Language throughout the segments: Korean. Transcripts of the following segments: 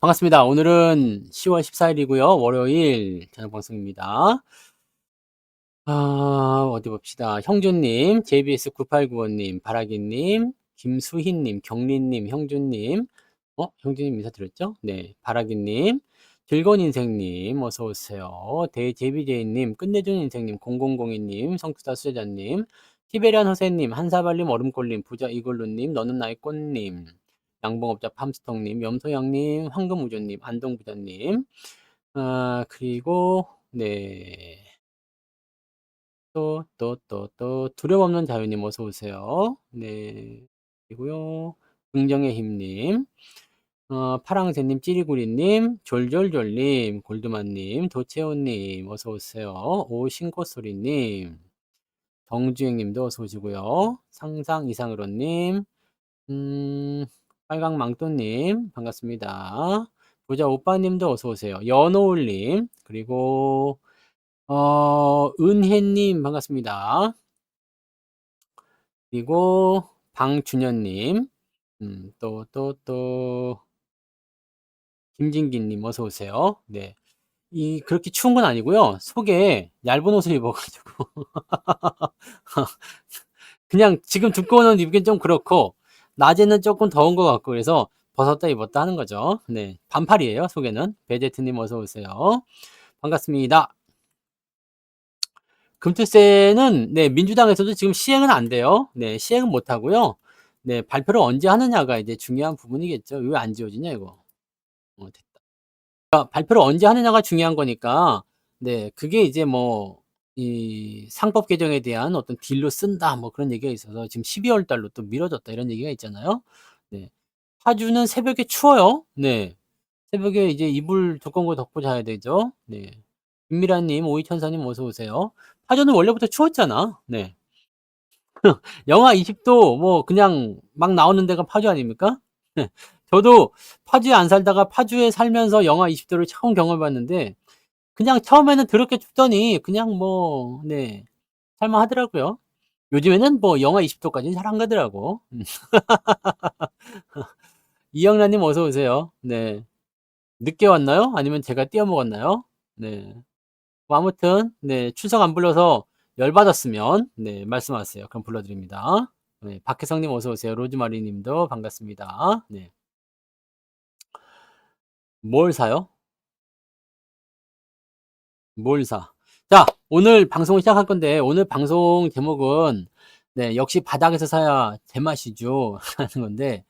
반갑습니다. 오늘은 10월 14일이고요. 월요일 저녁 방송입니다. 어디 봅시다. 형준님, JBS9895님, 바라기님, 김수희님, 경리님, 형준님, 형준님 인사드렸죠? 네, 바라기님, 즐거운 인생님, 어서오세요. JBJ님, 끝내주는 인생님, 0002님, 성투다 수제자님, 티베리안 허세님, 한사발님, 얼음골님, 부자 이글루님, 너는 나의 꽃님, 양봉업자 팜스통님, 염소양님, 황금우조님, 안동부자님, 그리고, 네. 두려움 없는 자유님 어서오세요. 네. 그리고요. 긍정의 힘님, 파랑새님, 찌리구리님, 졸졸졸님, 골드만님, 도채호님, 어서오세요. 오신꽃소리님, 정주행님도 어서오시고요. 상상 이상으로님, 빨강망토님, 반갑습니다. 보자 오빠님도 어서오세요. 연호울님, 그리고, 은혜님, 반갑습니다. 그리고 방준현님, 또 김진기님 어서 오세요. 네, 그렇게 추운 건 아니고요. 속에 얇은 옷을 입어가지고 그냥 지금 두꺼운 옷 입긴 좀 그렇고 낮에는 조금 더운 것 같고 그래서 벗었다 입었다 하는 거죠. 네, 반팔이에요. 속에는. 베제트님 어서 오세요. 반갑습니다. 금투세는 네, 민주당에서도 지금 시행은 안 돼요. 네, 시행은 못 하고요. 네, 발표를 언제 하느냐가 이제 중요한 부분이겠죠. 왜 안 지워지냐 이거. 됐다. 그러니까 발표를 언제 하느냐가 중요한 거니까 네, 그게 이제 뭐 이 상법 개정에 대한 어떤 딜로 쓴다 뭐 그런 얘기가 있어서 지금 12월 달로 또 미뤄졌다 이런 얘기가 있잖아요. 네. 파주는 새벽에 추워요. 네. 새벽에 이제 이불 두꺼운 거 덮고 자야 되죠. 네. 김미라님, 오이천사님 어서 오세요. 파주는 원래부터 추웠잖아. 네. 영하 20도 뭐 그냥 막 나오는 데가 파주 아닙니까? 네. 저도 파주에 안 살다가 파주에 살면서 영하 20도를 처음 경험해봤는데 그냥 처음에는 더럽게 춥더니 그냥 뭐 네, 살만하더라고요. 요즘에는 뭐 영하 20도까지는 잘 안 가더라고. 이영란님 어서 오세요. 네. 늦게 왔나요? 아니면 제가 띄어먹었나요? 네. 뭐 아무튼 네, 추석 안 불러서 열받았으면 네, 말씀하세요. 그럼 불러드립니다. 네, 박혜성님 어서 오세요. 로즈마리님도 반갑습니다. 네. 뭘 사요? 뭘 사? 자, 오늘 방송을 시작할 건데 오늘 방송 제목은 네, 역시 바닥에서 사야 제맛이죠 하는 건데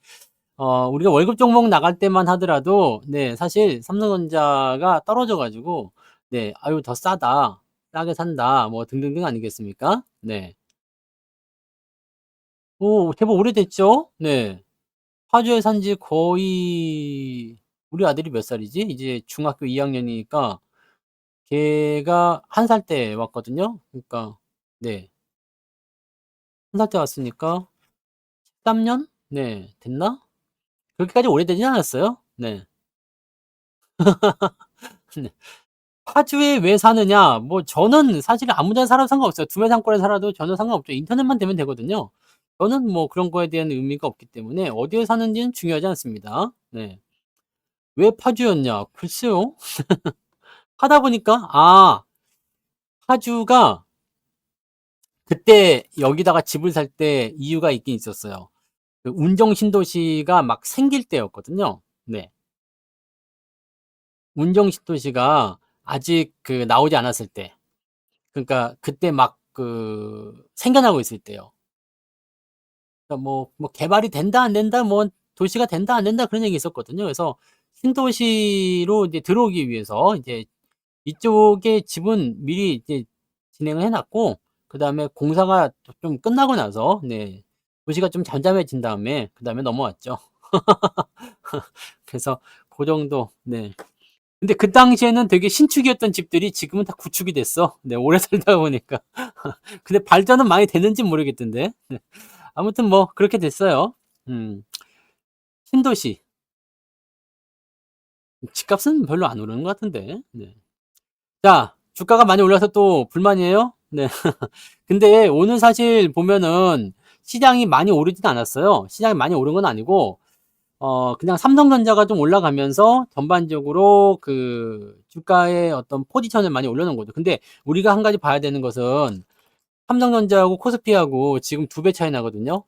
우리가 월급 종목 나갈 때만 하더라도 네, 사실 삼성전자가 떨어져 가지고 네, 아유 더 싸다. 싸게 산다. 뭐 등등등 아니겠습니까? 네. 오, 제법 오래됐죠? 네. 파주에 산지 거의 우리 아들이 몇 살이지? 이제 중학교 2학년이니까 걔가 한 살 때 왔거든요. 그러니까 네. 한 살 때 왔으니까 13년? 네. 됐나? 그렇게까지 오래되진 않았어요. 네. 네. 파주에 왜 사느냐? 뭐 저는 사실 아무 데나 살아도 상관없어요. 두메상권에 살아도 전혀 상관없죠. 인터넷만 되면 되거든요. 저는 뭐 그런 거에 대한 의미가 없기 때문에 어디에 사는지는 중요하지 않습니다. 네. 왜 파주였냐? 글쎄요. 하다 보니까 파주가 그때 여기다가 집을 살 때 이유가 있긴 있었어요. 그 운정 신도시가 막 생길 때였거든요. 네. 운정 신도시가 아직 그 나오지 않았을 때. 그러니까 그때 막 그 생겨나고 있을 때요. 그러니까 뭐 개발이 된다 안 된다 뭐 도시가 된다 안 된다 그런 얘기 있었거든요. 그래서 신도시로 이제 들어오기 위해서 이제 이쪽에 집은 미리 이제 진행을 해 놨고 그다음에 공사가 좀 끝나고 나서 네, 도시가 좀 잠잠해진 다음에 그다음에 넘어왔죠. 그래서 고 정도 네. 근데 그 당시에는 되게 신축이었던 집들이 지금은 다 구축이 됐어. 네, 오래 살다 보니까. 근데 발전은 많이 됐는지 모르겠던데. 네. 아무튼 뭐 그렇게 됐어요. 음. 신도시. 집값은 별로 안 오르는 것 같은데. 네. 자, 주가가 많이 올라서 또 불만이에요? 네. 근데 오늘 사실 보면은 시장이 많이 오르진 않았어요. 시장이 많이 오른 건 아니고 그냥 삼성전자가 좀 올라가면서 전반적으로 그 주가의 어떤 포지션을 많이 올려놓은 거죠. 근데 우리가 한 가지 봐야 되는 것은 삼성전자하고 코스피하고 지금 2배 차이 나거든요.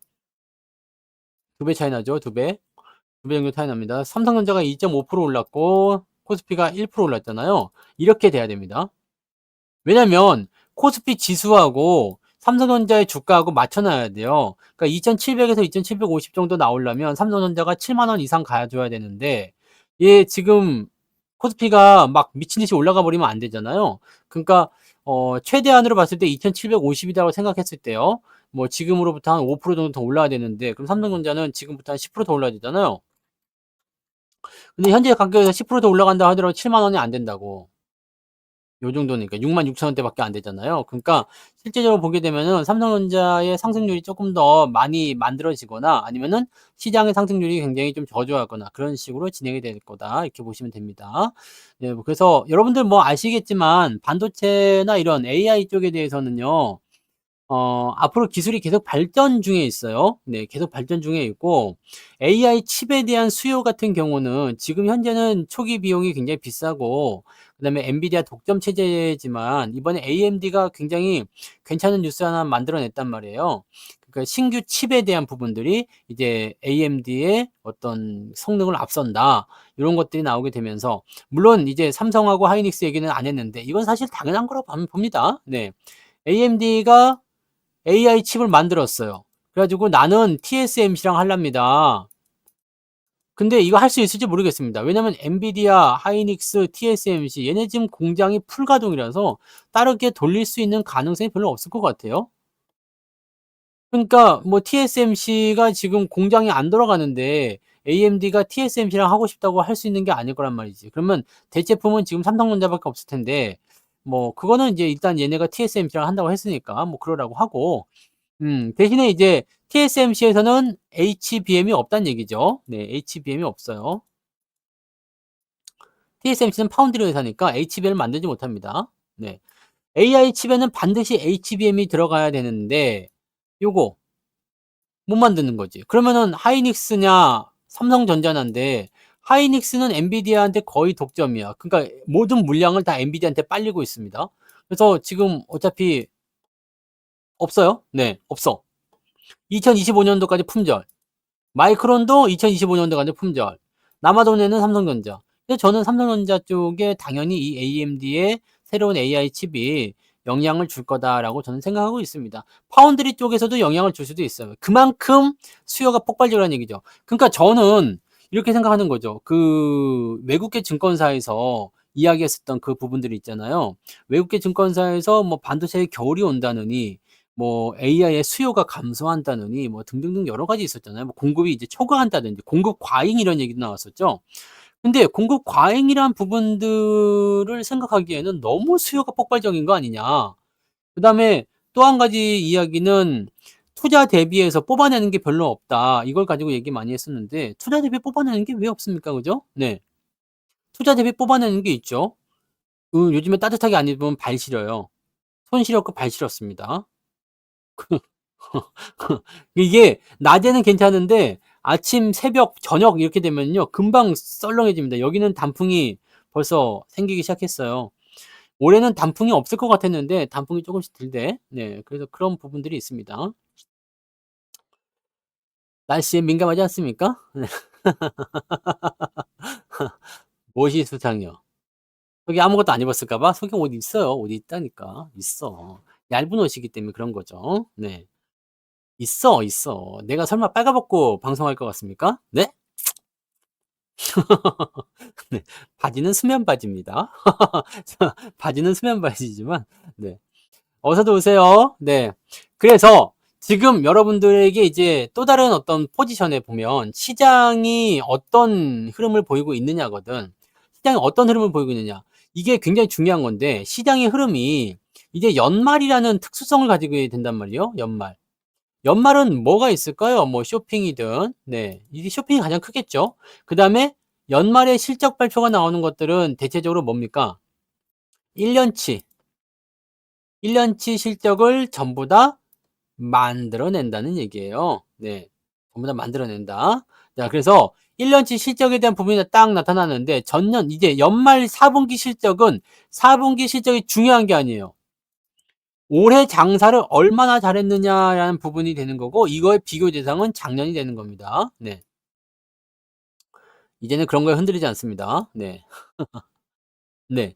2배 차이 나죠. 2배. 2배 정도 차이 납니다. 삼성전자가 2.5% 올랐고 코스피가 1% 올랐잖아요. 이렇게 돼야 됩니다. 왜냐면 코스피 지수하고 삼성전자의 주가하고 맞춰 놔야 돼요. 그러니까 2,700에서 2,750 정도 나오려면 삼성전자가 7만 원 이상 가줘야 되는데 얘 지금 코스피가 막 미친 듯이 올라가 버리면 안 되잖아요. 그러니까 최대한으로 봤을 때 2,750이라고 생각했을 때요. 뭐 지금으로부터 한 5% 정도 더 올라야 되는데 그럼 삼성전자는 지금부터 한 10%더 올라야 되잖아요. 근데 현재 가격에서 10%더 올라간다 하더라도 7만 원이 안 된다고. 요 정도니까 66,000원대밖에 안 되잖아요. 그러니까 실제적으로 보게 되면은 삼성전자의 상승률이 조금 더 많이 만들어지거나 아니면은 시장의 상승률이 굉장히 좀 저조하거나 그런 식으로 진행이 될 거다. 이렇게 보시면 됩니다. 네, 그래서 여러분들 뭐 아시겠지만 반도체나 이런 AI 쪽에 대해서는요. 앞으로 기술이 계속 발전 중에 있어요. 네, 계속 발전 중에 있고 AI 칩에 대한 수요 같은 경우는 지금 현재는 초기 비용이 굉장히 비싸고 그다음에 엔비디아 독점 체제지만 이번에 AMD가 굉장히 괜찮은 뉴스 하나 만들어냈단 말이에요. 그러니까 신규 칩에 대한 부분들이 이제 AMD의 어떤 성능을 앞선다. 이런 것들이 나오게 되면서 물론 이제 삼성하고 하이닉스 얘기는 안 했는데 이건 사실 당연한 거라고 봅니다. 네. AMD가 AI 칩을 만들었어요. 그래 가지고 나는 TSMC랑 할랍니다. 근데 이거 할 수 있을지 모르겠습니다. 왜냐면 엔비디아, 하이닉스, TSMC 얘네 지금 공장이 풀 가동이라서 다르게 돌릴 수 있는 가능성이 별로 없을 것 같아요. 그러니까 뭐 TSMC가 지금 공장이 안 돌아가는데 AMD가 TSMC랑 하고 싶다고 할 수 있는 게 아닐 거란 말이지. 그러면 대체품은 지금 삼성전자밖에 없을 텐데 뭐 그거는 이제 일단 얘네가 TSMC랑 한다고 했으니까 뭐 그러라고 하고 대신에 이제 TSMC에서는 HBM이 없다는 얘기죠. 네, HBM이 없어요. TSMC는 파운드리 회사니까 HBM을 만들지 못합니다. 네. AI 칩에는 반드시 HBM이 들어가야 되는데 요거 못 만드는 거지. 그러면은 하이닉스냐 삼성전자냐인데 하이닉스는 엔비디아한테 거의 독점이야. 그러니까 모든 물량을 다 엔비디아한테 빨리고 있습니다. 그래서 지금 어차피 없어요. 네, 없어. 2025년도까지 품절. 마이크론도 2025년도까지 품절. 남아도네는 삼성전자. 근데 저는 삼성전자 쪽에 당연히 이 AMD의 새로운 AI 칩이 영향을 줄 거다라고 저는 생각하고 있습니다. 파운드리 쪽에서도 영향을 줄 수도 있어요. 그만큼 수요가 폭발적이라는 얘기죠. 그러니까 저는 이렇게 생각하는 거죠. 그 외국계 증권사에서 이야기했었던 그 부분들이 있잖아요. 외국계 증권사에서 뭐 반도체의 겨울이 온다느니 뭐 AI의 수요가 감소한다느니 뭐 등등등 여러 가지 있었잖아요. 뭐 공급이 이제 초과한다든지 공급 과잉 이런 얘기도 나왔었죠. 근데 공급 과잉이란 부분들을 생각하기에는 너무 수요가 폭발적인 거 아니냐. 그다음에 또 한 가지 이야기는 투자 대비해서 뽑아내는 게 별로 없다. 이걸 가지고 얘기 많이 했었는데 투자 대비 뽑아내는 게 왜 없습니까? 그죠? 네. 투자 대비 뽑아내는 게 있죠. 요즘에 따뜻하게 안 입으면 발 시려요. 손 시렵고 발 시렸습니다. 이게 낮에는 괜찮은데 아침, 새벽, 저녁 이렇게 되면요. 금방 썰렁해집니다. 여기는 단풍이 벌써 생기기 시작했어요. 올해는 단풍이 없을 것 같았는데 단풍이 조금씩 들대. 네. 그래서 그런 부분들이 있습니다. 날씨에 민감하지 않습니까? 무엇이 수상해요? 속에 아무것도 안 입었을까 봐? 속에 옷 있어요. 옷 있다니까. 있어. 얇은 옷이기 때문에 그런 거죠. 네. 있어, 있어. 내가 설마 빨가벗고 방송할 것 같습니까? 네? 네. 바지는 수면 바지입니다. 바지는 수면 바지지만 네. 어서도 오세요. 네. 그래서 지금 여러분들에게 이제 또 다른 어떤 포지션에 보면 시장이 어떤 흐름을 보이고 있느냐거든. 시장이 어떤 흐름을 보이고 있느냐. 이게 굉장히 중요한 건데 시장의 흐름이 이제 연말이라는 특수성을 가지고 된단 말이에요. 연말. 연말은 뭐가 있을까요? 뭐 쇼핑이든. 네. 이게 쇼핑이 가장 크겠죠. 그다음에 연말에 실적 발표가 나오는 것들은 대체적으로 뭡니까? 1년치, 1년치 실적을 전부 다 만들어낸다는 얘기예요. 네. 전부 다 만들어낸다. 자, 그래서 1 년치 실적에 대한 부분이 딱 나타나는데 전년 이제 연말 4 분기 실적은 4 분기 실적이 중요한 게 아니에요. 올해 장사를 얼마나 잘했느냐라는 부분이 되는 거고 이거의 비교 대상은 작년이 되는 겁니다. 네. 이제는 그런 거에 흔들리지 않습니다. 네. 네.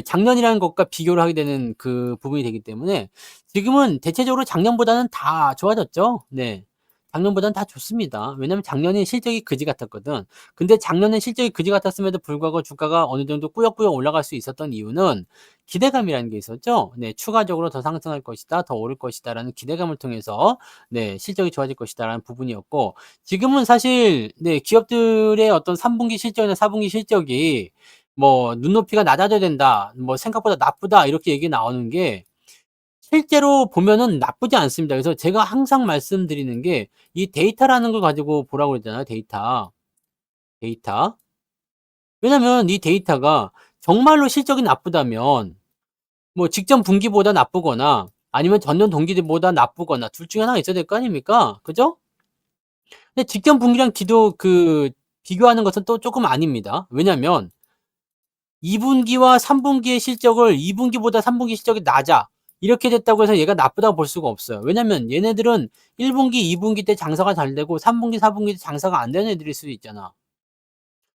작년이라는 것과 비교를 하게 되는 그 부분이 되기 때문에 지금은 대체적으로 작년보다는 다 좋아졌죠. 네. 작년보다는 다 좋습니다. 왜냐면 작년에 실적이 그지 같았거든. 근데 작년에 실적이 그지 같았음에도 불구하고 주가가 어느 정도 꾸역꾸역 올라갈 수 있었던 이유는 기대감이라는 게 있었죠. 네. '추가적으로 더 상승할 것이다. 더 오를 것이다.'라는 기대감을 통해서 네 실적이 좋아질 것이다라는 부분이었고 지금은 사실 네 기업들의 어떤 3 분기 실적이나 4 분기 실적이 뭐 "눈높이가 낮아져야 된다." 뭐 "생각보다 나쁘다." 이렇게 얘기 나오는 게 실제로 보면은 나쁘지 않습니다. 그래서 제가 항상 말씀드리는 게 이 데이터라는 걸 가지고 보라고 그랬잖아요, 데이터. 데이터. 왜냐면 이 데이터가 정말로 실적이 나쁘다면 뭐 직전 분기보다 나쁘거나 아니면 전년 동기보다 나쁘거나 둘 중에 하나가 있어야 될 거 아닙니까? 그죠? 근데 직전 분기랑 비교하는 것은 또 쪼끔 아닙니다. 왜냐면 2 분기와 3 분기의 실적을 2 분기보다 3 분기 실적이 낮아. 이렇게 됐다고 해서 얘가 나쁘다고 볼 수가 없어요. 왜냐면 얘네들은 1 분기, 2 분기 때 장사가 잘 되고 3 분기, 4 분기 때 장사가 안 되는 애들일 수도 있잖아.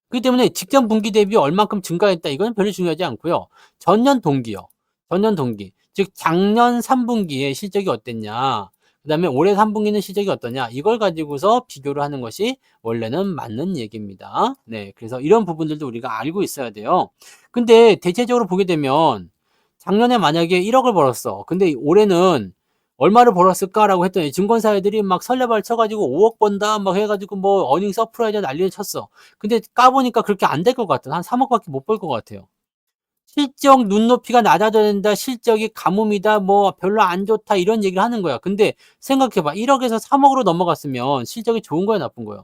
그렇기 때문에 직전 분기 대비 얼만큼 증가했다 이거는 별로 중요하지 않고요. 전년 동기요. 전년 동기. 즉 작년 3 분기의 실적이 어땠냐. 그다음에 올해 3 분기는 실적이 어떠냐. 이걸 가지고서 비교를 하는 것이 원래는 맞는 얘기입니다. 네. 그래서 이런 부분들도 우리가 알고 있어야 돼요. 근데 대체적으로 보게 되면 작년에 만약에 1 억을 벌었어. 근데 올해는 얼마를 벌었을까라고 했더니 증권사 애들이 막 설레발 쳐 가지고 5억 번다 막 해 가지고 뭐 어닝 서프라이즈 난리를 쳤어. 근데 까 보니까 그렇게 안 될 것 같아. 한 3억 밖에 못 벌 것 같아요. 실적 눈높이가 낮아져야 된다. 실적이 가뭄이다. 뭐 별로 안 좋다. 이런 얘기를 하는 거야. 근데 생각해 봐. 1 억에서 3 억으로 넘어갔으면 실적이 좋은 거야, 나쁜 거야?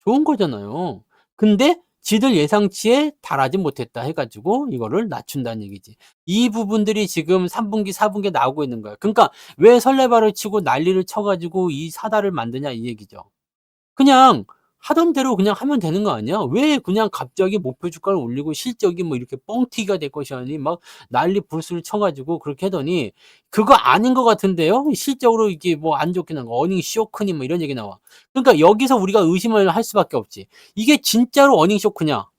좋은 거잖아요. 근데 지들 예상치에 달하지 못했다 해 가지고 이거를 낮춘다는 얘기지. 이 부분들이 지금 3 분기, 4 분기에 나오고 있는 거야. 그러니까 왜 설레발을 치고 난리를 쳐 가지고 이 사달을 만드냐 이 얘기죠. 그냥 하던 대로 그냥 하면 되는 거 아니야? 왜 그냥 갑자기 목표 주가를 올리고 실적이 뭐 이렇게 뻥튀기가 될 것이라니 막 난리 불수를 쳐 가지고 그렇게 하더니 그거 아닌 것 같은데요? 실적으로 이게 뭐 안 좋게 나온 거 어닝 쇼크니 뭐 이런 얘기 나와. 그러니까 여기서 우리가 의심을 할 수밖에 없지. 이게 진짜로 어닝 쇼크냐?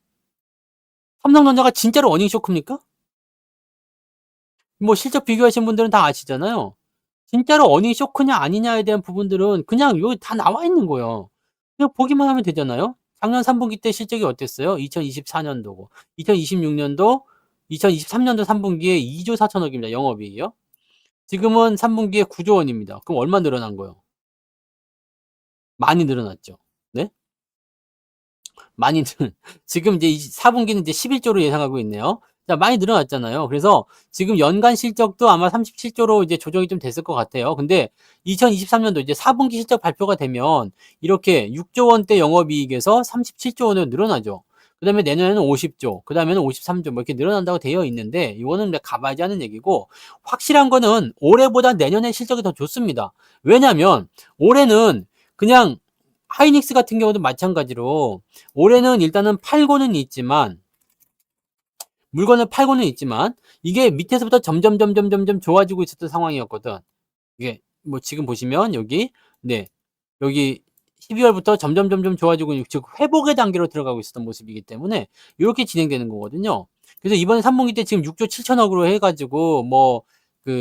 삼성전자가 진짜로 어닝 쇼크입니까? 뭐 실적 비교하신 분들은 다 아시잖아요. 진짜로 어닝 쇼크냐 아니냐에 대한 부분들은 그냥 여기 다 나와 있는 거예요. 그냥 보기만 하면 되잖아요. 작년 3 분기 때 실적이 어땠어요? 2024 년도고. 2026 년도 2023 년도 3 분기에 2조 4천억 입니다, 영업이익이요. 지금은 3 분기에 9조 원입니다. 그럼 얼마 늘어난 거예요? 많이 늘어났죠. 네? 많이 늘 지금 이제 이 4 분기는 이제 11조로 예상하고 있네요. 자 많이 늘어났잖아요. 그래서 지금 연간 실적도 아마 37조로 이제 조정이 좀 됐을 것 같아요. 근데 2023 년도 이제 4 분기 실적 발표가 되면 이렇게 6조 원대 영업이익에서 37조 원으로 늘어나죠. 그다음에 내년에는 50조, 그다음에는 53조 뭐 이렇게 늘어난다고 되어 있는데 이거는 가봐야지 하는 얘기고 확실한 거는 올해보다 내년에 실적이 더 좋습니다. 왜냐면 올해는 그냥 하이닉스 같은 경우도 마찬가지로 올해는 일단은 팔고는 있지만 물건을 팔고는 있지만 이게 밑에서부터 점점 좋아지고 있었던 상황이었거든. 이게 뭐 지금 보시면 여기 네. 여기 12 월부터 점점 좋아지고 즉 회복의 단계로 들어가고 있었던 모습이기 때문에 요렇게 진행되는 거거든요. 그래서 이번에 3 분기 때 지금 6조 7천억으로 해 가지고 뭐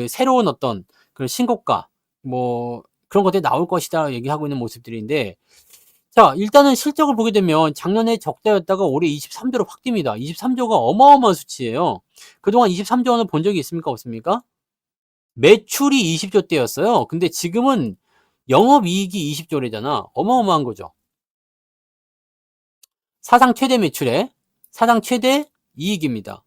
새로운 어떤 그런 신고가 뭐 그런 것들이 나올 것이다 얘기하고 있는 모습들인데 자 일단은 실적을 보게 되면 작년에 적자였다가 올해 23조로 확 뜁니다. 23조가 어마어마한 수치예요. 그동안 23조 원을 본 적이 있습니까? 없습니까? 매출이 20조 대였어요. 근데 지금은 영업이익이 20조래잖아. 어마어마한 거죠. 사상 최대 매출에 사상 최대 이익입니다.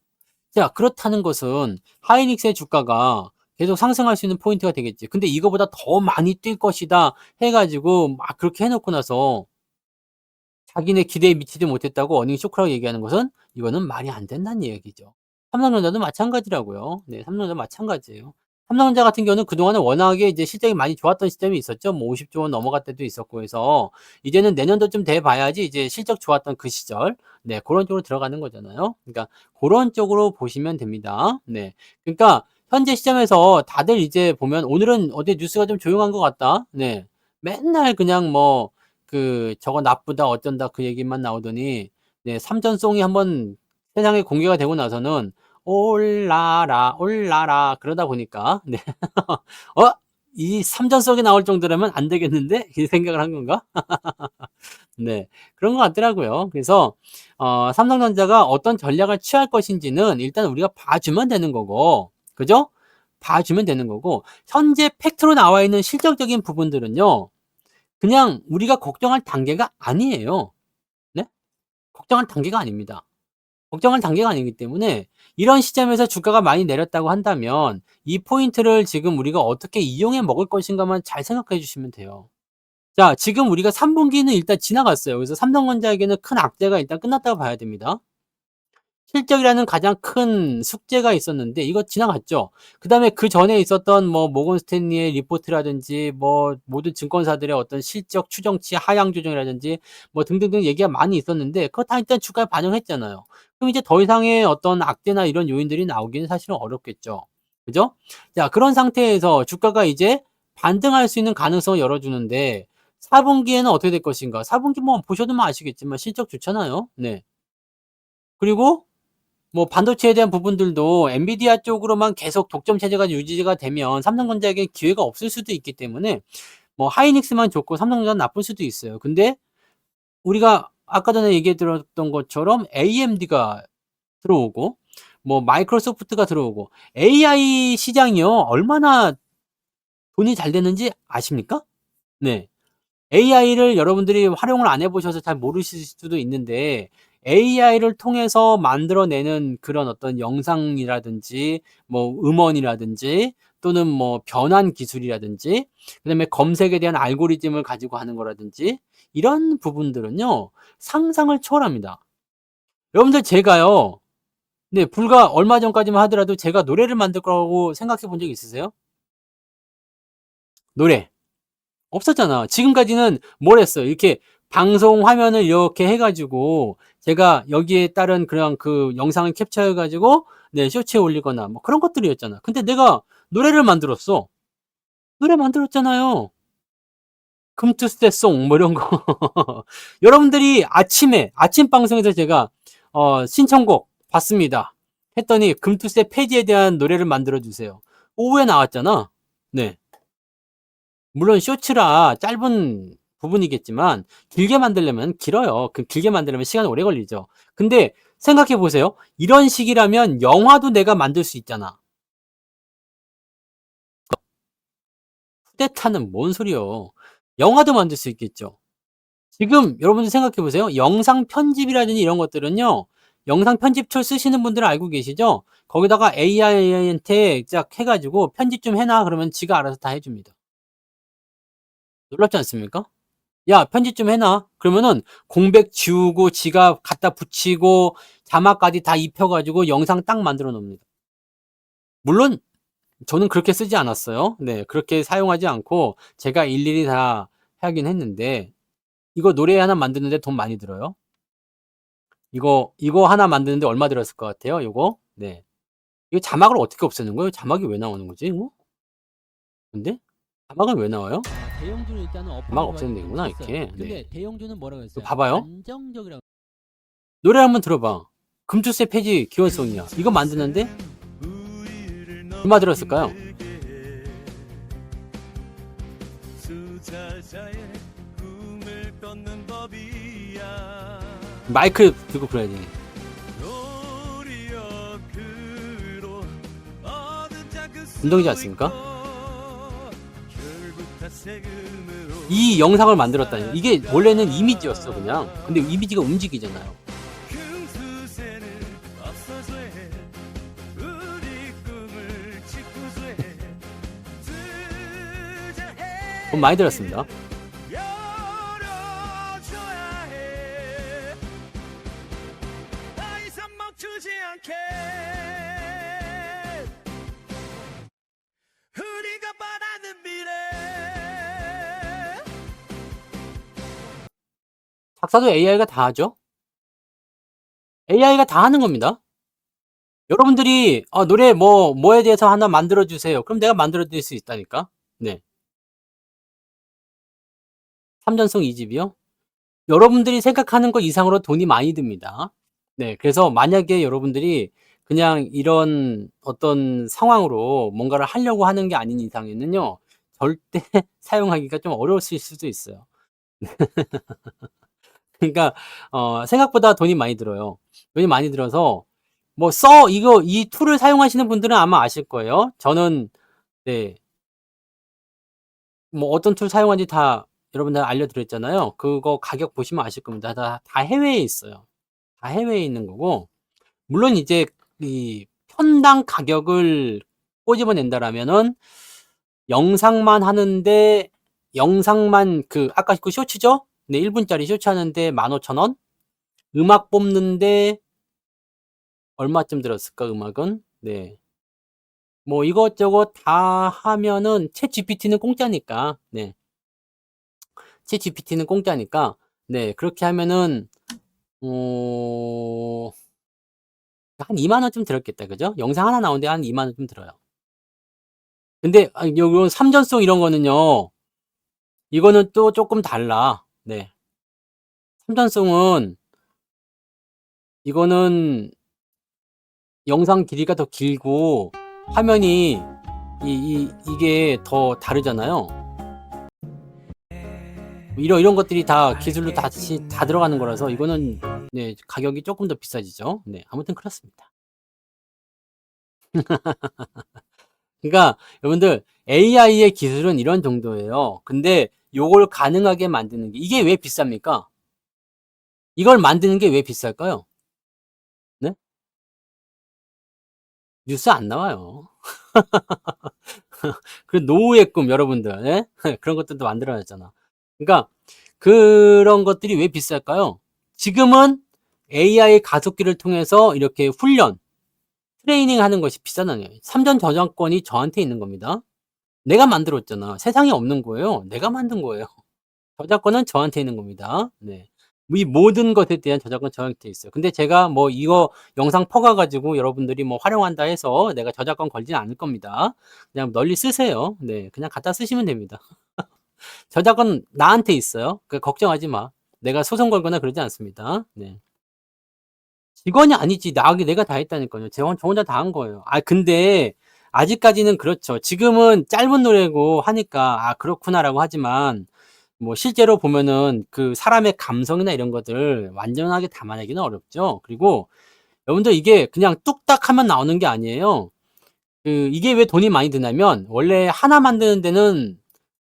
자 그렇다는 것은 하이닉스의 주가가 계속 상승할 수 있는 포인트가 되겠지. 근데 이거보다 더 많이 뛸 것이다 해 가지고 막 그렇게 해 놓고 나서 자기네 기대에 미치지 못했다고 어닝 쇼크라고 얘기하는 것은 이거는 말이 안 된다는 얘기죠. 삼성전자도 마찬가지라고요. 네, 삼성전자 마찬가지예요. 삼성전자 같은 경우는 그동안은 워낙에 이제 실적이 많이 좋았던 시점이 있었죠. 뭐 50조 원 넘어갈 때도 있었고 해서 이제는 내년도쯤 돼 봐야지 이제 실적 좋았던 그 시절 네 고런 쪽으로 들어가는 거잖아요. 그러니까 고런 쪽으로 보시면 됩니다. 네. 그러니까 현재 시점에서 다들 이제 보면 '오늘은 어디 뉴스가 좀 조용한 것 같다.' 네. 맨날 그냥 뭐 그 "저거 나쁘다. 어쩐다." 그 얘기만 나오더니 네 삼전송이 한번 세상에 공개가 되고 나서는 올라라, 올라라 그러다 보니까 네. '어 이 삼전송이 나올 정도라면 안 되겠는데?' 이 생각을 한 건가? 네. 그런 것 같더라고요. 그래서 삼성전자가 어떤 전략을 취할 것인지는 일단 우리가 봐 주면 되는 거고 그죠? 봐 주면 되는 거고 현재 팩트로 나와 있는 실적적인 부분들은요. 그냥 우리가 걱정할 단계가 아니에요. 네? 걱정할 단계가 아닙니다. 걱정할 단계가 아니기 때문에 이런 시점에서 주가가 많이 내렸다고 한다면 이 포인트를 지금 우리가 어떻게 이용해 먹을 것인가만 잘 생각해 주시면 돼요. 자 지금 우리가 3 분기는 일단 지나갔어요. 그래서 삼성전자에게는 큰 악재가 일단 끝났다고 봐야 됩니다. 실적이라는 가장 큰 숙제가 있었는데 이거 지나갔죠. 그다음에 그전에 있었던 뭐 모건 스탠리의 리포트라든지 뭐 모든 증권사들의 어떤 실적 추정치 하향 조정이라든지 뭐 등등등 얘기가 많이 있었는데 그거 다 일단 주가에 반영했잖아요. 그럼 이제 더 이상의 어떤 악재나 이런 요인들이 나오기는 사실은 어렵겠죠. 그죠? 자 그런 상태에서 주가가 이제 반등할 수 있는 가능성을 열어주는데 4 분기에는 어떻게 될 것인가? 4 분기 뭐 보셔도 아시겠지만 실적 좋잖아요. 네. 그리고 뭐 반도체에 대한 부분들도 엔비디아 쪽으로만 계속 독점 체제가 유지가 되면 삼성전자에게 기회가 없을 수도 있기 때문에 뭐 하이닉스만 좋고 삼성전자는 나쁠 수도 있어요. 근데 우리가 아까 전에 얘기해 드렸던 것처럼 AMD가 들어오고 뭐 마이크로소프트가 들어오고 AI 시장이요. 얼마나 돈이 잘 되는지 아십니까? 네. AI를 여러분들이 활용을 안 해 보셔서 잘 모르실 수도 있는데 AI를 통해서 만들어내는 그런 어떤 영상이라든지 뭐 음원이라든지 또는 뭐 변환 기술이라든지 그다음에 검색에 대한 알고리즘을 가지고 하는 거라든지 이런 부분들은요. 상상을 초월합니다. 여러분들 제가요. 네 불과 얼마 전까지만 하더라도 제가 노래를 만들 거라고 생각해 본 적 있으세요? 노래. 없었잖아. 지금까지는 뭘 했어요. 이렇게 방송 화면을 이렇게 해 가지고 제가 여기에 따른 그런 그 영상을 캡처해 가지고 네 쇼츠에 올리거나 뭐 그런 것들이었잖아. 근데 내가 노래를 만들었어. 노래 만들었잖아요. 금투스테송 뭐 이런 거. 여러분들이 아침에 아침 방송에서 제가 "신청곡 받습니다." 했더니 금투세 폐지에 대한 노래를 만들어 주세요. 오후에 나왔잖아. 네. 물론 쇼츠라 짧은 부분이겠지만 길게 만들려면 길어요. 그 길게 만들려면 시간이 오래 걸리죠. 근데 생각해 보세요. 이런 식이라면 영화도 내가 만들 수 있잖아. 후대타는 뭔 소리요. 영화도 만들 수 있겠죠. 지금 여러분들 생각해 보세요. 영상 편집이라든지 이런 것들은요. 영상 편집툴 쓰시는 분들은 알고 계시죠? 거기다가 AI한테 쫙 해 가지고 "편집 좀 해 놔." 그러면 지가 알아서 다 해 줍니다. 놀랍지 않습니까? "야 편집 좀 해 놔." 그러면은 공백 지우고 지가 갖다 붙이고 자막까지 다 입혀 가지고 영상 딱 만들어 놉니다. 물론 저는 그렇게 쓰지 않았어요. 네. 그렇게 사용하지 않고 제가 일일이 다 하긴 했는데 이거 노래 하나 만드는데 돈 많이 들어요. 이거 하나 만드는데 얼마 들었을 것 같아요 요거? 네. 이거 자막을 어떻게 없애는 거예요? 자막이 왜 나오는 거지 이거? 근데? 자막은 왜 나와요? 대형주는 일단은 자막 업황이 없애면 좋아지긴 되는구나 했었어요. 이렇게. 근데 네. 대형주는 뭐라고 이거 했어요? 봐봐요. 안정적이라고. 노래 한번 들어봐. 금투세 폐지 기원송이야. 이거 만드는데 얼마 들었을까요? 마이크 들고 불러야지. 감동이지 않습니까? 이 영상을 만들었다니. 이게 원래는 이미지였어 그냥. 근데 이미지가 움직이잖아요. 돈 많이 들었습니다. 작사도 AI가 다 하죠. AI가 다 하는 겁니다. 여러분들이 노래 뭐에 대해서 하나 만들어 주세요. 그럼 내가 만들어 드릴 수 있다니까. 네. 삼전송 2집이요? 여러분들이 생각하는 것 이상으로 돈이 많이 듭니다. 네. 그래서 만약에 여러분들이 그냥 이런 어떤 상황으로 뭔가를 하려고 하는 게 아닌 이상에는요. 절대 사용하기가 좀 어려우실 수도 있어요. 그러니까 생각보다 돈이 많이 들어요. 돈이 많이 들어서 이거 이 툴을 사용하시는 분들은 아마 아실 거예요. 저는 네. 어떤 툴 사용하는지 다 여러분들 알려드렸잖아요. 그거 가격 보시면 아실 겁니다. 다 해외에 있어요. 다 해외에 있는 거고 물론 이제 이 편당 가격을 꼬집어낸다라면은 영상만 하는데 영상만 아까 그 쇼츠죠? 네 1 분짜리 쇼츠 하는데 15,000원 음악 뽑는데 얼마쯤 들었을까 음악은? 네. 이것저것 다 하면은 챗GPT는 공짜니까 네. 챗GPT는 공짜니까 네 그렇게 하면은 어 한 2만 원쯤 들었겠다. 그죠? 영상 하나 나오는데 한 2만 원쯤 들어요. 근데 요런 삼전송 이런 거는요. 이거는 또 쪼끔 달라. 네. 삼전송은 이거는 영상 길이가 더 길고 화면이 이게 더 다르잖아요. 이런 것들이 다 기술로 다 들어가는 거라서 이거는 네 가격이 쪼끔 더 비싸지죠. 네. 아무튼 그렇습니다. 그러니까 여러분들 AI의 기술은 이런 정도예요. 근데 요걸 가능하게 만드는 게 이게 왜 비쌉니까? 이걸 만드는 게 왜 비쌀까요? 네? 뉴스 안 나와요. 그 노후의 꿈 여러분들 예? 그런 것들도 만들어 놨잖아. 그러니까 그런 것들이 왜 비쌀까요? 지금은 AI 가속기를 통해서 이렇게 훈련, 트레이닝 하는 것이 비싸다는 거예요. 삼전 저작권이 저한테 있는 겁니다. 내가 만들었잖아. 세상에 없는 거예요. 내가 만든 거예요. 저작권은 저한테 있는 겁니다. 네. 이 모든 것에 대한 저작권 저한테 있어요. 근데 제가 이거 영상 퍼가 가지고 여러분들이 활용한다 해서 내가 저작권 걸지는 않을 겁니다. 그냥 널리 쓰세요. 네. 그냥 갖다 쓰시면 됩니다. 저작권 나한테 있어요. 걱정하지 마. 내가 소송 걸거나 그러지 않습니다. 네. 직원이 아니지. 내가 다 했다니까요. 저 혼자 다 한 거예요. 근데 아직까지는 그렇죠. 지금은 짧은 노래고 하니까 '아 그렇구나.'라고 하지만 실제로 보면은 그 사람의 감성이나 이런 것들 완전하게 담아내기는 어렵죠. 그리고 여러분들 이게 그냥 뚝딱 하면 나오는 게 아니에요. 이게 왜 돈이 많이 드냐면 원래 하나 만드는 데는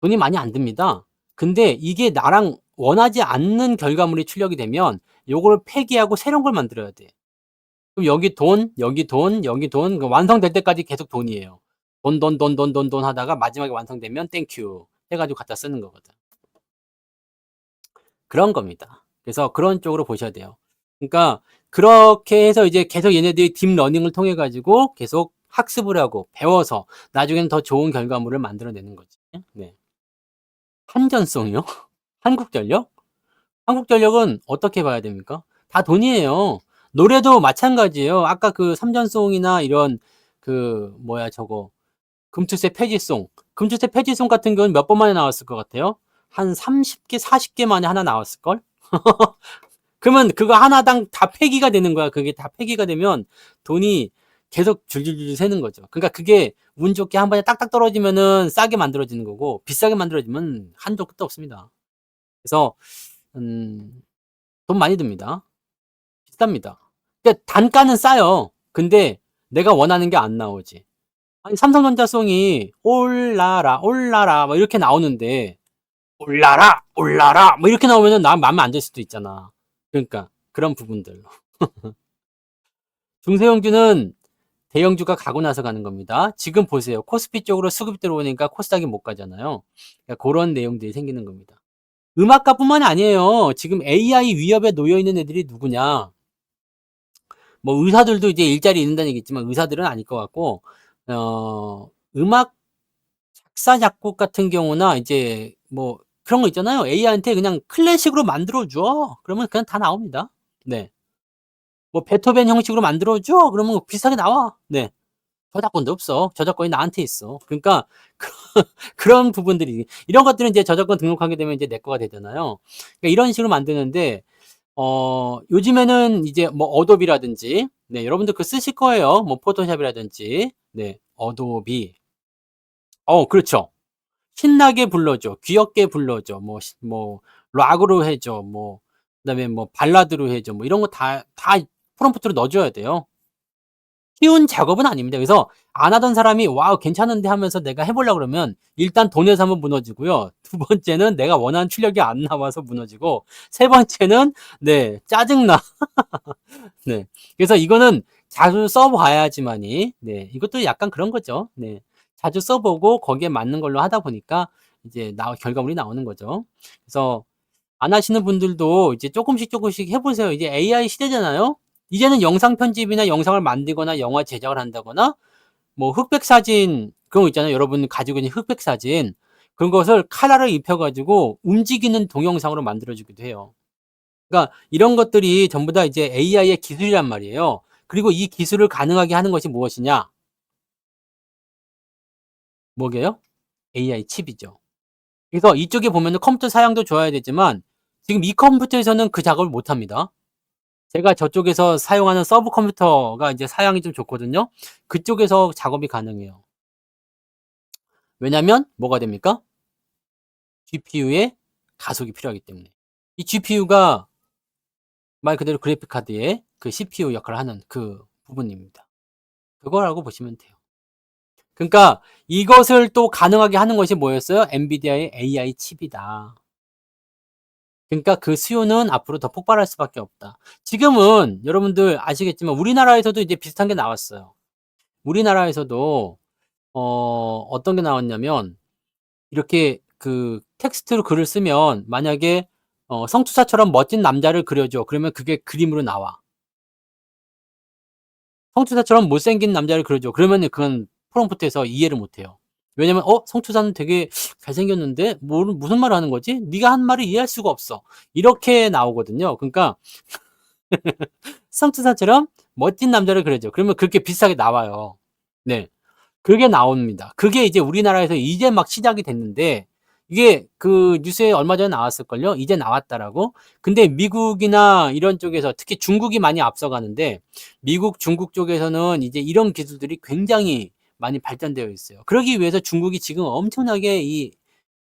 돈이 많이 안 듭니다. 근데 이게 나랑 원하지 않는 결과물이 출력이 되면 요거를 폐기하고 새로운 걸 만들어야 돼. 그럼 여기 돈, 여기 돈, 여기 돈 완성될 때까지 계속 돈이에요. 돈 하다가 마지막에 완성되면 땡큐 해 가지고 갖다 쓰는 거거든. 그런 겁니다. 그래서 그런 쪽으로 보셔야 돼요. 그러니까 그렇게 해서 이제 계속 얘네들이 딥러닝을 통해 가지고 계속 학습을 하고 배워서 나중에는 더 좋은 결과물을 만들어내는 거지. 네. 한전송이요? 한국전력? 한국전력은 어떻게 봐야 됩니까? 다 돈이에요. 노래도 마찬가지예요. 아까 그 삼전송이나 이런 저거 금투세 폐지송. 금투세 폐지송 같은 경우는 몇 번 만에 나왔을 것 같아요? 한 30개, 40개 만에 하나 나왔을걸? 그러면 그거 하나당 다 폐기가 되는 거야. 그게 다 폐기가 되면 돈이 계속 줄줄줄 새는 거죠. 그러니까 그게 운 좋게 한 번에 딱딱 떨어지면은 싸게 만들어지는 거고 비싸게 만들어지면 한도 끝도 없습니다. 그래서 음 돈 많이 듭니다. 비쌉니다. 그러니까 단가는 싸요. 근데 내가 원하는 게 안 나오지. 아니 삼성전자 송이 올라라 올라라 막 이렇게 나오는데 올라라 올라라 뭐 이렇게 나오면은 나 마음에 안 들 수도 있잖아. 그러니까 그런 부분들. 중소형주는 대형주가 가고 나서 가는 겁니다. 지금 보세요. 코스피 쪽으로 수급이 들어오니까 코스닥이 못 가잖아요. 그러니까 그런 내용들이 생기는 겁니다. 음악가뿐만이 아니에요. 지금 AI 위협에 놓여 있는 애들이 누구냐? 의사들도 이제 일자리 잃는다는 얘기겠지만 의사들은 아닐 것 같고 음악 작사 작곡 같은 경우나 이제 그런 거 있잖아요. AI한테 그냥 클래식으로 만들어 줘. 그러면 그냥 다 나옵니다. 네. 뭐 베토벤 형식으로 만들어 줘. 그러면 비슷하게 나와. 네. 저작권도 없어. 저작권이 나한테 있어. 그러니까 그런 부분들이 이런 것들은 이제 저작권 등록하게 되면 이제 내 거가 되잖아요. 그러니까 이런 식으로 만드는데 요즘에는 이제 뭐 어도비라든지 네 여러분들 그 쓰실 거예요. 뭐 포토샵이라든지 네 어도비. 그렇죠. 신나게 불러줘. 귀엽게 불러줘. 뭐 락으로 해 줘. 뭐 그다음에 뭐 발라드로 해 줘. 뭐 이런 거 다 프롬프트로 넣어 줘야 돼요. 쉬운 작업은 아닙니다. 그래서 안 하던 사람이 '와우 괜찮은데.' 하면서 내가 해 보려고 그러면 일단 돈에서 한번 무너지고요. 두 번째는 내가 원하는 출력이 안 나와서 무너지고 세 번째는 네 짜증나. 네. 그래서 이거는 자주 써 봐야지만이 네 이것도 약간 그런 거죠. 네. 자주 써 보고 거기에 맞는 걸로 하다 보니까 이제 결과물이 나오는 거죠. 그래서 안 하시는 분들도 이제 쪼끔씩 해 보세요. 이제 AI 시대잖아요. 이제는 영상 편집이나 영상을 만들거나 영화 제작을 한다거나 뭐 흑백 사진 그런 거 있잖아요. 여러분 가지고 있는 흑백 사진 그런 것을 카라를 입혀 가지고 움직이는 동영상으로 만들어 주기도 해요. 그러니까 이런 것들이 전부 다 이제 AI의 기술이란 말이에요. 그리고 이 기술을 가능하게 하는 것이 무엇이냐? 뭐게요? AI 칩이죠. 그래서 이쪽에 보면은 컴퓨터 사양도 좋아야 되지만 지금 이 컴퓨터에서는 그 작업을 못 합니다. 제가 저쪽에서 사용하는 서브 컴퓨터가 이제 사양이 좀 좋거든요. 그쪽에서 작업이 가능해요. 왜냐면 뭐가 됩니까? GPU의 가속이 필요하기 때문에. 이 GPU가 말 그대로 그래픽 카드의 그 CPU 역할을 하는 그 부분입니다. 그거라고 보시면 돼요. 그러니까 이것을 또 가능하게 하는 것이 뭐였어요? 엔비디아의 AI 칩이다. 그러니까 그 수요는 앞으로 더 폭발할 수밖에 없다. 지금은 여러분들 아시겠지만 우리나라에서도 이제 비슷한 게 나왔어요. 우리나라에서도 어떤 게 나왔냐면 이렇게 그 텍스트로 글을 쓰면 만약에 성투사처럼 멋진 남자를 그려줘. 그러면 그게 그림으로 나와. 성투사처럼 못생긴 남자를 그려줘. 그러면은 그건 프롬프트에서 이해를 못 해요. 왜냐면 성투사는 되게 잘생겼는데 무슨 말을 하는 거지? 네가 한 말을 이해할 수가 없어. 이렇게 나오거든요. 그러니까 성투사처럼 멋진 남자를 그려줘. 그러면 그렇게 비슷하게 나와요. 네. 그게 나옵니다. 그게 이제 우리나라에서 이제 막 시작이 됐는데 이게 그 뉴스에 얼마 전에 나왔을걸요? "이제 나왔다."라고. 근데 미국이나 이런 쪽에서 특히 중국이 많이 앞서가는데 미국, 중국 쪽에서는 이제 이런 기술들이 굉장히 많이 발전되어 있어요. 그러기 위해서 중국이 지금 엄청나게 이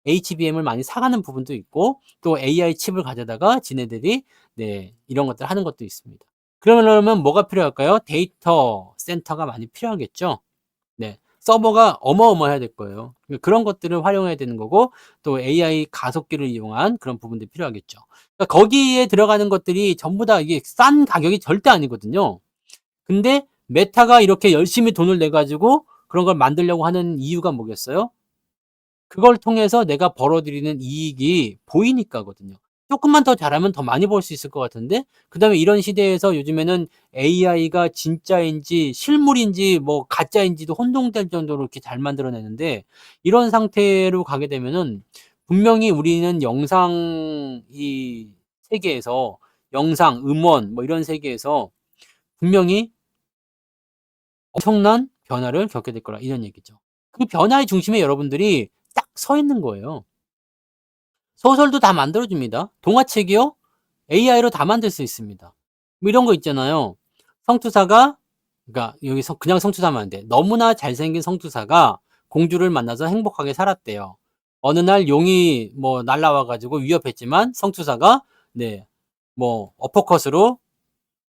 HBM을 많이 사가는 부분도 있고 또 AI 칩을 가져다가 지네들이 네 이런 것들을 하는 것도 있습니다. 그러려면 뭐가 필요할까요? 데이터 센터가 많이 필요하겠죠? 네. 서버가 어마어마해야 될 거예요. 그런 것들을 활용해야 되는 거고 또 AI 가속기를 이용한 그런 부분들이 필요하겠죠. 그러니까 거기에 들어가는 것들이 전부 다 이게 싼 가격이 절대 아니거든요. 근데 메타가 이렇게 열심히 돈을 내 가지고 그런 걸 만들려고 하는 이유가 뭐겠어요? 그걸 통해서 내가 벌어들이는 이익이 보이니까거든요. 쪼끔만 더 잘하면 더 많이 벌 수 있을 것 같은데 그다음에 이런 시대에서 요즘에는 AI가 진짜인지 실물인지 뭐 가짜인지도 혼동될 정도로 이렇게 잘 만들어 내는데 이런 상태로 가게 되면은 분명히 우리는 영상 이 세계에서 영상, 음원 뭐 이런 세계에서 분명히 엄청난 변화를 겪게 될 거라 이런 얘기죠. 그 변화의 중심에 여러분들이 딱 서 있는 거예요. 소설도 다 만들어 줍니다. 동화책이요? AI로 다 만들 수 있습니다. 뭐 이런 거 있잖아요. 성투사가 그러니까 여기서 그냥 성투사면 안 돼. 너무나 잘생긴 성투사가 공주를 만나서 행복하게 살았대요. 어느 날 용이 뭐 날라와 가지고 위협했지만 성투사가 네 뭐 어퍼컷으로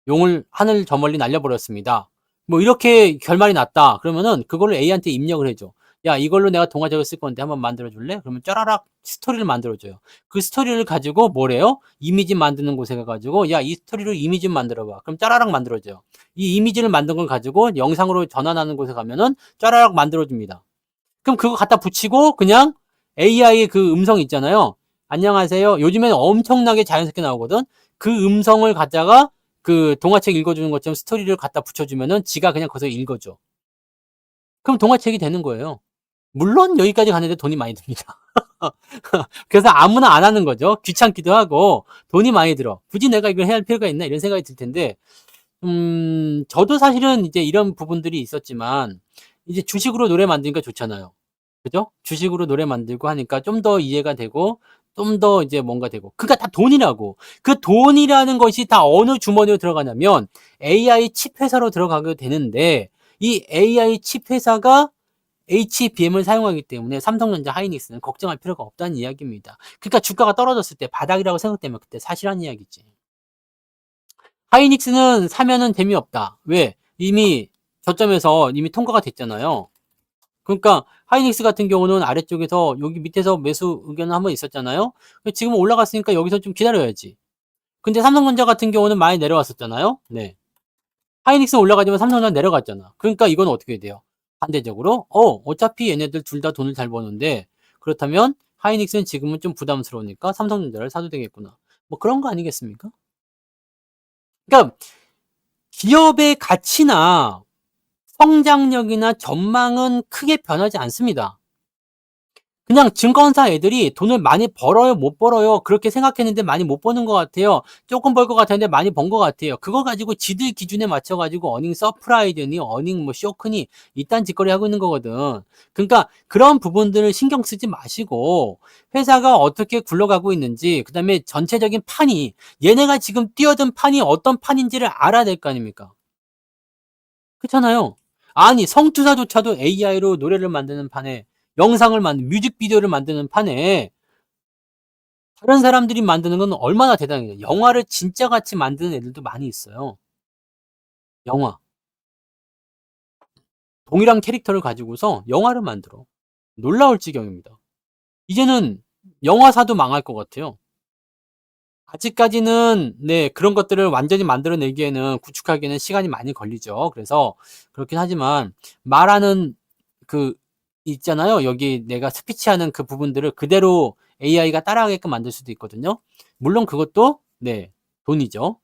용을 하늘 저 멀리 날려버렸습니다. 뭐 이렇게 결말이 났다. 그러면은 그거를 A한테 입력을 해 줘. "야 이걸로 내가 동화책을 쓸 건데 한번 만들어 줄래?" 그러면 짜라락 스토리를 만들어 줘요. 그 스토리를 가지고 뭐래요? 이미지 만드는 곳에 가 가지고 "야 이 스토리로 이미지 좀 만들어 봐." 그럼 짜라락 만들어 줘요. 이 이미지를 만든 걸 가지고 영상으로 전환하는 곳에 가면은 짜라락 만들어 줍니다. 그럼 그거 갖다 붙이고 그냥 AI의 그 음성 있잖아요. "안녕하세요." 요즘에는 엄청나게 자연스럽게 나오거든. 그 음성을 갖다가 그 동화책 읽어주는 것처럼 스토리를 갖다 붙여주면은 지가 그냥 거기서 읽어줘. 그럼 동화책이 되는 거예요. 물론 여기까지 가는데 돈이 많이 듭니다. 그래서 아무나 안 하는 거죠. 귀찮기도 하고 돈이 많이 들어. '굳이 내가 이걸 해야 할 필요가 있나?' 이런 생각이 들 텐데 저도 사실은 이제 이런 부분들이 있었지만 이제 주식으로 노래 만드니까 좋잖아요. 그죠? 주식으로 노래 만들고 하니까 좀 더 이해가 되고 좀 더 이제 뭔가 되고 그러니까 다 돈이라고. 그 돈이라는 것이 다 어느 주머니로 들어가냐면 AI 칩 회사로 들어가게 되는데 이 AI 칩 회사가 HBM을 사용하기 때문에 삼성전자, 하이닉스는 걱정할 필요가 없다는 이야기입니다. 그러니까 주가가 떨어졌을 때 바닥이라고 생각되면 그때 사실한 이야기지. 하이닉스는 사면은 재미없다. 왜? 이미 저점에서 이미 통과가 됐잖아요. 그러니까 하이닉스 같은 경우는 아래쪽에서 여기 밑에서 매수 의견은 한번 있었잖아요. 지금 올라갔으니까 여기서 좀 기다려야지. 근데 삼성전자 같은 경우는 많이 내려왔었잖아요. 네. 하이닉스는 올라가지만 삼성전자 내려갔잖아. 그러니까 이건 어떻게 돼요? 반대적으로 어차피 얘네들 둘 다 돈을 잘 버는데 그렇다면 하이닉스는 지금은 좀 부담스러우니까 삼성전자를 사도 되겠구나. 뭐 그런 거 아니겠습니까? 그러니까 기업의 가치나 성장력이나 전망은 크게 변하지 않습니다. 그냥 증권사 애들이 돈을 많이 벌어요, 못 벌어요? 그렇게 생각했는데 많이 못 버는 것 같아요. 조금 벌 것 같았는데 많이 번 것 같아요. 그거 가지고 지들 기준에 맞춰 가지고 어닝 서프라이즈니 어닝 뭐 쇼크니 이딴 짓거리 하고 있는 거거든. 그러니까 그런 부분들을 신경 쓰지 마시고 회사가 어떻게 굴러가고 있는지 그다음에 전체적인 판이 얘네가 지금 뛰어든 판이 어떤 판인지를 알아야 될 거 아닙니까? 그렇잖아요. 아니 성투사조차도 AI로 노래를 만드는 판에 영상을 뮤직비디오를 만드는 판에 다른 사람들이 만드는 건 얼마나 대단해요. 영화를 진짜 같이 만드는 애들도 많이 있어요. 영화. 동일한 캐릭터를 가지고서 영화를 만들어. 놀라울 지경입니다. 이제는 영화사도 망할 것 같아요. 아직까지는 네 그런 것들을 완전히 만들어내기에는 구축하기에는 시간이 많이 걸리죠. 그래서 그렇긴 하지만 말하는 그 있잖아요. 여기 내가 스피치하는 그 부분들을 그대로 AI가 따라하게끔 만들 수도 있거든요. 물론 그것도 네 돈이죠.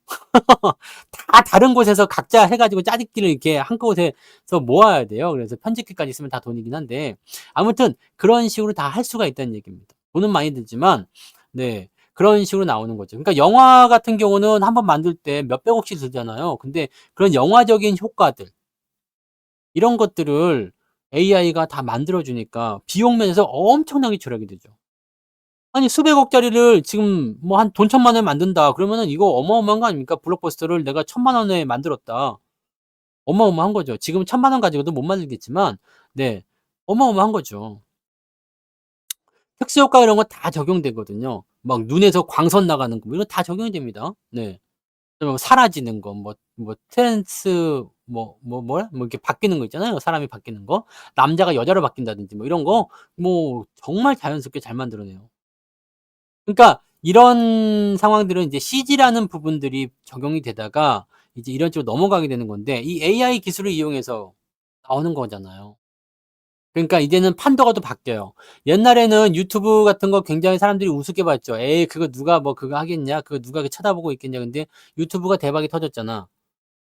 다 다른 곳에서 각자 해 가지고 짜집기를 이렇게 한곳에서 모아야 돼요. 그래서 편집기까지 쓰면 다 돈이긴 한데 아무튼 그런 식으로 다 할 수가 있다는 얘기입니다. 돈은 많이 들지만 네 그런 식으로 나오는 거죠. 그러니까 영화 같은 경우는 한번 만들 때 몇백억씩 들잖아요. 근데 그런 영화적인 효과들 이런 것들을 AI가 다 만들어 주니까 비용 면에서 엄청나게 절약이 되죠. 아니 수백억짜리를 지금 뭐 한 돈 천만 원에 만든다 그러면은 이거 어마어마한 거 아닙니까? 블록버스터를 내가 1,000,000 원에 만들었다. 어마어마한 거죠. 지금 1,000,000원 가지고도 못 만들겠지만 네 어마어마한 거죠. 특수효과 이런 거 다 적용되거든요. 막 눈에서 광선 나가는 거 뭐 이런 거 다 적용이 됩니다. 네. 그리고 사라지는 거 뭐 트랜스 뭐야? 뭐 이렇게 바뀌는 거 있잖아요. 사람이 바뀌는 거. 남자가 여자로 바뀐다든지 뭐 이런 거 뭐 정말 자연스럽게 잘 만들어내요. 그러니까 이런 상황들은 이제 CG라는 부분들이 적용이 되다가 이제 이런 쪽으로 넘어가게 되는 건데 이 AI 기술을 이용해서 나오는 거잖아요. 그러니까 이제는 판도가 또 바뀌어요. 옛날에는 유튜브 같은 거 굉장히 사람들이 우습게 봤죠. "에이 그거 누가 뭐 그거 하겠냐. 그거 누가 그 쳐다보고 있겠냐." 근데 유튜브가 대박이 터졌잖아.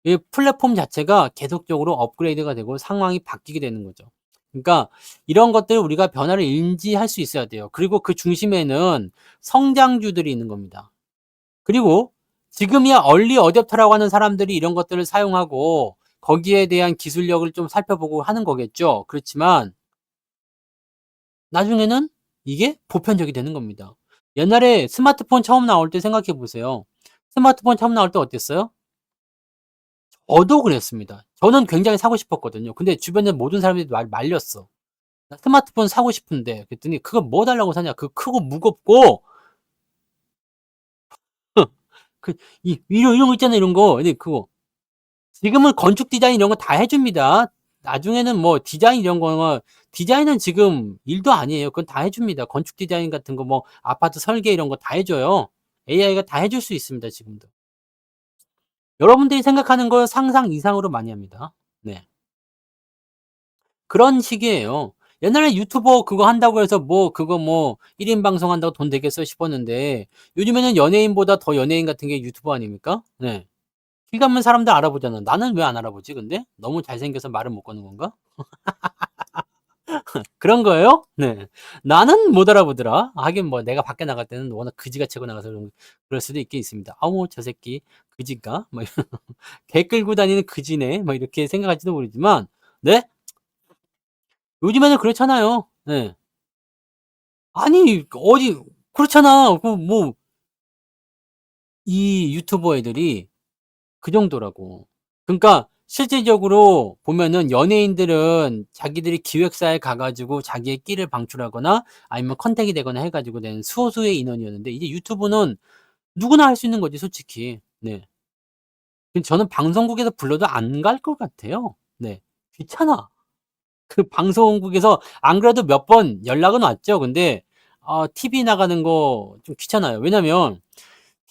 이 플랫폼 자체가 계속적으로 업그레이드가 되고 상황이 바뀌게 되는 거죠. 그러니까 이런 것들을 우리가 변화를 인지할 수 있어야 돼요. 그리고 그 중심에는 성장주들이 있는 겁니다. 그리고 지금이야 얼리 어댑터라고 하는 사람들이 이런 것들을 사용하고 거기에 대한 기술력을 좀 살펴보고 하는 거겠죠. 그렇지만 나중에는 이게 보편적이 되는 겁니다. 옛날에 스마트폰 처음 나올 때 생각해 보세요. 스마트폰 처음 나올 때 어땠어요? 저도 그랬습니다. 저는 굉장히 사고 싶었거든요. 근데 주변에 모든 사람들이 말렸어. "나 스마트폰 사고 싶은데." 그랬더니 "그거 뭐 달라고 사냐? 그거 크고 무겁고" 그 이런 거 있잖아요, 이런 거. 근데 그거 지금은 건축 디자인 이런 거 다 해 줍니다. 나중에는 뭐 디자인 이런 거는 디자인은 지금 일도 아니에요. 그건 다 해 줍니다. 건축 디자인 같은 거 뭐 아파트 설계 이런 거 다 해 줘요. AI가 다 해줄 수 있습니다, 지금도. 여러분들이 생각하는 걸 상상 이상으로 많이 합니다. 네. 그런 식이에요. 옛날에 유튜버 그거 한다고 해서 뭐 그거 뭐 1인 방송한다고 돈 되겠어 싶었는데 요즘에는 연예인보다 더 연예인 같은 게 유튜버 아닙니까? 네. 길 가면 사람들 알아보잖아. 나는 왜 안 알아보지 근데? 너무 잘생겨서 말을 못 거는 건가? 그런 거예요? 네. 나는 못 알아보더라. 하긴 뭐 내가 밖에 나갈 때는 워낙 그지가 치고 나가서 그럴 수도 있겠습니다. '어우 저 새끼 그지인가?' 뭐 개 끌고 다니는 그지네. 뭐 이렇게 생각할지도 모르지만 네? 요즘에는 그렇잖아요. 네. 아니 어디 그렇잖아. 그 뭐 이 유튜버 애들이 그 정도라고. 그러니까 실질적으로 보면은 연예인들은 자기들이 기획사에 가 가지고 자기의 끼를 방출하거나 아니면 컨택이 되거나 해 가지고 된 소수의 인원이었는데 이제 유튜브는 누구나 할 수 있는 거지 솔직히. 네. 저는 방송국에서 불러도 안 갈 것 같아요. 네. 귀찮아. 그 방송국에서 안 그래도 몇 번 연락은 왔죠. 근데 TV 나가는 거 좀 귀찮아요. 왜냐면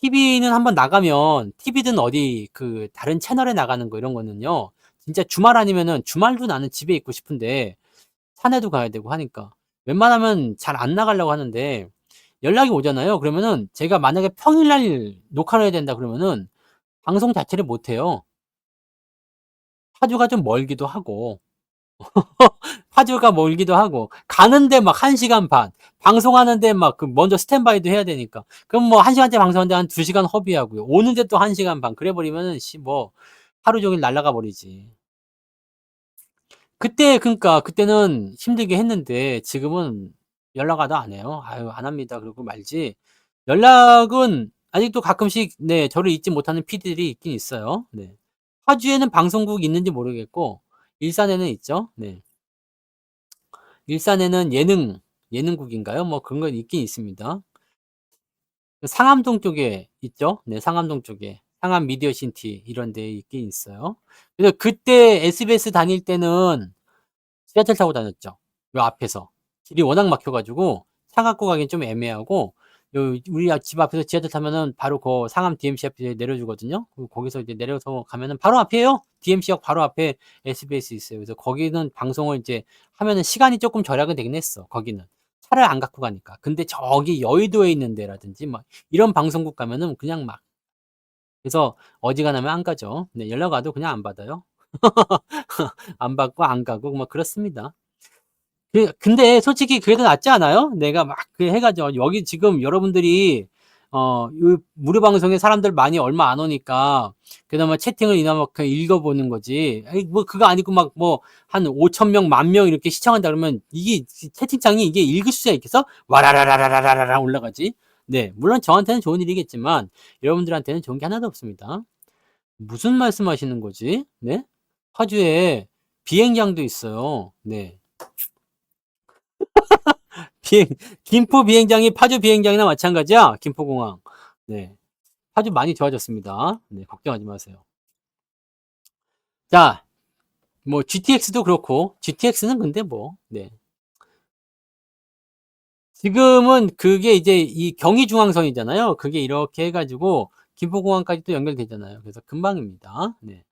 TV는 한번 나가면 TV든 어디 그 다른 채널에 나가는 거 이런 거는요. 진짜 주말 아니면은 주말도 나는 집에 있고 싶은데 산에도 가야 되고 하니까 웬만하면 잘 안 나가려고 하는데 연락이 오잖아요. 그러면은 제가 만약에 평일날 녹화를 해야 된다 그러면은 방송 자체를 못 해요. 파주가 좀 멀기도 하고 파주가 멀기도 하고 가는데 막 1 시간 반 방송하는데 막 그 먼저 스탠바이도 해야 되니까. 그럼 뭐 1 시간째 방송하는데 한 2 시간 허비하고요. 오는데 또 1 시간 반 그래 버리면은 뭐 하루 종일 날아가 버리지. 그때 그러니까 그때는 힘들게 했는데 지금은 연락 와도 안 해요. "아유 안 합니다." 그러고 말지 연락은 아직도 가끔씩 네 저를 잊지 못하는 PD들이 있긴 있어요. 네. 파주에는 방송국이 있는지 모르겠고 일산에는 있죠. 네. 일산에는 예능국인가요? 뭐 그런 건 있긴 있습니다. 그 상암동 쪽에 있죠. 네 상암동 쪽에. 상암 미디어 시티 이런 데에 있긴 있어요. 그래서 그때 SBS 다닐 때는 지하철 타고 다녔죠. 요 앞에서. 길이 워낙 막혀 가지고 차 갖고 가긴 좀 애매하고 우리 집 앞에서 지하철 타면은 바로 상암 DMC 앞에 내려주거든요. 거기서 이제 내려서 가면은 바로 앞이에요. DMC역 바로 앞에 SBS 있어요. 그래서 거기는 방송을 이제 하면은 시간이 쪼끔 절약은 되긴 했어 거기는. 차를 안 갖고 가니까. 근데 저기 여의도에 있는 데라든지 막 이런 방송국 가면은 그냥 막 그래서 어지간하면 안 가죠. 네 연락 와도 그냥 안 받아요. 안 받고 안 가고 뭐 그렇습니다. 근데 솔직히 그게 더 낫지 않아요? 내가 막 그 해 가지고 여기 지금 여러분들이 요 무료 방송에 사람들 많이 얼마 안 오니까 그나마 채팅을 이나마 그 읽어 보는 거지. 에이 뭐 그거 아니고 막 뭐 한 5천 명, 1만 명 이렇게 시청한다 그러면 이게 채팅창이 이게 읽을 수야 있겠어? 와라라라라라라라 올라가지. 네. 물론 저한테는 좋은 일이겠지만 여러분들한테는 좋은 게 하나도 없습니다. 무슨 말씀하시는 거지? 네? 파주에 비행장도 있어요. 네. 비행 김포 비행장이 파주 비행장이나 마찬가지야. 김포공항. 네. 파주 많이 좋아졌습니다. 네. 걱정하지 마세요. 자 뭐 GTX도 그렇고 GTX는 근데 뭐 네. 지금은 그게 이제 이 경의중앙선이잖아요. 그게 이렇게 해 가지고 김포공항까지 또 연결되잖아요. 그래서 금방입니다. 네.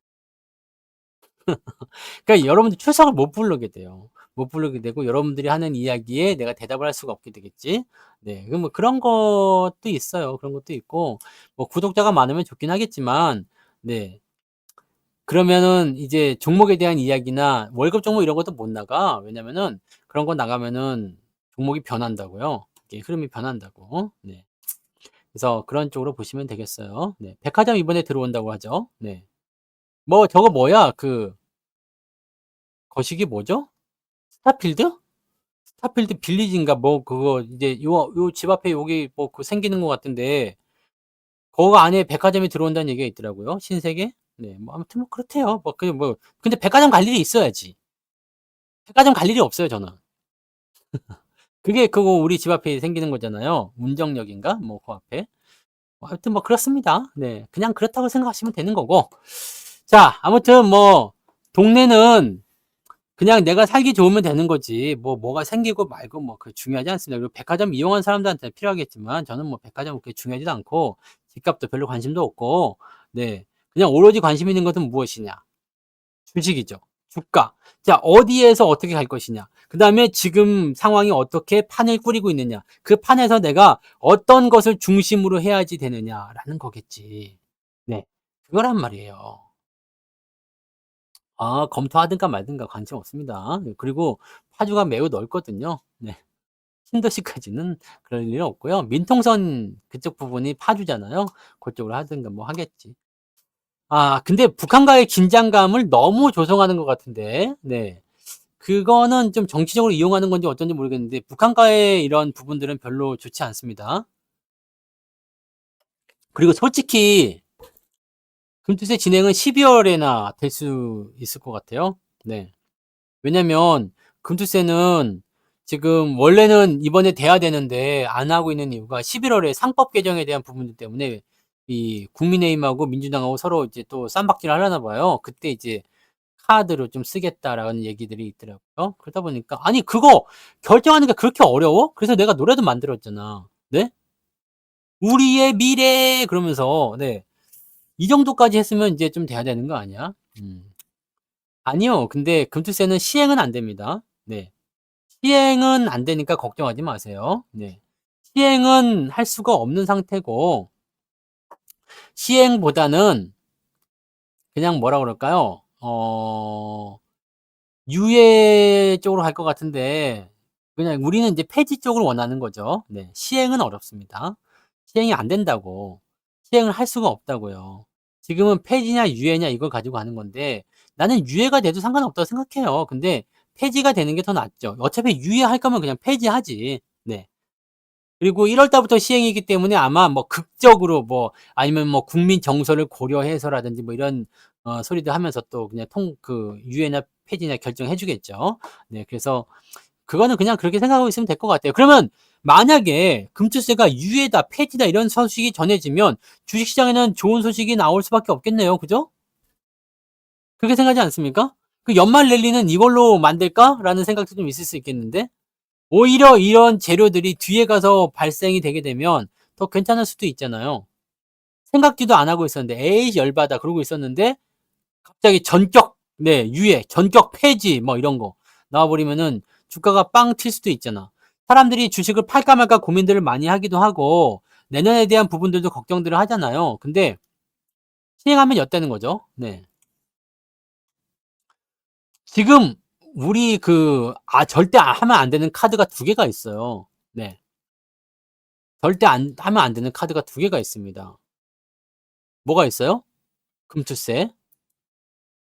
그러니까 여러분들 출석을 못 부르게 돼요. 못 부르게 되고 여러분들이 하는 이야기에 내가 대답을 할 수가 없게 되겠지. 네. 그 뭐 그런 것도 있어요. 그런 것도 있고 뭐 구독자가 많으면 좋긴 하겠지만 네. 그러면은 이제 종목에 대한 이야기나 월급 종목 이런 것도 못 나가. 왜냐면은 그런 거 나가면은 종목이 변한다고요. 이게 흐름이 변한다고. 네. 그래서 그런 쪽으로 보시면 되겠어요. 네. 백화점 이번에 들어온다고 하죠. 네. 뭐 저거 뭐야? 그 거시기 뭐죠? 스타필드? 스타필드 빌리지인가 뭐 그거 이제 요 집 앞에 여기 뭐 그 생기는 것 같은데 거 안에 백화점이 들어온다는 얘기가 있더라고요, 신세계. 네. 뭐 아무튼 뭐 그렇대요. 뭐 그게 뭐 근데 백화점 갈 일이 있어야지. 백화점 갈 일이 없어요, 저는. 그게 그거 우리 집 앞에 생기는 거잖아요. 문정역인가? 뭐 그 앞에. 뭐 하여튼 뭐 그렇습니다. 네. 그냥 그렇다고 생각하시면 되는 거고. 자 아무튼 뭐 동네는 그냥 내가 살기 좋으면 되는 거지 뭐가 생기고 말고 뭐 그 중요하지 않습니다. 그리고 백화점 이용하는 사람들한테는 필요하겠지만 저는 뭐 백화점은 그렇게 중요하지도 않고 집값도 별로 관심도 없고 네 그냥 오로지 관심 있는 것은 무엇이냐? 주식이죠. 주가. 자 어디에서 어떻게 갈 것이냐. 그다음에 지금 상황이 어떻게 판을 꾸리고 있느냐. 그 판에서 내가 어떤 것을 중심으로 해야지 되느냐라는 거겠지. 네. 그거란 말이에요. 검토하든가 말든가 관심 없습니다. 네, 그리고 파주가 매우 넓거든요. 네. 신도시까지는 그럴 일은 없고요. 민통선 그쪽 부분이 파주잖아요. 그쪽으로 하든가 뭐 하겠지. 근데 북한과의 긴장감을 너무 조성하는 것 같은데. 네. 그거는 좀 정치적으로 이용하는 건지 어쩐지 모르겠는데 북한과의 이런 부분들은 별로 좋지 않습니다. 그리고 솔직히 금투세 진행은 12월에나 될 수 있을 것 같아요. 네. 왜냐면 금투세는 지금 원래는 이번에 돼야 되는데 안 하고 있는 이유가 11월에 상법 개정에 대한 부분들 때문에 이 국민의힘하고 민주당하고 서로 이제 또 쌈박질을 하려나 봐요. 그때 이제 "카드로 좀 쓰겠다."라는 얘기들이 있더라고요. 그러다 보니까 아니 그거 결정하는 게 그렇게 어려워? 그래서 내가 노래도 만들었잖아. 네? "우리의 미래." 그러면서 네. 이 정도까지 했으면 이제 좀 돼야 되는 거 아니야? 아니요. 근데 금투세는 시행은 안 됩니다. 네. 시행은 안 되니까 걱정하지 마세요. 네. 시행은 할 수가 없는 상태고 시행보다는 그냥 뭐라 그럴까요? 유예 쪽으로 갈 것 같은데 그냥 우리는 인제 폐지 쪽을 원하는 거죠. 네. 시행은 어렵습니다. 시행이 안 된다고. 시행을 할 수가 없다고요. 지금은 폐지냐 유예냐 이걸 가지고 하는 건데 나는 유예가 돼도 상관없다고 생각해요. 근데 폐지가 되는 게 더 낫죠. 어차피 유예할 거면 그냥 폐지하지. 네. 그리고 1월 달부터 시행이기 때문에 아마 뭐 극적으로 뭐 아니면 뭐 국민 정서를 고려해서라든지 뭐 이런 소리들 하면서 또 그냥 유예나 폐지나 결정해 주겠죠. 네. 그래서 그거는 그냥 그렇게 생각하고 있으면 될 것 같아요. 그러면 만약에 금투세가 유예다, 폐지다 이런 소식이 전해지면 주식시장에는 좋은 소식이 나올 수밖에 없겠네요. 그죠? 그렇게 생각하지 않습니까? 그 '연말 랠리는 이걸로 만들까?'라는 생각도 좀 있을 수 있겠는데 오히려 이런 재료들이 뒤에 가서 발생이 되게 되면 더 괜찮을 수도 있잖아요. 생각지도 안 하고 있었는데 '에이 열받아.' 그러고 있었는데 갑자기 전격 네 유예, 전격 폐지 뭐 이런 거 나와 버리면은 주가가 빵 튈 수도 있잖아. 사람들이 주식을 팔까 말까 고민들을 많이 하기도 하고 내년에 대한 부분들도 걱정들을 하잖아요. 근데 시행하면 엿되는 거죠. 네. 지금 우리 절대 하면 안 되는 카드가 두 개가 있어요. 네. 절대 하면 안 되는 카드가 두 개가 있습니다. 뭐가 있어요? 금투세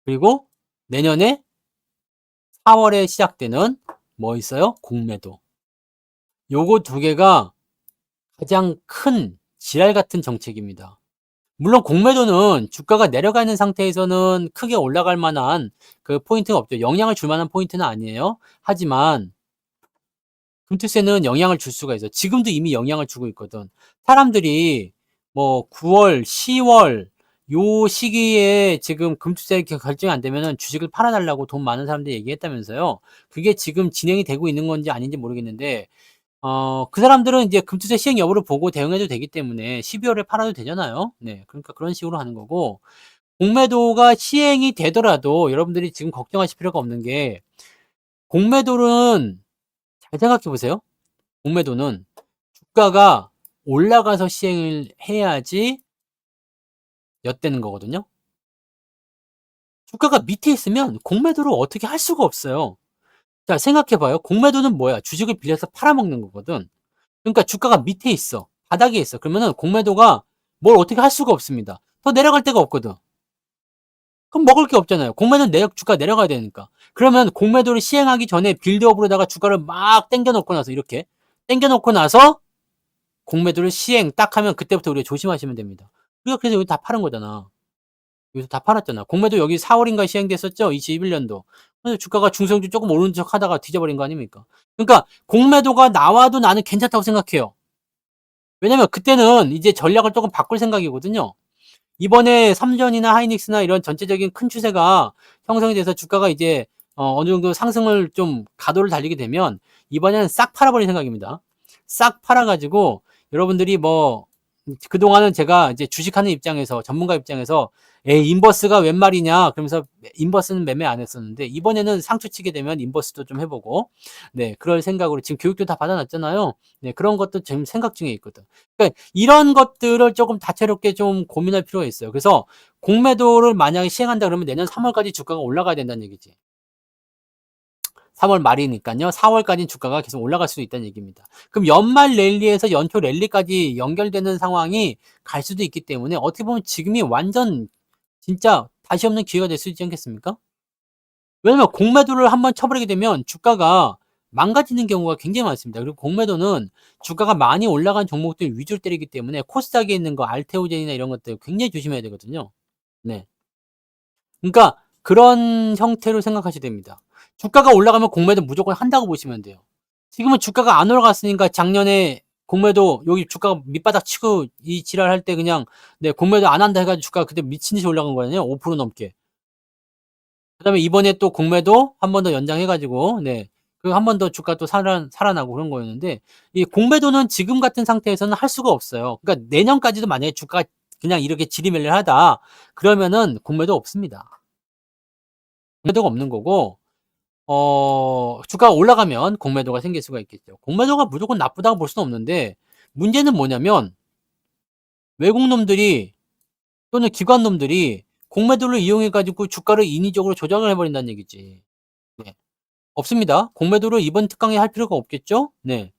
그리고 내년에 4 월에 시작되는 뭐 있어요? 공매도. 요거 두 개가 가장 큰 지랄 같은 정책입니다. 물론 공매도는 주가가 내려가 있는 상태에서는 크게 올라갈 만한 그 포인트가 없죠. 영향을 줄 만한 포인트는 아니에요. 하지만 금투세는 영향을 줄 수가 있어. 지금도 이미 영향을 주고 있거든. 사람들이 뭐 9 월, 10월 요 시기에 지금 금투세 결정이 안 되면은 주식을 팔아 달라고 돈 많은 사람들이 얘기했다면서요. 그게 지금 진행이 되고 있는 건지 아닌지 모르겠는데 그 사람들은 이제 금투세 시행 여부를 보고 대응해도 되기 때문에 12 월에 팔아도 되잖아요. 네. 그러니까 그런 식으로 하는 거고 공매도가 시행이 되더라도 여러분들이 지금 걱정하실 필요가 없는 게 공매도는 잘 생각해 보세요. 공매도는 주가가 올라가서 시행을 해야지 엿되는 거거든요. 주가가 밑에 있으면 공매도를 어떻게 할 수가 없어요. 자 생각해 봐요. 공매도는 뭐야? 주식을 빌려서 팔아먹는 거거든. 그러니까 주가가 밑에 있어. 바닥에 있어. 그러면은 공매도가 뭘 어떻게 할 수가 없습니다. 더 내려갈 데가 없거든. 그럼 먹을 게 없잖아요. 공매도는 주가가 내려가야 되니까. 그러면 공매도를 시행하기 전에 빌드업으로다가 주가를 막 당겨 놓고 나서 이렇게 당겨 놓고 나서 공매도를 시행 딱 하면 그때부터 우리가 조심하시면 됩니다. 우리가 그래서 여기 다 팔은 거잖아. 여기서 다 팔았잖아. 공매도 여기 4 월인가에 시행됐었죠? 21 년도. 그래서 주가가 중성주 조금 오르는 척하다가 뒤져버린 거 아닙니까? 그러니까 공매도가 나와도 나는 괜찮다고 생각해요. 왜냐면 그때는 이제 전략을 조금 바꿀 생각이거든요. 이번에 삼전이나 하이닉스나 이런 전체적인 큰 추세가 형성이 돼서 주가가 이제 어느 정도 상승을 좀 가도를 달리게 되면 이번에는 싹 팔아버릴 생각입니다. 싹 팔아 가지고 여러분들이 뭐 그동안은 제가 이제 주식하는 입장에서, 전문가 입장에서 에이 인버스가 웬 말이냐 그러면서 인버스는 매매 안 했었는데, 이번에는 상투 치게 되면 인버스도 좀 해보고, 네, 그럴 생각으로 지금 교육도 다 받아놨잖아요. 네, 그런 것도 지금 생각 중에 있거든. 그러니까 이런 것들을 조금 다채롭게 좀 고민할 필요가 있어요. 그래서 공매도를 만약에 시행한다 그러면 내년 3월까지 주가가 올라가야 된다는 얘기지. 3월 말이니까요. 4월까지는 주가가 계속 올라갈 수 있다는 얘기입니다. 그럼 연말 랠리에서 연초 랠리까지 연결되는 상황이 갈 수도 있기 때문에, 어떻게 보면 지금이 완전 진짜 다시 없는 기회가 될 수 있지 않겠습니까? 왜냐면 공매도를 한번 쳐버리게 되면 주가가 망가지는 경우가 굉장히 많습니다. 그리고 공매도는 주가가 많이 올라간 종목들 위주로 때리기 때문에 코스닥에 있는 거 알테오젠이나 이런 것들 굉장히 조심해야 되거든요. 네. 그러니까 그런 형태로 생각하셔야 됩니다. 주가가 올라가면 공매도 무조건 한다고 보시면 돼요. 지금은 주가가 안 올라갔으니까 작년에 공매도 여기 주가가 밑바닥 치고 이 지랄할 때 그냥 네, 공매도 안 한다 해가지고 주가가 그때 미친 듯이 올라간 거잖아요. 5% 넘게. 그다음에 이번에 또 공매도 한 번 더 연장해가지고 네, 그 한 번 더 주가 또 살아나고 그런 거였는데, 이 공매도는 지금 같은 상태에서는 할 수가 없어요. 그러니까 내년까지도 만약에 주가가 그냥 이렇게 지리멸렬하다 그러면은 공매도 없습니다. 공매도가 없는 거고, 주가가 올라가면 공매도가 생길 수가 있겠죠. 공매도가 무조건 나쁘다고 볼 수는 없는데, 문제는 뭐냐면 외국 놈들이 또는 기관 놈들이 공매도를 이용해 가지고 주가를 인위적으로 조작을 해버린다는 얘기지. 네. 없습니다. 공매도를 이번 특강에 할 필요가 없겠죠. 네.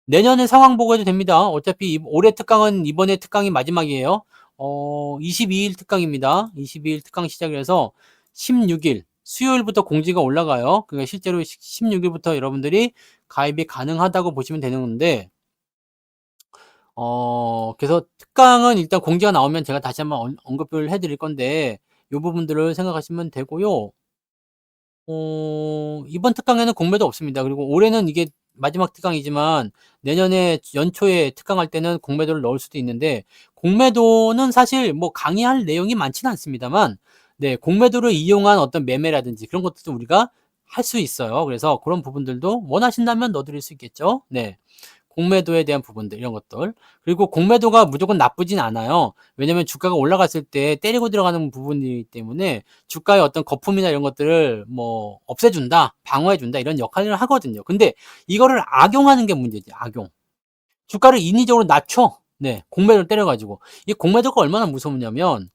내년에 상황 보고 해도 됩니다. 어차피 올해 특강은 이번에 특강이 마지막이에요. 22일 특강입니다. 22일 특강 시작해서 16일 수요일부터 공지가 올라가요. 그러니까 실제로 16일부터 여러분들이 가입이 가능하다고 보시면 되는 건데, 그래서 특강은 일단 공지가 나오면 제가 다시 한번 언급을 해드릴 건데, 이 부분들을 생각하시면 되고요. 이번 특강에는 공매도 없습니다. 그리고 올해는 이게 마지막 특강이지만 내년에 연초에 특강할 때는 공매도를 넣을 수도 있는데, 공매도는 사실 뭐 강의할 내용이 많지는 않습니다만, 네, 공매도를 이용한 어떤 매매라든지 그런 것들도 우리가 할 수 있어요. 그래서 그런 부분들도 원하신다면 넣어드릴 수 있겠죠. 네. 공매도에 대한 부분들 이런 것들. 그리고 공매도가 무조건 나쁘진 않아요. 왜냐면 주가가 올라갔을 때 때리고 들어가는 부분이기 때문에 주가의 어떤 거품이나 이런 것들을 뭐 없애준다, 방어해준다 이런 역할을 하거든요. 근데 이거를 악용하는 게 문제지. 악용. 주가를 인위적으로 낮춰. 네, 공매도를 때려가지고. 이 공매도가 얼마나 무서우냐면,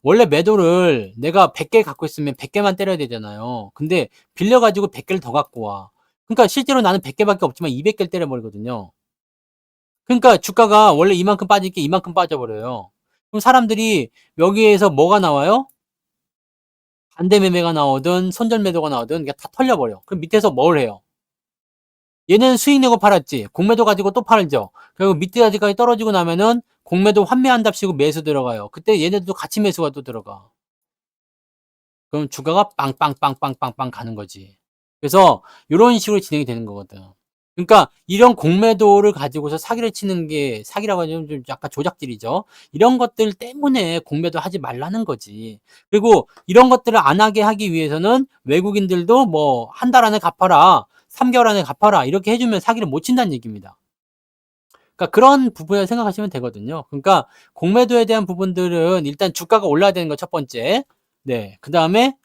원래 매도를 내가 100개 갖고 있으면 100개만 때려야 되잖아요. 근데 빌려가지고 100개를 더 갖고 와. 그러니까 실제로 나는 100개밖에 없지만 200개를 때려버리거든요. 그러니까 주가가 원래 이만큼 빠질 게 이만큼 빠져버려요. 그럼 사람들이 여기에서 뭐가 나와요? 반대 매매가 나오든 손절 매도가 나오든 그냥 다 털려버려. 그럼 밑에서 뭘 해요? 얘는 수익 내고 팔았지. 공매도 가지고 또 팔죠. 그리고 밑에까지 떨어지고 나면은 공매도 환매한답시고 매수 들어가요. 그때 얘네들도 같이 매수가 또 들어가. 그럼 주가가 빵빵빵빵빵빵 가는 거지. 그래서 이런 식으로 진행이 되는 거거든. 그러니까 이런 공매도를 가지고서 사기를 치는 게, 사기라고 하면 좀 약간 조작질이죠. 이런 것들 때문에 공매도 하지 말라는 거지. 그리고 이런 것들을 안 하게 하기 위해서는 외국인들도 뭐 한 달 안에 갚아라, 3개월 안에 갚아라 이렇게 해주면 사기를 못 친다는 얘기입니다. 그러니까 그런 부분을 생각하시면 되거든요. 그러니까 공매도에 대한 부분들은 일단 주가가 올라야 되는 거 첫 번째. 네. 그 다음에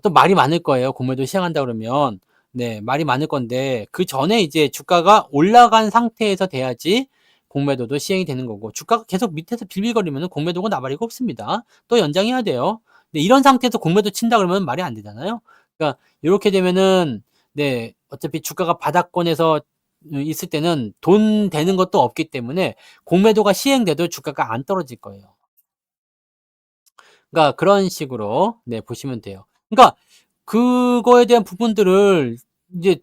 또 말이 많을 거예요. 공매도 시행한다 그러면. 네, 말이 많을 건데, 그 전에 이제 주가가 올라간 상태에서 돼야지 공매도도 시행이 되는 거고, 주가가 계속 밑에서 빌빌거리면 공매도가 나발이가 없습니다. 또 연장해야 돼요. 근데 이런 상태에서 공매도 친다 그러면 말이 안 되잖아요. 그러니까 이렇게 되면은, 네, 어차피 주가가 바닥권에서 있을 때는 돈 되는 것도 없기 때문에 공매도가 시행돼도 주가가 안 떨어질 거예요. 그러니까 그런 식으로 네, 보시면 돼요. 그러니까 그거에 대한 부분들을 이제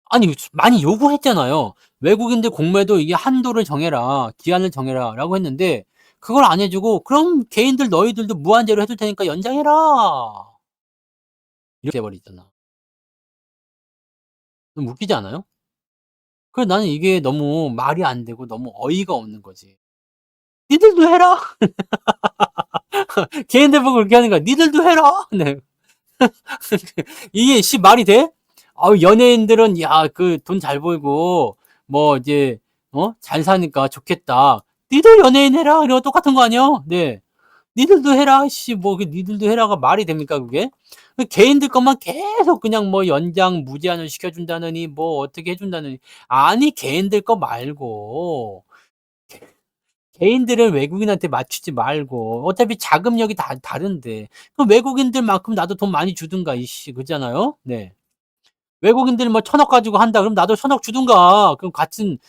아니 많이 요구했잖아요. 외국인들 공매도 이게 한도를 정해라, 기한을 정해라라고 했는데 그걸 안 해주고, 그럼 개인들 너희들도 무한대로 해줄 테니까 연장해라 이렇게 해버리잖아. 좀 웃기지 않아요? 그래서 나는 이게 너무 말이 안 되고 너무 어이가 없는 거지. 니들도 해라. 개인들 보고 그렇게 하는 거야. 니들도 해라. 네. 이게 말이 돼? 연예인들은 야, 그 돈 잘 벌고 뭐 이제 잘 사니까 좋겠다. 니들 연예인 해라. 이거 똑같은 거 아니야? 네. 니들도 해라. 씨, 뭐, 니들도 해라가 말이 됩니까, 그게? 개인들 것만 계속 그냥 뭐 연장 무제한을 시켜준다느니, 뭐 어떻게 해준다느니. 아니, 개인들 거 말고, 개인들은 외국인한테 맞추지 말고, 어차피 자금력이 다른데, 그 외국인들만큼 나도 돈 많이 주든가, 이씨, 그잖아요? 네. 외국인들 뭐 1,000억 가지고 한다. 그럼 나도 1,000억 주든가. 그럼 같은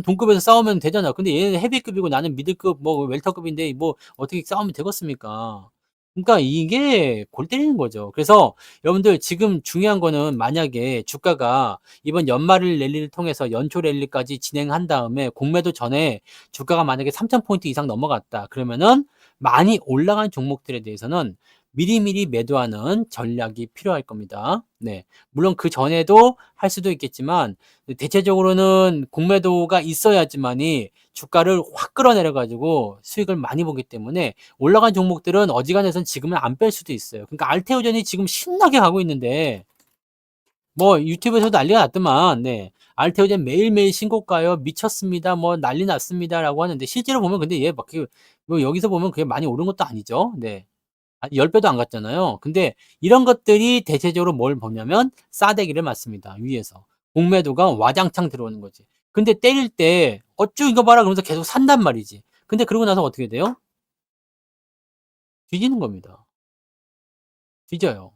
동급에서 싸우면 되잖아. 근데 얘는 헤비급이고 나는 미들급, 뭐 웰터급인데 뭐 어떻게 싸우면 되겠습니까? 그러니까 이게 골 때리는 거죠. 그래서 여러분들 지금 중요한 거는 만약에 주가가 이번 연말 랠리를 통해서 연초 랠리까지 진행한 다음에 공매도 전에 주가가 만약에 3,000포인트 이상 넘어갔다. 그러면은 많이 올라간 종목들에 대해서는 미리미리 매도하는 전략이 필요할 겁니다. 네. 물론 그전에도 할 수도 있겠지만 대체적으로는 공매도가 있어야지만이 주가를 확 끌어내려 가지고 수익을 많이 보기 때문에 올라간 종목들은 어지간해서는 지금은 안 뺄 수도 있어요. 그러니까 알테오젠이 지금 신나게 가고 있는데 뭐 유튜브에서도 난리가 났더만 네. 알테오젠 매일매일 신고가요. 미쳤습니다. 뭐 난리 났습니다라고 하는데 실제로 보면 근데 얘 막 뭐 여기서 보면 그게 많이 오른 것도 아니죠. 네. 10배도 안 갔잖아요. 근데 이런 것들이 대체적으로 뭘 보냐면 싸대기를 맞습니다. 위에서. 공매도가 와장창 들어오는 거지. 근데 때릴 때 "어쭈 이거 봐라." 그러면서 계속 산단 말이지. 근데 그러고 나서 어떻게 돼요? 뒤지는 겁니다. 뒤져요.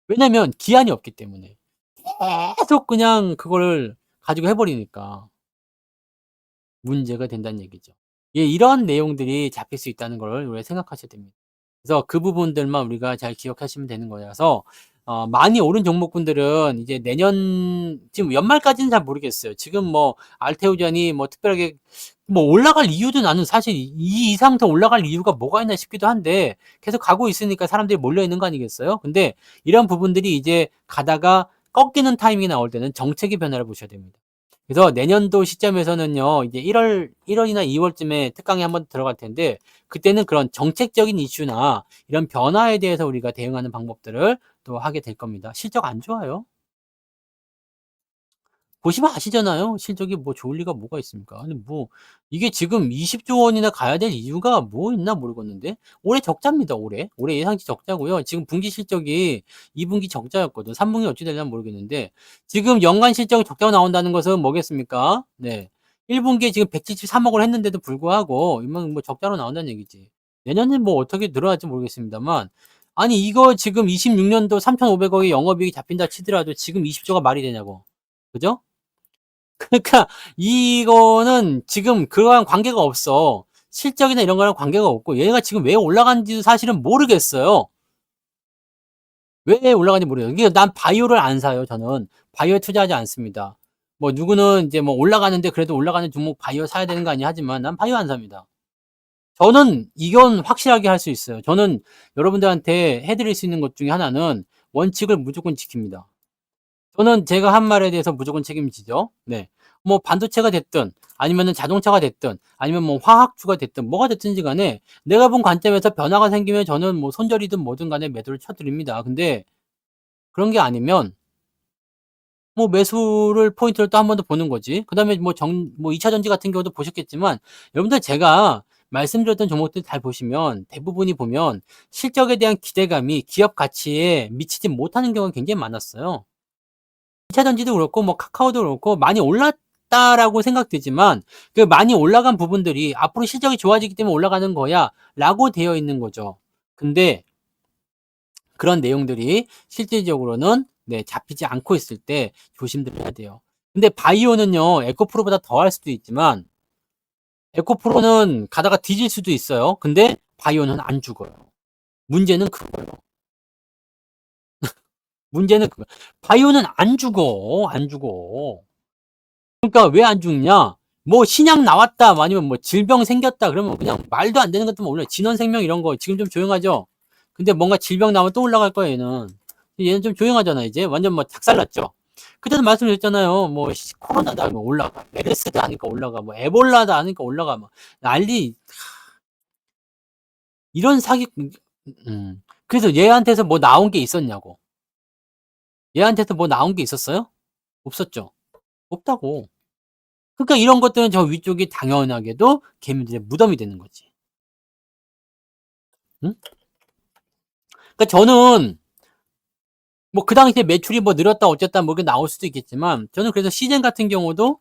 왜냐면 기한이 없기 때문에. 계속 그냥 그거를 가지고 해 버리니까 문제가 된다는 얘기죠. 예, 이런 내용들이 잡힐 수 있다는 걸 우리가 생각하셔야 됩니다. 그래서 그 부분들만 우리가 잘 기억하시면 되는 거라서 많이 오른 종목군들은 이제 내년 지금 연말까지는 잘 모르겠어요. 지금 뭐 알테오젠이 뭐 특별하게 뭐 올라갈 이유도 나는 사실 이 이상 더 올라갈 이유가 뭐가 있나 싶기도 한데 계속 가고 있으니까 사람들이 몰려 있는 거 아니겠어요? 근데 이런 부분들이 이제 가다가 꺾이는 타이밍이 나올 때는 정책의 변화를 보셔야 됩니다. 그래서 내년도 시점에서는요, 이제 1월이나 2월쯤에 특강이 한번 들어갈 텐데, 그때는 그런 정책적인 이슈나 이런 변화에 대해서 우리가 대응하는 방법들을 또 하게 될 겁니다. 실적 안 좋아요. 보시면 아시잖아요. 실적이 뭐 좋을 리가 뭐가 있습니까? 아니 뭐 이게 지금 20조 원이나 가야 될 이유가 뭐 있나 모르겠는데 올해 적자입니다. 올해 예상치 적자고요. 지금 분기 실적이 2분기 적자였거든. 3분기 어찌 되려나 모르겠는데 지금 연간 실적이 적자가 나온다는 것은 뭐겠습니까? 네. 1분기에 지금 173억을 했는데도 불구하고 이만 뭐 적자로 나온다는 얘기지. 내년에 뭐 어떻게 늘어날지 모르겠습니다만 아니 이거 지금 26년도 3,500억의 영업이익이 잡힌다 치더라도 지금 20조가 말이 되냐고. 그죠? 그러니까 이거는 지금 그거랑 관계가 없어. 실적이나 이런 거랑 관계가 없고 얘가 지금 왜 올라간지도 사실은 모르겠어요. 왜 올라간지 모르겠어요. 이게 난 바이오를 안 사요, 저는. 바이오에 투자하지 않습니다. 뭐 누구는 이제 뭐 올라가는데 그래도 올라가는 종목 바이오 사야 되는 거 아니야 하지만 난 바이오 안 삽니다. 저는 이건 확실하게 할 수 있어요. 저는 여러분들한테 해 드릴 수 있는 것 중에 하나는 원칙을 무조건 지킵니다. 저는 제가 한 말에 대해서 무조건 책임지죠. 네. 뭐 반도체가 됐든 아니면은 자동차가 됐든 아니면 뭐 화학주가 됐든 뭐가 됐든지 간에 내가 본 관점에서 변화가 생기면 저는 뭐 손절이든 뭐든 간에 매도를 쳐 드립니다. 근데 그런 게 아니면 뭐 매수를 포인트를 또 한 번 더 보는 거지. 그다음에 뭐 2차 전지 같은 경우도 보셨겠지만 여러분들 제가 말씀드렸던 종목들 잘 보시면 대부분이 보면 실적에 대한 기대감이 기업 가치에 미치지 못하는 경우가 굉장히 많았어요. 2차 전지도 그렇고 뭐 카카오도 그렇고 많이 올랐다라고 생각되지만 그 많이 올라간 부분들이 '앞으로 실적이 좋아지기 때문에 올라가는 거야.'라고 되어 있는 거죠. 근데 그런 내용들이 실질적으로는 네 잡히지 않고 있을 때 조심들 해야 돼요. 근데 바이오는요. 에코프로보다 더할 수도 있지만 에코프로는 가다가 뒤질 수도 있어요. 근데 바이오는 안 죽어요. 문제는 그거예요. 문제는 그거야. 바이오는 안 죽어. 안 죽어. 그러니까 왜 안 죽냐? 뭐 신약 나왔다, 뭐 아니면 뭐 질병 생겼다 그러면 그냥 말도 안 되는 것들만 올라요. 진원생명 이런 거 지금 좀 조용하죠? 근데 뭔가 질병 나오면 또 올라갈 거야, 얘는. 얘는 좀 조용하잖아, 이제. 완전 뭐 작살났죠? 그때도 말씀드렸잖아요. 뭐 코로나다 하면 올라가. 메르스다 하니까 올라가. 뭐 에볼라다 하니까 올라가. 뭐 난리. 이런 사기. 그래서 얘한테서 뭐 나온 게 있었냐고. 얘한테서 뭐 나온 게 있었어요? 없었죠. 없다고. 그러니까 이런 것들은 저 위쪽이 당연하게도 개미들의 무덤이 되는 거지. 응? 그러니까 저는 뭐 그 당시에 매출이 뭐 늘었다 어쨌다 뭐 이게 나올 수도 있겠지만 저는 그래서 시젠 같은 경우도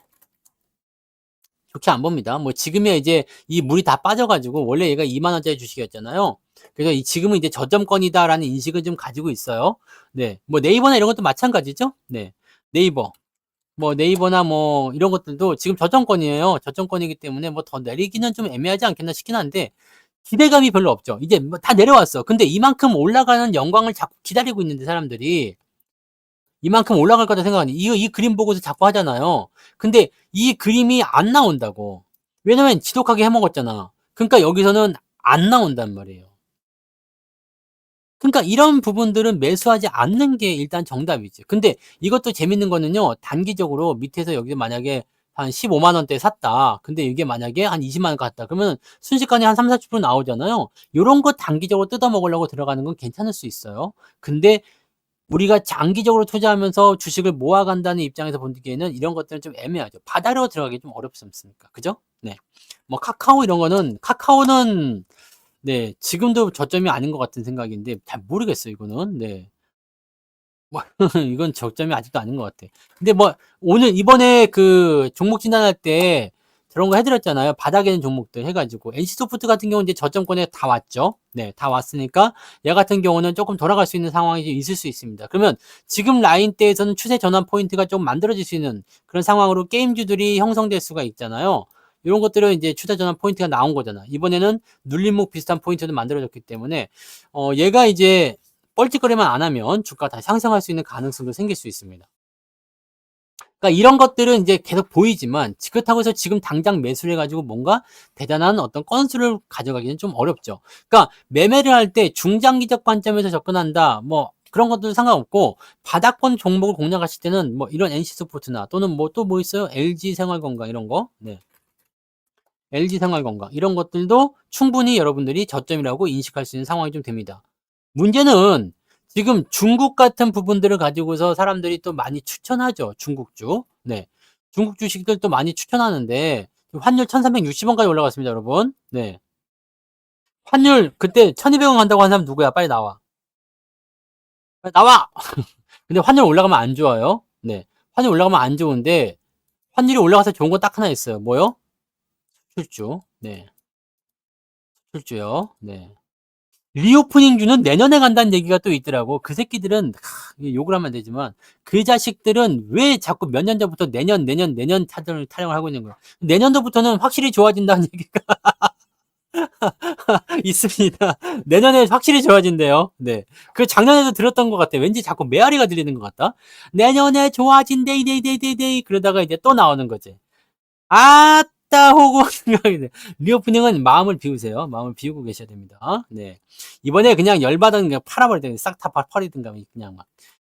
좋게 안 봅니다. 뭐 지금이야 이제 이 물이 다 빠져 가지고 원래 얘가 2만 원짜리 주식이었잖아요. 그래서 이 지금은 이제 저점권이다라는 인식을 좀 가지고 있어요. 네. 뭐 네이버나 이런 것도 마찬가지죠. 네. 네이버. 뭐 네이버나 뭐 이런 것들도 지금 저점권이에요. 저점권이기 때문에 뭐 더 내리기는 좀 애매하지 않겠나 싶긴 한데 기대감이 별로 없죠. 이제 뭐 다 내려왔어. 근데 이만큼 올라가는 영광을 자꾸 기다리고 있는데 사람들이 이만큼 올라갈 거다 생각하니 이 그림 보고서 자꾸 하잖아요. 근데 이 그림이 안 나온다고. 왜냐면 지독하게 해먹었잖아. 그러니까 여기서는 안 나온단 말이에요. 그러니까 이런 부분들은 매수하지 않는 게 일단 정답이지. 근데 이것도 재밌는 거는요. 단기적으로 밑에서 여기 만약에 한 15만 원대에 샀다. 근데 이게 만약에 한 20만 원 갔다. 그러면 순식간에 한 30-40% 나오잖아요. 요런 거 단기적으로 뜯어 먹으려고 들어가는 건 괜찮을 수 있어요. 근데 우리가 장기적으로 투자하면서 주식을 모아간다는 입장에서 보기에는 이런 것들은 좀 애매하죠. 바다로 들어가기 좀 어렵지 않습니까? 그죠? 네. 뭐 카카오 이런 거는 카카오는 네 지금도 저점이 아닌 것 같은 생각인데 잘 모르겠어요 이거는. 네. 뭐 이건 저점이 아직도 아닌 것 같아. 근데 뭐 오늘 이번에 그 종목 진단할 때 저런 거 해드렸잖아요. 바닥에 있는 종목들 해가지고 NC소프트 같은 경우는 이제 저점권에 다 왔죠. 네, 다 왔으니까 얘 같은 경우는 조금 돌아갈 수 있는 상황이 있을 수 있습니다. 그러면 지금 라인대에서는 추세 전환 포인트가 좀 만들어질 수 있는 그런 상황으로 게임주들이 형성될 수가 있잖아요. 이런 것들은 이제 추세 전환 포인트가 나온 거잖아. 이번에는 눌림목 비슷한 포인트도 만들어졌기 때문에 얘가 이제 뻘짓거리만 안 하면 주가가 다시 상승할 수 있는 가능성도 생길 수 있습니다. 그러니까 이런 것들은 이제 계속 보이지만 그렇다고 해서 지금 당장 매수를 해가지고 뭔가 대단한 어떤 건수를 가져가기는 좀 어렵죠. 그러니까 매매를 할 때 중장기적 관점에서 접근한다. 뭐 그런 것도 상관없고 바닥권 종목을 공략하실 때는 뭐 이런 NC소프트나 또는 뭐 또 뭐 있어요? LG생활건강 이런 거. 네. LG생활건강 이런 것들도 충분히 여러분들이 저점이라고 인식할 수 있는 상황이 좀 됩니다. 문제는 지금 중국 같은 부분들을 가지고서 사람들이 또 많이 추천하죠. 중국주. 네. 중국 주식들 도 많이 추천하는데 환율 1360원까지 올라갔습니다, 여러분. 네. 환율 그때 1200원 간다고 한 사람 누구야? 빨리 나와. 빨리 나와! 근데 환율 올라가면 안 좋아요. 네. 환율 올라가면 안 좋은데 환율이 올라가서 좋은 거 딱 하나 있어요. 뭐요? 수출주. 네. 수출주요. 네. 리오프닝주는 내년에 간다는 얘기가 또 있더라고. 그 새끼들은 욕을 하면 안 되지만 그 자식들은 왜 자꾸 몇 년 전부터 내년 타령을 하고 있는 거야. 내년도부터는 확실히 좋아진다는 얘기가 있습니다. 내년에 확실히 좋아진대요. 네. 그 작년에도 들었던 것 같아. 왠지 자꾸 메아리가 들리는 것 같다. 내년에 좋아진대, 데이 그러다가 이제 또 나오는 거지. 아따 호구 생각이 네. 리오프닝은 마음을 비우세요. 마음을 비우고 계셔야 됩니다. 네. 이번에 그냥 열받은 그냥 팔아버리든가 싹 다 버리든가 그냥 막.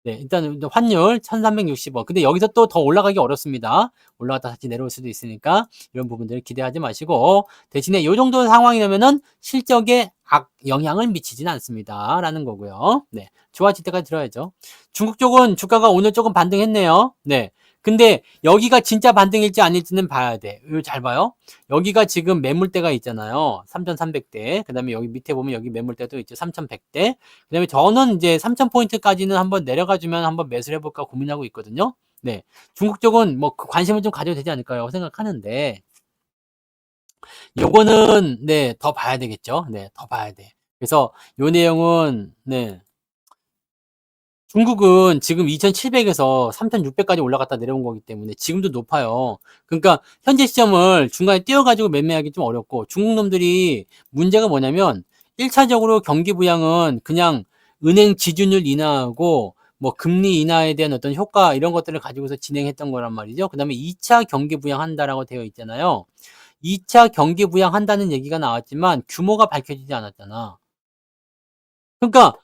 네, 일단 환율 1360원. 근데 여기서 또 더 올라가기 어렵습니다. 올라갔다 다시 내려올 수도 있으니까 이런 부분들을 기대하지 마시고 대신에 이 정도 상황이 되면은 실적에 영향을 미치지는 않습니다. 라는 거고요. 네. 좋아질 때까지 들어야죠. 중국 쪽은 주가가 오늘 조금 반등했네요. 네. 근데 여기가 진짜 반등일지 아닐지는 봐야 돼. 이거 잘 봐요. 여기가 지금 매물대가 있잖아요. 3,300대. 그 다음에 여기 밑에 보면 여기 매물대도 있죠. 3,100대. 그 다음에 저는 이제 3,000포인트까지는 한번 내려가주면 한번 매수를 해볼까 고민하고 있거든요. 네. 중국 쪽은 뭐 관심을 좀 가져도 되지 않을까요? 생각하는데, 요거는, 네, 더 봐야 되겠죠. 네, 더 봐야 돼. 그래서 요 내용은, 네. 중국은 지금 2,700에서 3,600까지 올라갔다 내려온 거기 때문에 지금도 높아요. 그러니까 현재 시점을 중간에 띄워가지고 매매하기 좀 어렵고 중국 놈들이 문제가 뭐냐면 1차적으로 경기 부양은 그냥 은행 지준율 인하하고 뭐 금리 인하에 대한 어떤 효과 이런 것들을 가지고서 진행했던 거란 말이죠. 그 다음에 2차 경기 부양한다라고 되어 있잖아요. 2차 경기 부양한다는 얘기가 나왔지만 규모가 밝혀지지 않았잖아. 그러니까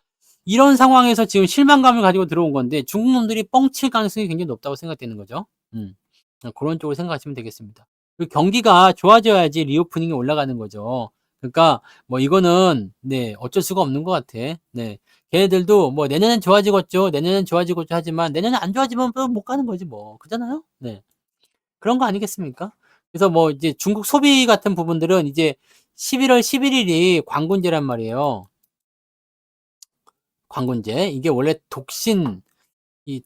이런 상황에서 지금 실망감을 가지고 들어온 건데 중국 놈들이 뻥칠 가능성이 굉장히 높다고 생각되는 거죠. 그런 쪽으로 생각하시면 되겠습니다. 그리고 경기가 좋아져야지 리오프닝이 올라가는 거죠. 그러니까 뭐 이거는 네 어쩔 수가 없는 것 같아. 네 걔네들도 뭐 내년엔 좋아지겠죠. 내년엔 좋아지겠죠 하지만 내년에 안 좋아지면 또 못 가는 거지 뭐 그잖아요. 네. 그런 거 아니겠습니까? 그래서 뭐 이제 중국 소비 같은 부분들은 이제 11월 11일이 광군제란 말이에요. 광군제. 이게 원래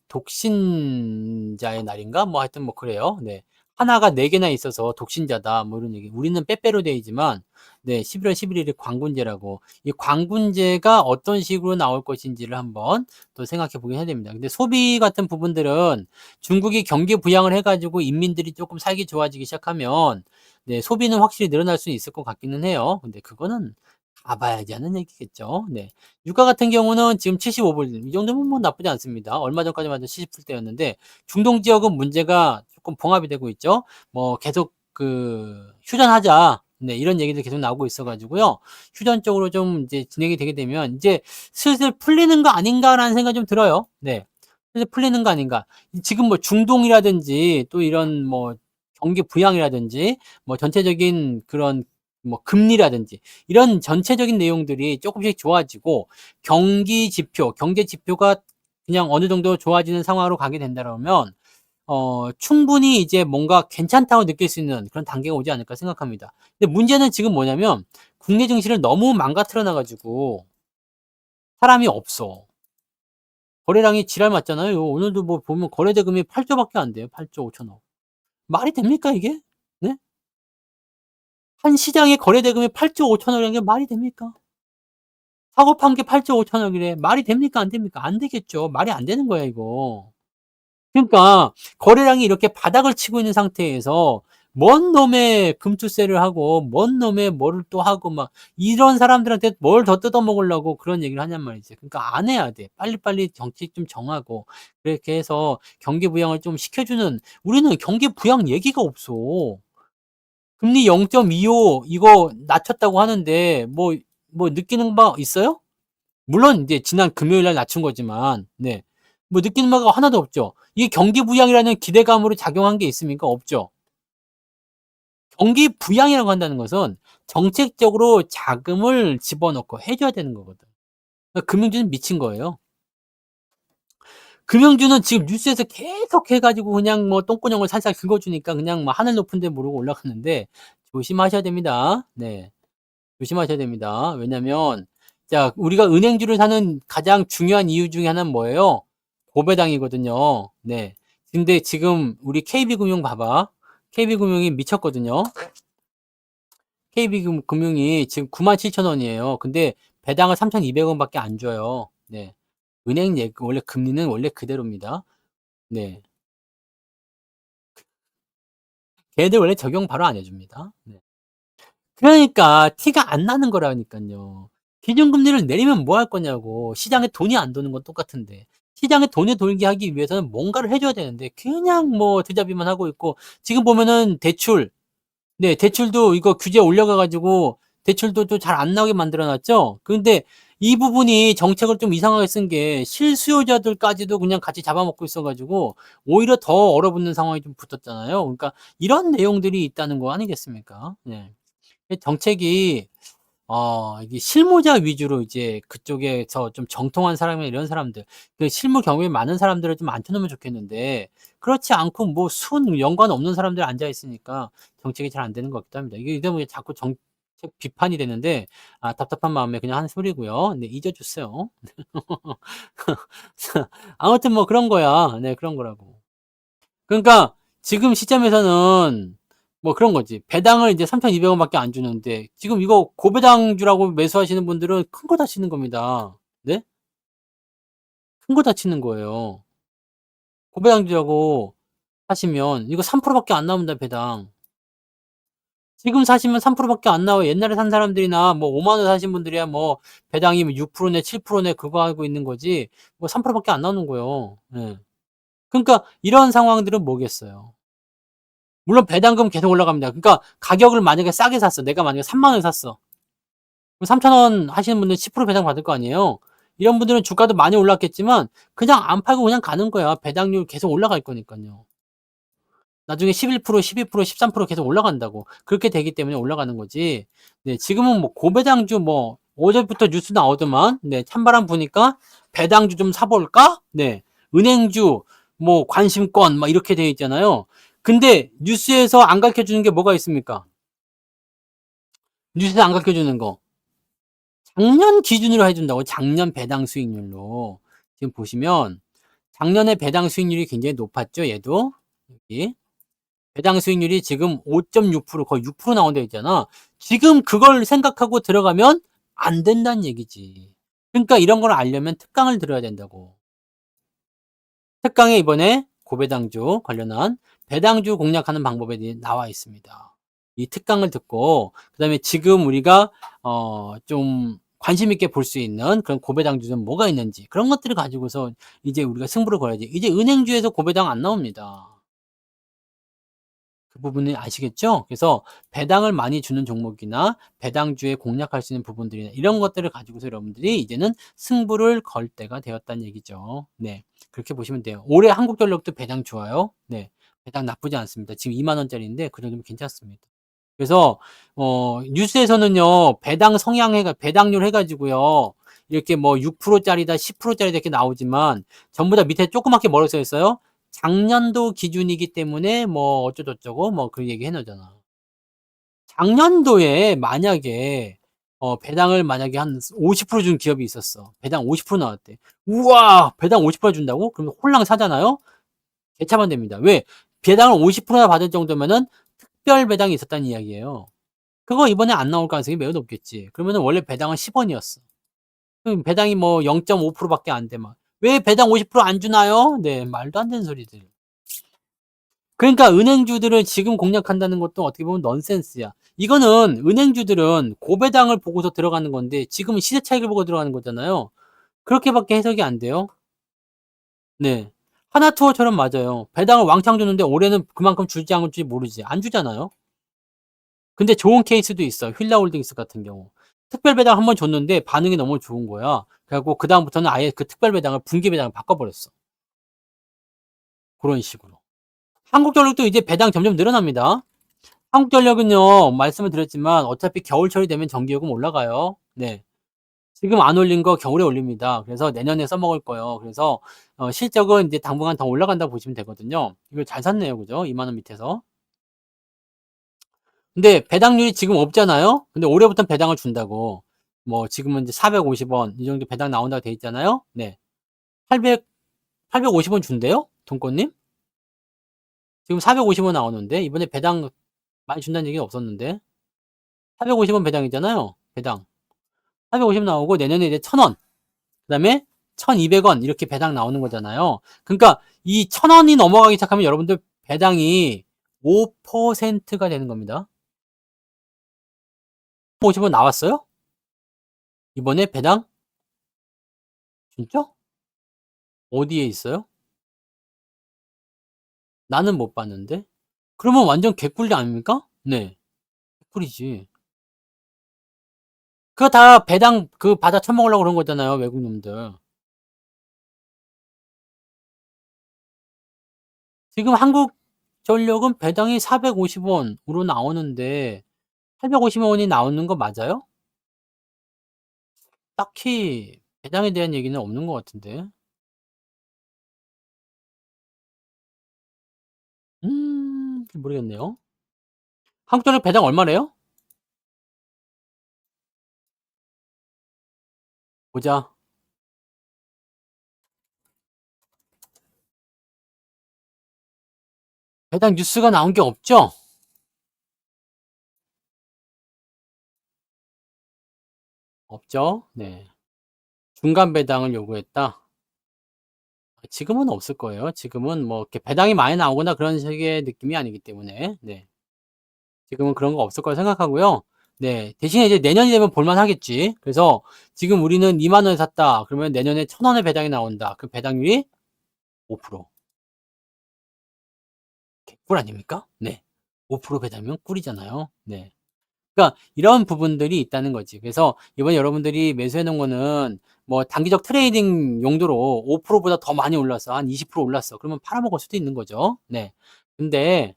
독신자의 날인가? 뭐 하여튼 뭐 그래요. 네. 하나가 4 개나 있어서 독신자다 뭐 이런 얘기. 우리는 빼빼로데이지만 네 11월 11일이 광군제라고. 이 광군제가 어떤 식으로 나올 것인지를 한번 또 생각해 보긴 해야 됩니다. 근데 소비 같은 부분들은 중국이 경기 부양을 해 가지고 인민들이 쪼끔 살기 좋아지기 시작하면 네 소비는 확실히 늘어날 수 있을 것 같기는 해요. 근데 그거는 가 봐야지 하는 얘기겠죠. 네. 유가 같은 경우는 지금 75불 이 정도면 뭐 나쁘지 않습니다. 얼마 전까지만 해도 70불대였는데 중동 지역은 문제가 쪼끔 봉합이 되고 있죠. 뭐 계속 그 "휴전하자." 네 이런 얘기들이 계속 나오고 있어 가지고요. 휴전 쪽으로 좀 이제 진행이 되게 되면 인제 '슬슬 풀리는 거 아닌가.'라는 생각이 좀 들어요. 네. '슬슬 풀리는 거 아닌가.' 지금 뭐 중동이라든지 또 이런 뭐 경기 부양이라든지 뭐 전체적인 그런 뭐 금리라든지 이런 전체적인 내용들이 쪼끔씩 좋아지고 경기 지표, 경제 지표가 그냥 어느 정도 좋아지는 상황으로 가게 된다 그러면 충분히 이제 뭔가 괜찮다고 느낄 수 있는 그런 단계가 오지 않을까 생각합니다. 근데 문제는 지금 뭐냐면 국내 증시를 너무 망가뜨려 놔 가지고 사람이 없어. 거래량이 지랄 맞잖아요. 오늘도 뭐 보면 거래 대금이 8조 밖에 안 돼요. 8조 5천억. 말이 됩니까 이게? 네? 한 시장의 거래 대금이 8조 5천억이라는 게 말이 됩니까? 사고 판 게 8조 5천억이래. 말이 됩니까 안 됩니까? 안 되겠죠. 말이 안 되는 거야 이거. 그러니까 거래량이 이렇게 바닥을 치고 있는 상태에서 뭔 놈의 금투세를 하고 뭔 놈의 뭐를 또 하고 막 이런 사람들한테 뭘 더 뜯어 먹으려고 그런 얘기를 하냔 말이지. 그러니까 안 해야 돼. 빨리빨리 정책 좀 정하고 그렇게 해서 경기 부양을 좀 시켜주는 우리는 경기 부양 얘기가 없어. 금리 0.25 이거 낮췄다고 하는데 뭐 느끼는 바 있어요? 물론 인제 지난 금요일 날 낮춘 거지만 네. 뭐 느끼는 바가 하나도 없죠. 이게 경기 부양이라는 기대감으로 작용한 게 있습니까? 없죠. 경기 부양이라고 한다는 것은 정책적으로 자금을 집어넣고 해 줘야 되는 거거든. 그러니까 금융주는 미친 거예요. 금융주는 지금 뉴스에서 계속 해 가지고 그냥 뭐 똥구녕을 살살 긁어 주니까 그냥 뭐 하늘 높은 데 모르고 올라가는데 조심하셔야 됩니다. 네. 조심하셔야 됩니다. 왜냐면 자 우리가 은행주를 사는 가장 중요한 이유 중에 하나는 뭐예요? 고배당이거든요. 네. 근데 지금 우리 KB금융 봐봐. KB금융이 미쳤거든요. KB금융이 지금 97,000 원이에요. 근데 배당을 3,200 원밖에 안 줘요. 네. 은행 원래 금리는 원래 그대로입니다. 네. 걔네들 원래 적용 바로 안 해 줍니다. 네. 그러니까 티가 안 나는 거라니깐요. 기준금리를 내리면 뭐 할 거냐고. 시장에 돈이 안 도는 건 똑같은데. 시장에 돈이 돌게 하기 위해서는 뭔가를 해 줘야 되는데 그냥 뭐 드자비만 하고 있고 지금 보면은 대출 네 대출도 이거 규제 올려가 가지고 대출도 또 잘 안 나오게 만들어 놨죠. 근데 이 부분이 정책을 좀 이상하게 쓴 게 실수요자들까지도 그냥 같이 잡아먹고 있어 가지고 오히려 더 얼어붙는 상황이 좀 붙었잖아요. 그러니까 이런 내용들이 있다는 거 아니겠습니까? 네. 정책이 이게 실무자 위주로 이제 그쪽에서 좀 정통한 사람이나 이런 사람들 그 실무 경험이 많은 사람들을 좀 앉혀 놓으면 좋겠는데 그렇지 않고 뭐 순 연관 없는 사람들 앉아 있으니까 정책이 잘 안 되는 것 같기도 합니다. 이게 이러다 보니 자꾸 정책 비판이 되는데 답답한 마음에 그냥 하는 소리고요. 네 잊어 주세요. 아무튼 뭐 그런 거야. 네 그런 거라고. 그러니까 지금 시점에서는 뭐 그런 거지. 배당을 이제 3,200 원밖에 안 주는데 지금 이거 고배당주라고 매수하시는 분들은 큰 거 다치는 겁니다. 네? 큰 거 다치는 거예요. 고배당주라고 사시면 이거 3% 밖에 안 나옵니다, 배당. 지금 사시면 3% 밖에 안 나와요. 옛날에 산 사람들이나 뭐 5만 원 사신 분들이야 뭐 배당이 뭐 6%네 7%네 그거 하고 있는 거지 뭐 3% 밖에 안 나오는 거예요. 예. 그러니까 이런 상황들은 뭐겠어요. 물론 배당금 계속 올라갑니다. 그러니까 가격을 만약에 싸게 샀어. 내가 만약에 3만 원에 샀어. 그럼 3,000원 하시는 분들은 10% 배당 받을 거 아니에요. 이런 분들은 주가도 많이 올랐겠지만 그냥 안 팔고 그냥 가는 거야. 배당률 계속 올라갈 거니깐요. 나중에 11% 12% 13% 계속 올라간다고. 그렇게 되기 때문에 올라가는 거지. 네 지금은 뭐 고배당주 뭐 어제부터 뉴스 나오더만 네 찬바람 부니까 '배당주 좀 사 볼까?' 네. 은행주 뭐 관심권 막 이렇게 돼 있잖아요. 근데 뉴스에서 안 가르쳐 주는 게 뭐가 있습니까? 뉴스에서 안 가르쳐 주는 거. 작년 기준으로 해 준다고. 작년 배당 수익률로. 지금 보시면 작년에 배당 수익률이 굉장히 높았죠, 얘도. 여기. 배당 수익률이 지금 5.6% 거의 6% 나온다 했잖아. 지금 그걸 생각하고 들어가면 안 된다는 얘기지. 그러니까 이런 걸 알려면 특강을 들어야 된다고. 특강에 이번에 고배당주 관련한 배당주 공략하는 방법에 대해 나와 있습니다. 이 특강을 듣고 그다음에 지금 우리가 좀 관심 있게 볼 수 있는 그런 고배당주는 뭐가 있는지 그런 것들을 가지고서 이제 우리가 승부를 걸어야지. 이제 은행주에서 고배당 안 나옵니다. 그 부분을 아시겠죠? 그래서 배당을 많이 주는 종목이나 배당주에 공략할 수 있는 부분들이나 이런 것들을 가지고서 여러분들이 이제는 승부를 걸 때가 되었다는 얘기죠. 네. 그렇게 보시면 돼요. 올해 한국전력도 배당 좋아요. 네. 배당 나쁘지 않습니다. 지금 2만 원짜리인데 그 정도면 괜찮습니다. 그래서 뉴스에서는요. 배당 성향해가 배당률 해 가지고요. 이렇게 뭐 6% 짜리다 10% 짜리다 이렇게 나오지만 전부 다 밑에 조그맣게 뭐라고 써 있어요? 작년도 기준이기 때문에 뭐 어쩌고저쩌고 뭐 그 얘기 해 놓잖아. 작년도에 만약에 배당을 만약에 한 50%준 기업이 있었어. 배당 50% 나왔대. 우와! 배당 50% 준다고? 그러면 홀랑 사잖아요? 개차반 됩니다. 왜? 배당을 50%나 받을 정도면은 특별 배당이 있었다는 이야기예요. 그거 이번에 안 나올 가능성이 매우 높겠지. 그러면은 원래 배당은 10원이었어. 그럼 배당이 뭐 0.5% 밖에 안 돼 막. "왜 배당 50%안 주나요?" 네. 말도 안 되는 소리들. 그러니까 은행주들을 지금 공략한다는 것도 어떻게 보면 넌센스야. 이거는 은행주들은 고배당을 보고서 들어가는 건데 지금은 시세 차익을 보고 들어가는 거잖아요. 그렇게밖에 해석이 안 돼요. 네. 하나투어처럼 맞아요. 배당을 왕창 줬는데 올해는 그만큼 줄지 안 줄지 모르지. 안 주잖아요. 근데 좋은 케이스도 있어. 휠라홀딩스 같은 경우. 특별 배당 한 번 줬는데 반응이 너무 좋은 거야. 그래 갖고 그다음부터는 아예 그 특별 배당을 분기 배당을 바꿔 버렸어. 고런 식으로. 한국전력도 이제 배당 점점 늘어납니다. 한국전력은요. 말씀을 드렸지만 어차피 겨울철이 되면 전기요금 올라가요. 네. 지금 안 올린 거 겨울에 올립니다. 그래서 내년에 써먹을 거예요. 그래서 실적은 이제 당분간 더 올라간다고 보시면 되거든요. 이거 잘 샀네요. 그죠? 2만 원 밑에서. 근데 배당률이 지금 없잖아요. 근데 올해부터는 배당을 준다고. 뭐 지금은 이제 450원 이 정도 배당 나온다고 돼 있잖아요. 네. 800 850원 준대요, 돈권님. 지금 450원 나오는데 이번에 배당 많이 준다는 얘기는 없었는데. 450원 배당이잖아요, 배당. 450 나오고 내년에 이제 1,000원 그다음에 1,200원 이렇게 배당 나오는 거잖아요. 그러니까 이 1,000원이 넘어가기 시작하면 여러분들 배당이 5%가 되는 겁니다. 50원 나왔어요? 이번에 배당? 진짜? 어디에 있어요? 나는 못 봤는데. 그러면 완전 개꿀이 아닙니까? 네. 개꿀이지. 그거 다 배당 그 받아 처먹으려고 그런 거잖아요, 외국 놈들. 지금 한국전력은 배당이 450 원으로 나오는데 850 원이 나오는 거 맞아요? 딱히 배당에 대한 얘기는 없는 것 같은데. 모르겠네요. 한국전력 배당 얼마래요? 보자. 배당 뉴스가 나온 게 없죠? 없죠? 네. 중간 배당을 요구했다. 지금은 없을 거예요. 지금은 뭐 이렇게 배당이 많이 나오거나 그런 식의 느낌이 아니기 때문에. 네. 지금은 그런 거 없을 거라 생각하고요. 네. 대신에 이제 내년이 되면 볼 만하겠지. 그래서 지금 우리는 2만 원에 샀다. 그러면 내년에 1,000 원의 배당이 나온다. 그 배당률이 5%. 개꿀 아닙니까? 네. 5% 배당이면 꿀이잖아요. 네. 그러니까 이런 부분들이 있다는 거지. 그래서 이번에 여러분들이 매수해 놓은 거는 뭐 단기적 트레이딩 용도로 5% 보다 더 많이 올랐어. 한 20% 올랐어. 그러면 팔아먹을 수도 있는 거죠. 네. 근데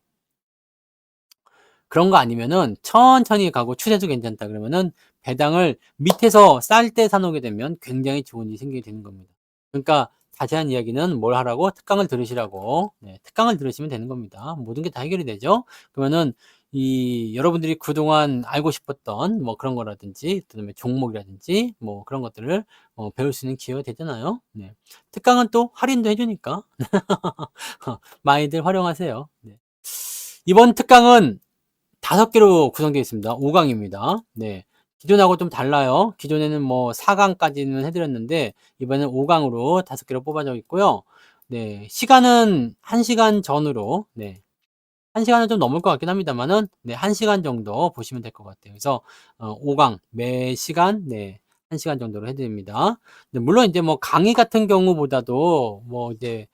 그런 거 아니면은 천천히 가고 추세도 괜찮다 그러면은 배당을 밑에서 쌀 때 사 놓게 되면 굉장히 좋은 일이 생기게 되는 겁니다. 그러니까 자세한 이야기는 뭘 하라고? 특강을 들으시라고. 네, 특강을 들으시면 되는 겁니다. 모든 게 다 해결이 되죠. 그러면은 이 여러분들이 그동안 알고 싶었던 뭐 그런 거라든지 그다음에 종목이라든지 뭐 그런 것들을 배울 수 있는 기회가 되잖아요. 네. 특강은 또 할인도 해 주니까 많이들 활용하세요. 네. 이번 특강은 5 개로 구성되어 있습니다. 5 강입니다. 네. 기존하고 좀 달라요. 기존에는 뭐 4 강까지는 해 드렸는데 이번에는 5 강으로 5 개로 뽑아져 있고요. 네. 시간은 1 시간 전으로, 네, 1 시간은 좀 넘을 것 같긴 합니다만은, 네, 1 시간 정도 보시면 될 것 같아요. 그래서 5 강 매 시간, 네, 1 시간 정도로 해 드립니다. 네, 물론 인제 뭐 강의 같은 경우보다도 뭐 이제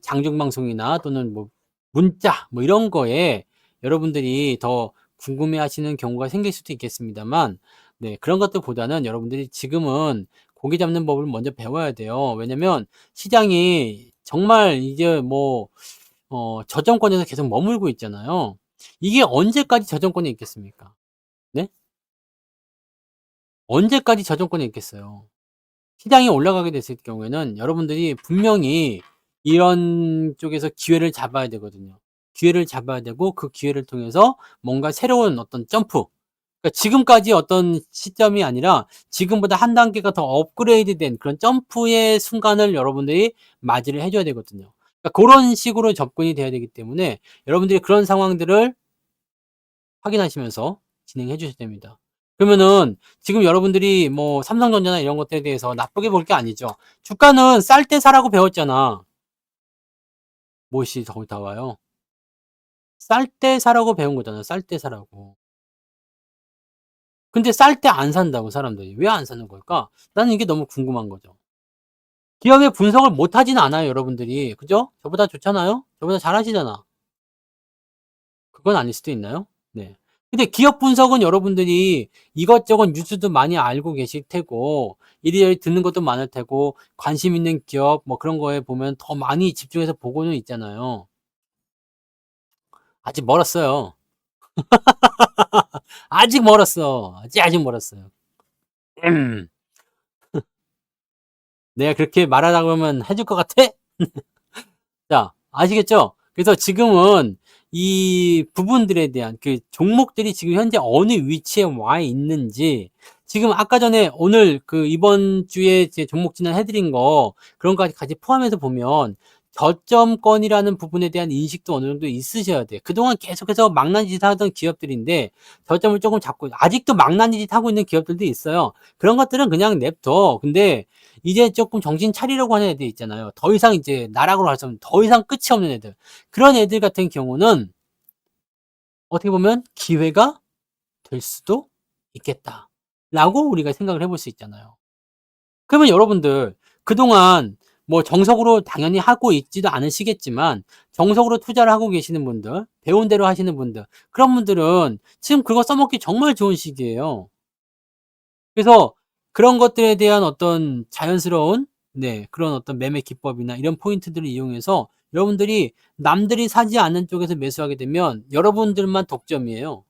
장중방송이나 또는 뭐 문자 뭐 이런 거에 여러분들이 더 궁금해하시는 경우가 생길 수도 있겠습니다만, 네, 그런 것들보다는 여러분들이 지금은 고기 잡는 법을 먼저 배워야 돼요. 왜냐면 시장이 정말 이제 뭐 저점권에서 계속 머물고 있잖아요. 이게 언제까지 저점권에 있겠습니까? 네? 언제까지 저점권에 있겠어요. 시장이 올라가게 됐을 경우에는 여러분들이 분명히 이런 쪽에서 기회를 잡아야 되거든요. 기회를 잡아야 되고 그 기회를 통해서 뭔가 새로운 어떤 점프, 그러니까 지금까지 어떤 시점이 아니라 지금보다 한 단계가 더 업그레이드된 그런 점프의 순간을 여러분들이 맞이를 해 줘야 되거든요. 그러니까 고런 식으로 접근이 돼야 되기 때문에 여러분들이 그런 상황들을 확인하시면서 진행해 주셔야 됩니다. 그러면은 지금 여러분들이 뭐 삼성전자나 이런 것들에 대해서 나쁘게 볼 게 아니죠. 주가는 쌀 때 사라고 배웠잖아. 무엇이 더 나와요? 쌀 때 사라고 배운 거잖아요. 쌀 때 사라고. 근데 쌀 때 안 산다고 사람들이. 왜 안 사는 걸까? 나는 이게 너무 궁금한 거죠. 기업의 분석을 못 하진 않아요, 여러분들이. 그죠? 저보다 좋잖아요? 저보다 잘하시잖아. 그건 아닐 수도 있나요? 네. 근데 기업 분석은 여러분들이 이것저것 뉴스도 많이 알고 계실 테고 이리저리 듣는 것도 많을 테고 관심 있는 기업 뭐 그런 거에 보면 더 많이 집중해서 보고는 있잖아요. 아직 멀었어요. 아직 멀었어. 아직 멀었어요. 음. 내가 그렇게 말하다 보면 해줄 것 같아? 자, 아시겠죠? 그래서 지금은 이 부분들에 대한 그 종목들이 지금 현재 어느 위치에 와 있는지, 지금 아까 전에 오늘 그 이번 주에 제 종목 진단해 드린 거 그런 거까지 같이 포함해서 보면 저점권이라는 부분에 대한 인식도 어느 정도 있으셔야 돼요. 그동안 계속해서 망나니짓 하던 기업들인데 저점을 조금 잡고 아직도 망나니짓 하고 있는 기업들도 있어요. 그런 것들은 그냥 냅둬. 근데 이제 조금 정신 차리려고 하는 애들 있잖아요. 더 이상 이제 나락으로 갈 수 없는, 더 이상 끝이 없는 애들. 그런 애들 같은 경우는 어떻게 보면 기회가 될 수도 있겠다라고 우리가 생각을 해볼 수 있잖아요. 그러면 여러분들 그동안 뭐 정석으로 당연히 하고 있지도 않으시겠지만 정석으로 투자를 하고 계시는 분들, 배운 대로 하시는 분들, 그런 분들은 지금 그거 써먹기 정말 좋은 시기예요. 그래서 그런 것들에 대한 어떤 자연스러운, 네, 그런 어떤 매매 기법이나 이런 포인트들을 이용해서 여러분들이 남들이 사지 않는 쪽에서 매수하게 되면 여러분들만 독점이에요.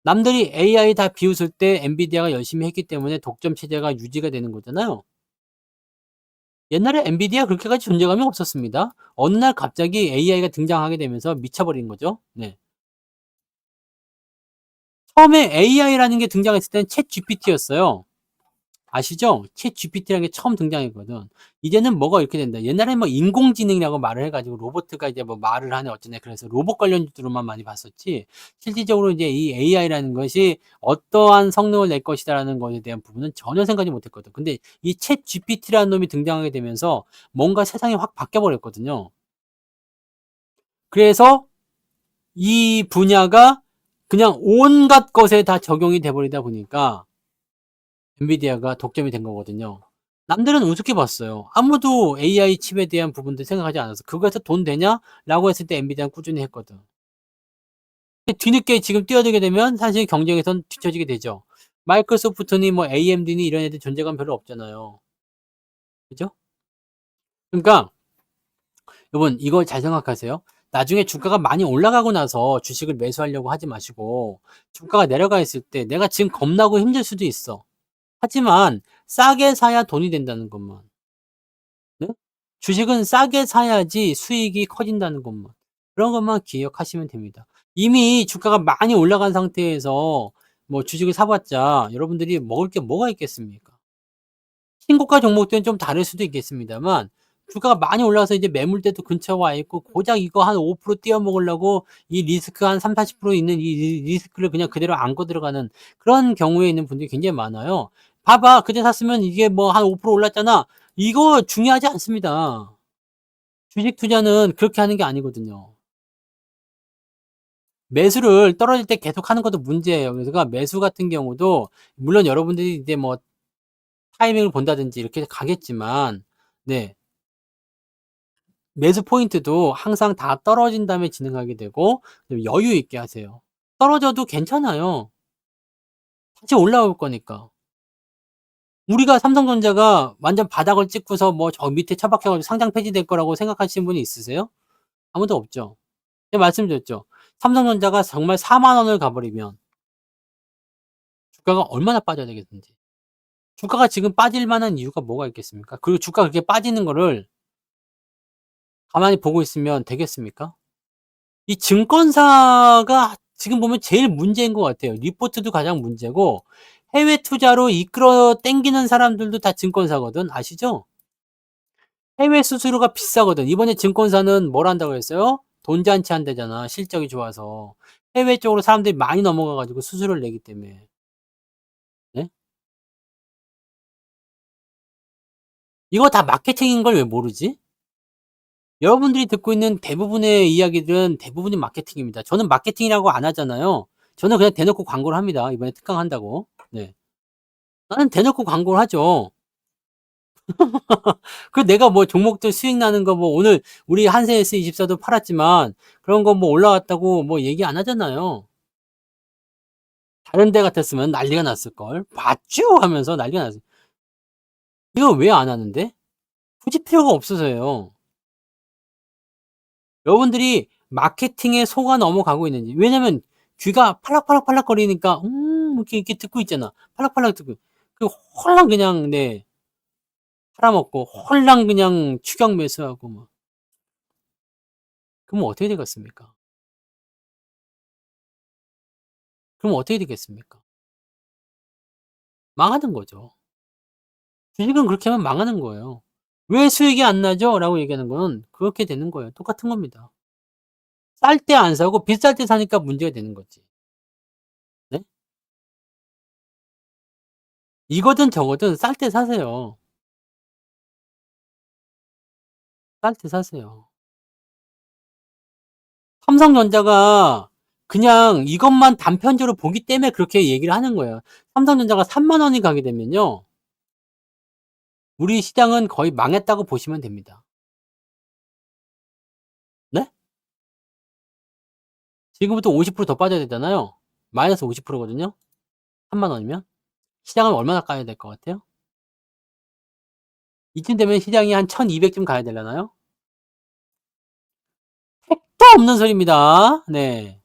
남들이 AI 다 비웃을 때 엔비디아가 열심히 했기 때문에 독점 체제가 유지가 되는 거잖아요. 옛날에 엔비디아 그렇게까지 존재감이 없었습니다. 어느 날 갑자기 AI가 등장하게 되면서 미쳐버린 거죠. 네. 처음에 AI라는 게 등장했을 때는 챗 GPT였어요. 아시죠? 챗 GPT라는 게 처음 등장했거든. 이제는 뭐가 이렇게 된다. 옛날에 뭐 인공지능이라고 말을 해가지고 로봇가 이제 뭐 말을 하네 어쩌네. 그래서 로봇 관련 주로만 많이 봤었지. 실질적으로 이제 이 AI라는 것이 어떠한 성능을 낼 것이다라는 것에 대한 부분은 전혀 생각지 못했거든. 근데 이 챗 GPT라는 놈이 등장하게 되면서 뭔가 세상이 확 바뀌어 버렸거든요. 그래서 이 분야가 그냥 온갖 것에 다 적용이 돼 버리다 보니까 엔비디아가 독점이 된 거거든요. 남들은 우습게 봤어요. 아무도 AI 칩에 대한 부분들 생각하지 않았어. "그거에서 돈 되냐?"라고 했을 때 엔비디아는 꾸준히 했거든. 뒤늦게 지금 뛰어들게 되면 사실 경쟁에선 뒤처지게 되죠. 마이크로소프트니 뭐 AMD니 이런 애들 존재감 별로 없잖아요. 그죠? 그러니까 여러분 이걸 잘 생각하세요. 나중에 주가가 많이 올라가고 나서 주식을 매수하려고 하지 마시고 주가가 내려가 있을 때 내가 지금 겁나고 힘들 수도 있어. 하지만 싸게 사야 돈이 된다는 것만. 주식은 싸게 사야지 수익이 커진다는 것만. 그런 것만 기억하시면 됩니다. 이미 주가가 많이 올라간 상태에서 뭐 주식을 사 봤자 여러분들이 먹을 게 뭐가 있겠습니까? 신고가 종목들은 좀 다를 수도 있겠습니다만 주가가 많이 올라서 이제 매물대도 근처에 와 있고 고작 이거 한 5% 띄어 먹으려고 이 리스크 한 30-40% 있는 이 리스크를 그냥 그대로 안고 들어가는 그런 경우에 있는 분들이 굉장히 많아요. "봐봐. 그때 샀으면 이게 뭐 한 5% 올랐잖아." 이거 중요하지 않습니다. 주식 투자는 그렇게 하는 게 아니거든요. 매수를 떨어질 때 계속 하는 것도 문제예요. 그러니까 매수 같은 경우도 물론 여러분들이 이제 뭐 타이밍을 본다든지 이렇게 가겠지만 네. 매수 포인트도 항상 다 떨어진 다음에 진행하게 되고 좀 여유 있게 하세요. 떨어져도 괜찮아요. 다시 올라올 거니까. 우리가 삼성전자가 완전 바닥을 찍고서 뭐 저 밑에 처박혀 가지고 상장 폐지될 거라고 생각하시는 분이 있으세요? 아무도 없죠. 제가 말씀드렸죠. 삼성전자가 정말 4만 원을 가 버리면 주가가 얼마나 빠져야 되겠는지. 주가가 지금 빠질 만한 이유가 뭐가 있겠습니까? 그리고 주가가 그렇게 빠지는 거를 가만히 보고 있으면 되겠습니까? 이 증권사가 지금 보면 제일 문제인 것 같아요. 리포트도 가장 문제고 해외 투자로 이끌어 당기는 사람들도 다 증권사거든. 아시죠? 해외 수수료가 비싸거든. 이번에 증권사는 뭘 한다고 했어요? 돈잔치 한대잖아. 실적이 좋아서. 해외 쪽으로 사람들이 많이 넘어가 가지고 수수료를 내기 때문에. 네? 이거 다 마케팅인 걸 왜 모르지? 여러분들이 듣고 있는 대부분의 이야기들은 대부분이 마케팅입니다. 저는 마케팅이라고 안 하잖아요. 저는 그냥 대놓고 광고를 합니다. 이번에 특강한다고. 네. 나는 대놓고 광고를 하죠. 그 내가 뭐 종목들 수익 나는 거 뭐 오늘 우리 한세에스24도 팔았지만 그런 거 뭐 올라왔다고 뭐 얘기 안 하잖아요. 다른 데 같았으면 난리가 났을 걸. "봤죠?" 하면서 난리가 났어요. 이거 왜 안 하는데? 굳이 필요가 없어서예요. 여러분들이 마케팅에 속아 넘어가고 있는지. 왜냐면 귀가 팔락팔락팔락거리니까 이렇게 듣고 있잖아. 팔락팔락 듣고. 그 홀랑 그냥 네 팔아먹고 홀랑 그냥 추격 매수하고 막. 그러면 어떻게 되겠습니까? 그럼 어떻게 되겠습니까? 망하는 거죠. 주식은 그렇게 하면 망하는 거예요. "왜 수익이 안 나죠?" 라고 얘기하는 건 그렇게 되는 거예요. 똑같은 겁니다. 쌀 때 안 사고 비쌀 때 사니까 문제가 되는 거지. 네? 이거든 저거든 쌀 때 사세요. 쌀 때 사세요. 삼성전자가 그냥 이것만 단편적으로 보기 때문에 그렇게 얘기를 하는 거예요. 삼성전자가 3만 원이 가게 되면요. 우리 시장은 거의 망했다고 보시면 됩니다. 네? 지금부터 50%더 빠져야 되잖아요. 마이너스 50% 거든요. 3만 원이면. 시장은 얼마나 까야 될 것 같아요? 이쯤 되면 시장이 한 1200쯤 가야 되려나요? 택도 없는 소리입니다. 네.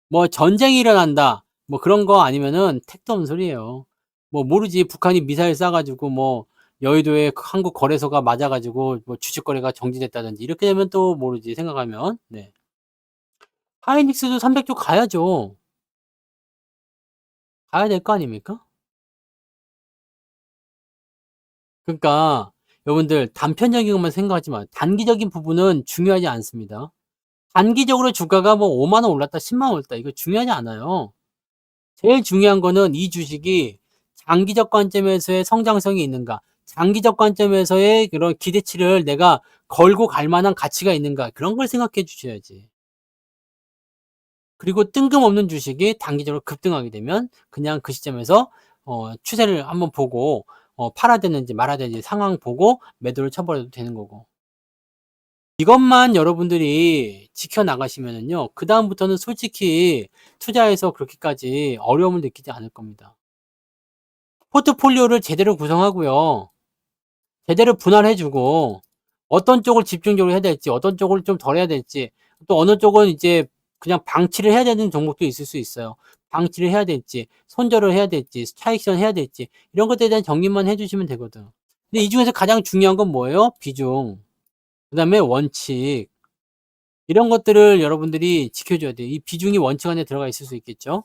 뭐 전쟁이 일어난다. 뭐 그런 거 아니면은 택도 없는 소리예요. 뭐 모르지. 북한이 미사일 쏴 가지고 뭐 여의도에 한국 거래소가 맞아 가지고 뭐 주식 거래가 정지됐다든지 이렇게 되면 또 모르지 생각하면. 네. 하이닉스도 300조 가야죠. 가야 될 거 아닙니까? 그러니까 여러분들 단편적인 것만 생각하지 마요. 단기적인 부분은 중요하지 않습니다. 단기적으로 주가가 뭐 5만 원 올랐다 10만 원 올랐다 이거 중요하지 않아요. 제일 중요한 거는 이 주식이 장기적 관점에서의 성장성이 있는가, 장기적 관점에서의 그런 기대치를 내가 걸고 갈 만한 가치가 있는가 그런 걸 생각해 주셔야지. 그리고 뜬금없는 주식이 단기적으로 급등하게 되면 그냥 그 시점에서 추세를 한번 보고 팔아야 되는지 말아야 되는지 상황 보고 매도를 쳐 버려도 되는 거고. 이것만 여러분들이 지켜 나가시면은요. 그다음부터는 솔직히 투자에서 그렇게까지 어려움을 느끼지 않을 겁니다. 포트폴리오를 제대로 구성하고요. 제대로 분할해 주고 어떤 쪽을 집중적으로 해야 될지 어떤 쪽을 좀 덜 해야 될지 또 어느 쪽은 이제 그냥 방치를 해야 되는 종목도 있을 수 있어요. 방치를 해야 될지 손절을 해야 될지 차익 실현해야 될지 이런 것들에 대한 정리만 해 주시면 되거든. 근데 이 중에서 가장 중요한 건 뭐예요? 비중. 그다음에 원칙 이런 것들을 여러분들이 지켜줘야 돼요. 이 비중이 원칙 안에 들어가 있을 수 있겠죠.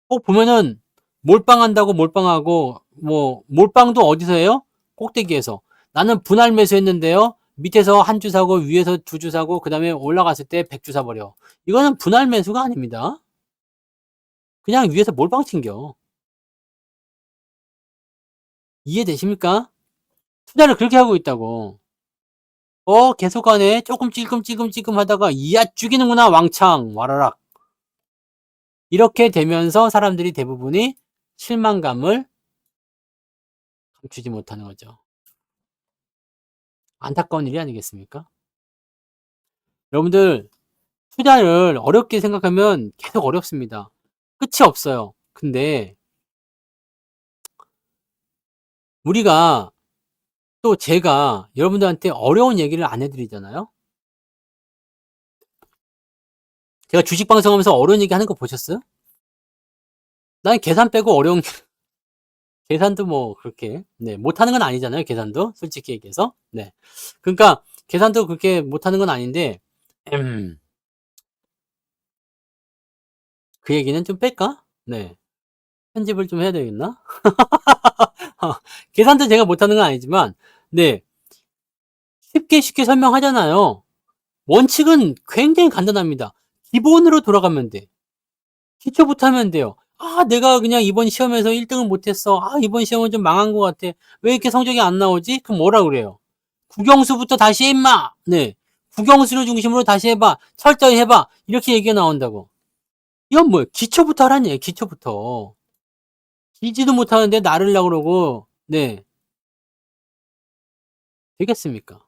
꼭 보면은 몰빵한다고 몰빵하고 뭐 몰빵도 어디서 해요? 꼭대기에서. "나는 분할 매수했는데요." 밑에서 한 주 사고 위에서 두 주 사고 그다음에 올라갔을 때 100주 사 버려. 이거는 분할 매수가 아닙니다. 그냥 위에서 몰빵 챙겨. 이해되십니까? 투자를 그렇게 하고 있다고. 계속 가네. 쪼끔 찔끔찔끔찔끔 하다가 '이야 죽이는구나 왕창.' 와라락. 이렇게 되면서 사람들이 대부분이 실망감을 감추지 못하는 거죠. 안타까운 일이 아니겠습니까? 여러분들 투자를 어렵게 생각하면 계속 어렵습니다. 끝이 없어요. 근데 우리가 또 제가 여러분들한테 어려운 얘기를 안 해 드리잖아요. 제가 주식 방송하면서 어려운 얘기 하는 거 보셨어요? 난 계산 빼고 어려운 계산도 뭐 그렇게 못하는 건 아니잖아요, 계산도 솔직히 얘기해서. 네. 그러니까 계산도 그렇게 못하는 건 아닌데 음 그 얘기는 좀 뺄까? 네. 편집을 좀 해야 되겠나? 계산도 제가 못하는 건 아니지만 네. 쉽게 설명하잖아요. 원칙은 굉장히 간단합니다. 기본으로 돌아가면 돼. 기초부터 하면 돼요. '아 내가 그냥 이번 시험에서 1 등을 못 했어. 아 이번 시험은 좀 망한 것 같아. 왜 이렇게 성적이 안 나오지?' 그럼 뭐라 그래요? "국영수부터 다시 해 임마." 네. "국영수를 중심으로 다시 해 봐. 철저히 해 봐." 이렇게 얘기가 나온다고. 이건 뭐예요? 기초부터 하라는 얘기예요, 기초부터. 기지도 못하는데 나르려고 그러고 네. 되겠습니까?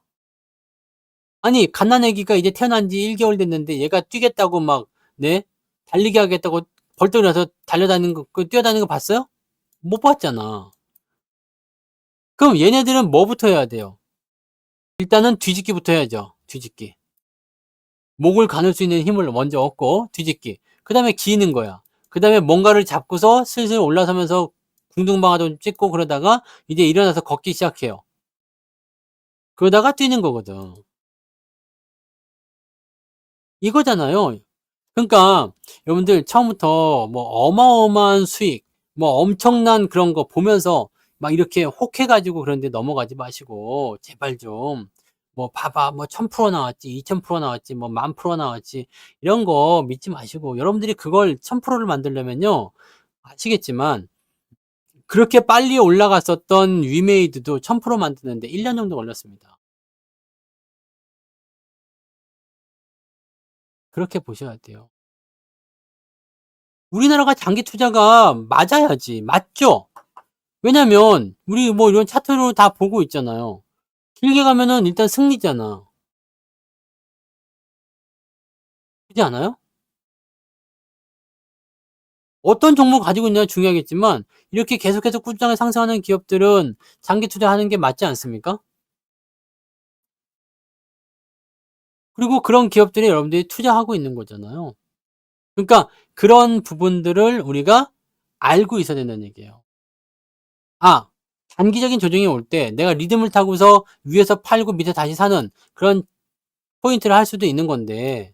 아니 갓난아기가 이제 태어난 지 1 개월 됐는데 얘가 뛰겠다고 막 네 달리기 하겠다고 벌떡 일어나서 달려다니는 거 뛰어다니는 거 봤어요? 못 봤잖아. 그럼 얘네들은 뭐부터 해야 돼요? 일단은 뒤집기부터 해야죠. 뒤집기. 목을 가눌 수 있는 힘을 먼저 얻고 뒤집기. 그다음에 기는 거야. 그다음에 뭔가를 잡고서 슬슬 올라서면서 궁둥방아도 좀 찍고 그러다가 이제 일어나서 걷기 시작해요. 그러다가 뛰는 거거든. 이거잖아요. 그러니까 여러분들 처음부터 뭐 어마어마한 수익 뭐 엄청난 그런 거 보면서 막 이렇게 혹해 가지고 그런 데 넘어가지 마시고 제발 좀 뭐 "봐봐. 뭐 1000% 나왔지. 2000% 나왔지. 뭐 10,000% 나왔지." 이런 거 믿지 마시고 여러분들이 그걸 1000%를 만들려면요. 아시겠지만 그렇게 빨리 올라갔었던 위메이드도 1000% 만드는데 1년 정도 걸렸습니다. 그렇게 보셔야 돼요. 우리나라가 장기 투자가 맞아야지. 맞죠? 왜냐면 우리 뭐 이런 차트로 다 보고 있잖아요. 길게 가면은 일단 승리잖아. 그렇지 않아요? 어떤 종목 가지고 있느냐가 중요하겠지만 이렇게 계속해서 꾸준하게 상승하는 기업들은 장기 투자하는 게 맞지 않습니까? 그리고 그런 기업들에 여러분들이 투자하고 있는 거잖아요. 그러니까 그런 부분들을 우리가 알고 있어야 된다는 얘기예요. 아 단기적인 조정이 올 때 내가 리듬을 타고서 위에서 팔고 밑에 다시 사는 그런 포인트를 할 수도 있는 건데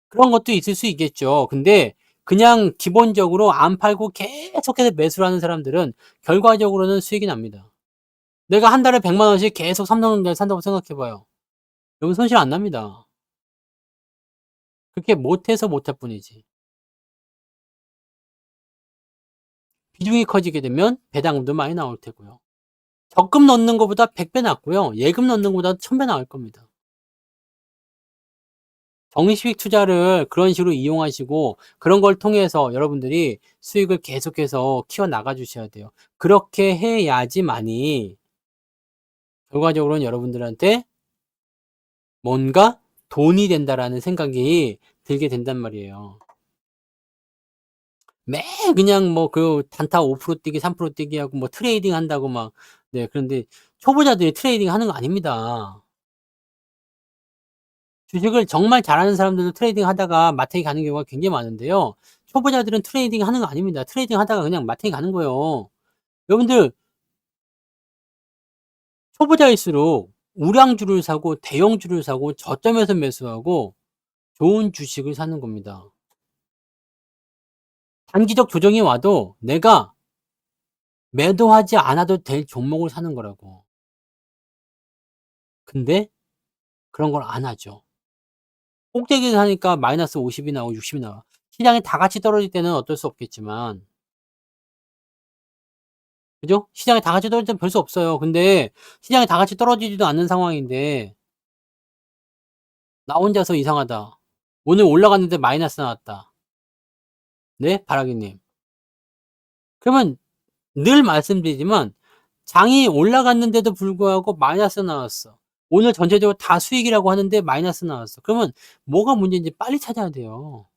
그런 것도 있을 수 있겠죠. 근데 그냥 기본적으로 안 팔고 계속해서 매수를 하는 사람들은 결과적으로는 수익이 납니다. 내가 한 달에 100만 원씩 계속 삼성전자를 산다고 생각해 봐요. 여러분 손실 안 납니다. 그렇게 못해서 못할 뿐이지. 비중이 커지게 되면 배당금도 많이 나올 테고요. 적금 넣는 것보다 100배 낫고요. 예금 넣는 것보다 1000배 나을 겁니다. 정식 투자를 그런 식으로 이용하시고 그런 걸 통해서 여러분들이 수익을 계속해서 키워 나가 주셔야 돼요. 그렇게 해야지만이 결과적으로는 여러분들한테 뭔가 돈이 된다라는 생각이 들게 된단 말이에요. 매 그냥 뭐 그 단타 5% 뛰기 3% 뛰기 하고 뭐 트레이딩 한다고 막 그런데 초보자들이 트레이딩 하는 거 아닙니다. 주식을 정말 잘하는 사람들도 트레이딩 하다가 마탱이 가는 경우가 굉장히 많은데요. 초보자들은 트레이딩 하는 거 아닙니다. 트레이딩 하다가 그냥 마탱이 가는 거예요. 여러분들 초보자일수록 우량주를 사고 대형주를 사고 저점에서 매수하고 좋은 주식을 사는 겁니다. 단기적 조정이 와도 내가 매도하지 않아도 될 종목을 사는 거라고. 근데 그런 걸 안 하죠. 꼭대기에서 사니까 마이너스 50이 나오고 60이 나와. 시장이 다 같이 떨어질 때는 어쩔 수 없겠지만, 그죠? 시장이 다 같이 떨어질 때는 별 수 없어요. 근데 시장이 다 같이 떨어지지도 않는 상황인데 나 혼자서 이상하다. 오늘 올라갔는데 마이너스 나왔다. 네? 바라기님. 그러면 늘 말씀드리지만 장이 올라갔는데도 불구하고 마이너스 나왔어. 오늘 전체적으로 다 수익이라고 하는데 마이너스 나왔어. 그러면 뭐가 문제인지 빨리 찾아야 돼요.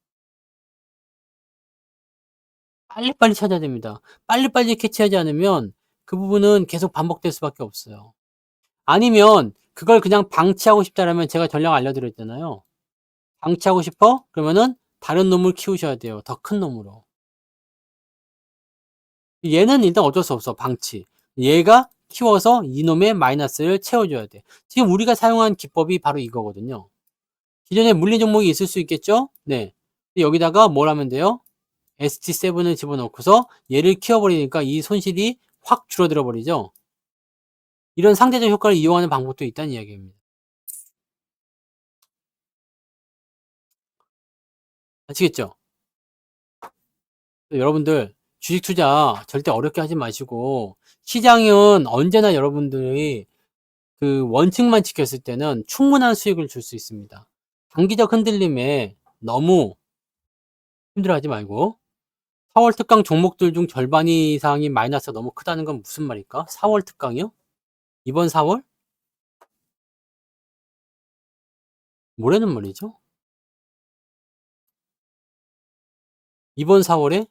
빨리빨리 찾아야 됩니다. 빨리빨리 캐치하지 않으면 그 부분은 계속 반복될 수밖에 없어요. 아니면 그걸 그냥 방치하고 싶다라면 제가 전략 알려드렸잖아요. 방치하고 싶어? 그러면은 다른 놈을 키우셔야 돼요. 더 큰 놈으로. 얘는 일단 어쩔 수 없어. 방치. 얘가 키워서 이놈의 마이너스를 채워줘야 돼. 지금 우리가 사용한 기법이 바로 이거거든요. 기존에 물린 종목이 있을 수 있겠죠? 네. 여기다가 뭘 하면 돼요? ST7을 집어넣고서 얘를 키워버리니까 이 손실이 확 줄어들어 버리죠. 이런 상대적 효과를 이용하는 방법도 있다는 이야기입니다. 아시겠죠? 여러분들 주식 투자 절대 어렵게 하지 마시고 시장은 언제나 여러분들이 그 원칙만 지켰을 때는 충분한 수익을 줄 수 있습니다. 단기적 흔들림에 너무 힘들어하지 말고 4월 특강 종목들 중 절반 이상이 마이너스가 너무 크다는 건 무슨 말일까? 4월 특강이요? 이번 4월? 뭐라는 말이죠? 이번 4월에?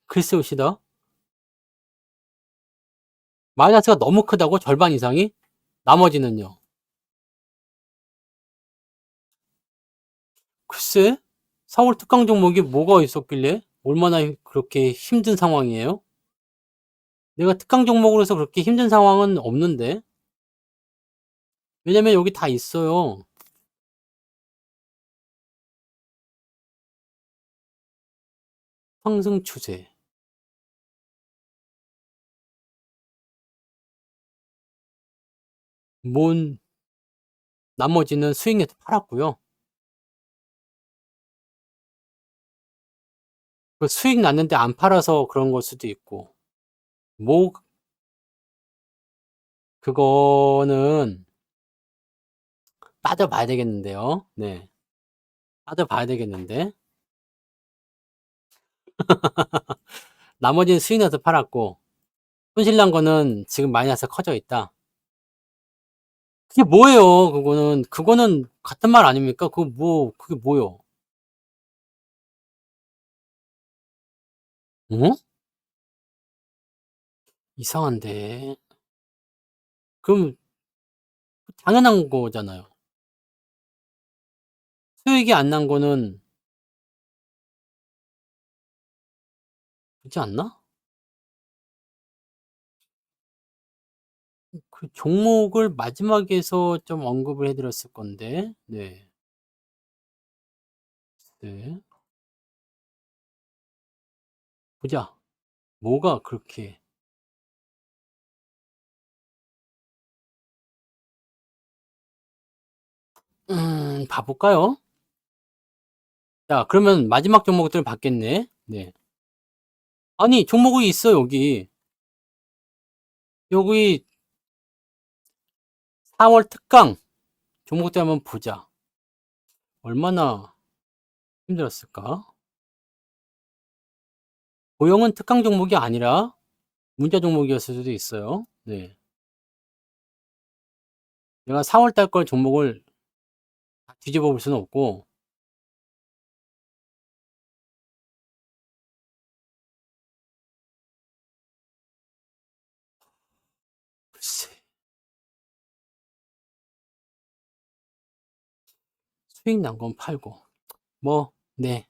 글쎄 옵시다. 마이너스가 너무 크다고? 절반 이상이? 나머지는요? 글쎄? 4월 특강 종목이 뭐가 있었길래? 얼마나 그렇게 힘든 상황이에요? 내가 특강 종목으로서 그렇게 힘든 상황은 없는데? 왜냐면 여기 다 있어요. 상승 추세. 뭔, 나머지는 수익내서 팔았고요. 그 수익 났는데 안 팔아서 그런 걸 수도 있고. 뭐, 그거는 따져봐야 되겠는데요. 네. 따져봐야 되겠는데. 나머지는 수익 나서 팔았고, 손실 난 거는 지금 마이너스 커져 있다. 그게 뭐예요, 그거는. 그거는 같은 말 아닙니까? 그거 뭐, 그게 뭐요? 어? 이상한데. 그럼 당연한 거잖아요. 수익이 안 난 거는 그렇지 않나? 그 종목을 마지막에서 좀 언급을 해 드렸을 건데. 네. 네. 보자. 뭐가 그렇게. 봐 볼까요? 자, 그러면 마지막 종목들 봤겠네. 네. 아니, 종목이 있어, 여기. 여기 4월 특강 종목들 한번 보자. 얼마나 힘들었을까? 고영은 특강 종목이 아니라 문자 종목이었을 수도 있어요. 네. 내가 4월 달 걸 종목을 다 뒤집어 볼 수는 없고, 글쎄, 수익 난 건 팔고. 뭐, 네.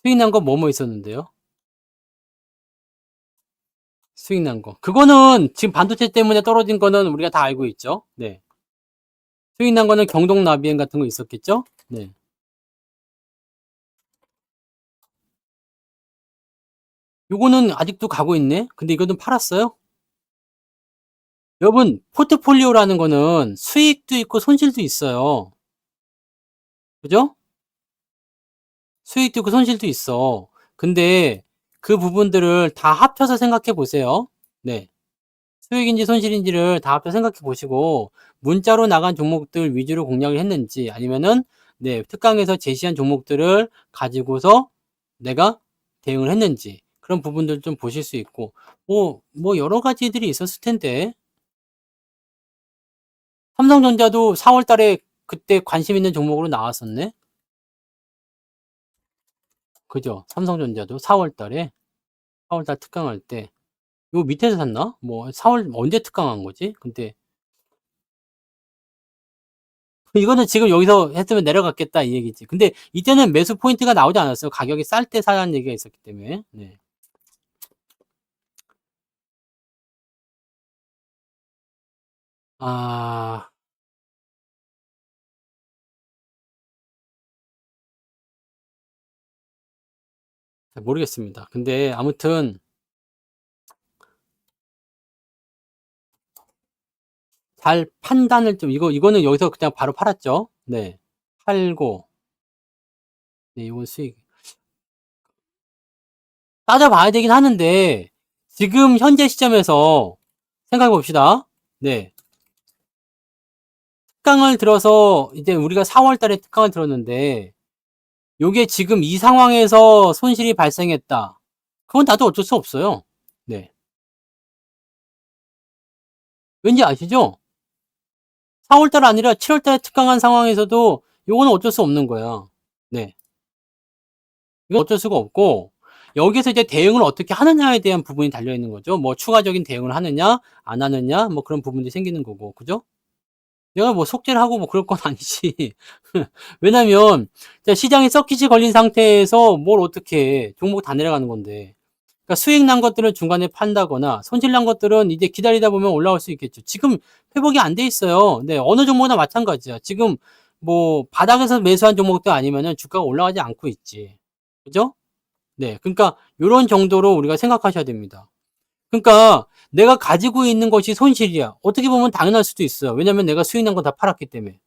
수익 난 거 뭐뭐 있었는데요? 수익 난 거. 그거는 지금 반도체 때문에 떨어진 거는 우리가 다 알고 있죠. 네. 수익 난 거는 경동 나비엔 같은 거 있었겠죠? 네. 요거는 아직도 가고 있네. 근데 이거는 팔았어요? 여러분, 포트폴리오라는 거는 수익도 있고 손실도 있어요. 그죠? 수익도 있고 손실도 있어. 근데 그 부분들을 다 합쳐서 생각해 보세요. 네. 수익인지 손실인지를 다 합쳐 생각해 보시고 문자로 나간 종목들 위주로 공략을 했는지 아니면은 네, 특강에서 제시한 종목들을 가지고서 내가 대응을 했는지 그런 부분들 좀 보실 수 있고 뭐 여러 가지들이 있었을 텐데 삼성전자도 4월 달에 그때 관심 있는 종목으로 나왔었네. 그죠? 삼성전자도 4월 달에 4월 달 특강할 때 요 밑에서 샀나? 뭐 4월 언제 특강한 거지? 근데 이거는 지금 여기서 했으면 내려갔겠다 이 얘기지. 근데 이때는 매수 포인트가 나오지 않았어요. 가격이 쌀 때 사라는 얘기가 있었기 때문에. 네. 아, 잘 모르겠습니다. 근데 아무튼 잘 판단을 좀 이거는 여기서 그냥 바로 팔았죠. 네. 팔고 네, 이건 수익. 따져봐야 되긴 하는데 지금 현재 시점에서 생각해 봅시다. 네. 특강을 들어서 이제 우리가 4월 달에 특강을 들었는데 요게 지금 이 상황에서 손실이 발생했다. 그건 나도 어쩔 수 없어요. 네. 왠지 아시죠? 4월 달 아니라 7월 달에 특강한 상황에서도 요거는 어쩔 수 없는 거야. 네. 이건 어쩔 수가 없고 여기서 이제 대응을 어떻게 하느냐에 대한 부분이 달려 있는 거죠. 뭐 추가적인 대응을 하느냐, 안 하느냐, 뭐 그런 부분들이 생기는 거고. 그죠? 내가 뭐 속죄를 하고 뭐 그럴 건 아니지. 왜냐면 시장에 썩기지 걸린 상태에서 뭘 어떻게 해. 종목 다 내려가는 건데. 그러니까 수익 난 것들을 중간에 판다거나 손실 난 것들은 이제 기다리다 보면 올라올 수 있겠죠. 지금 회복이 안 돼 있어요. 네, 어느 종목이나 마찬가지야. 지금 뭐 바닥에서 매수한 종목도 아니면은 주가가 올라가지 않고 있지. 그죠? 네. 그러니까 요런 정도로 우리가 생각하셔야 됩니다. 그러니까 내가 가지고 있는 것이 손실이야. 어떻게 보면 당연할 수도 있어요. 왜냐면 내가 수익 난 거 다 팔았기 때문에.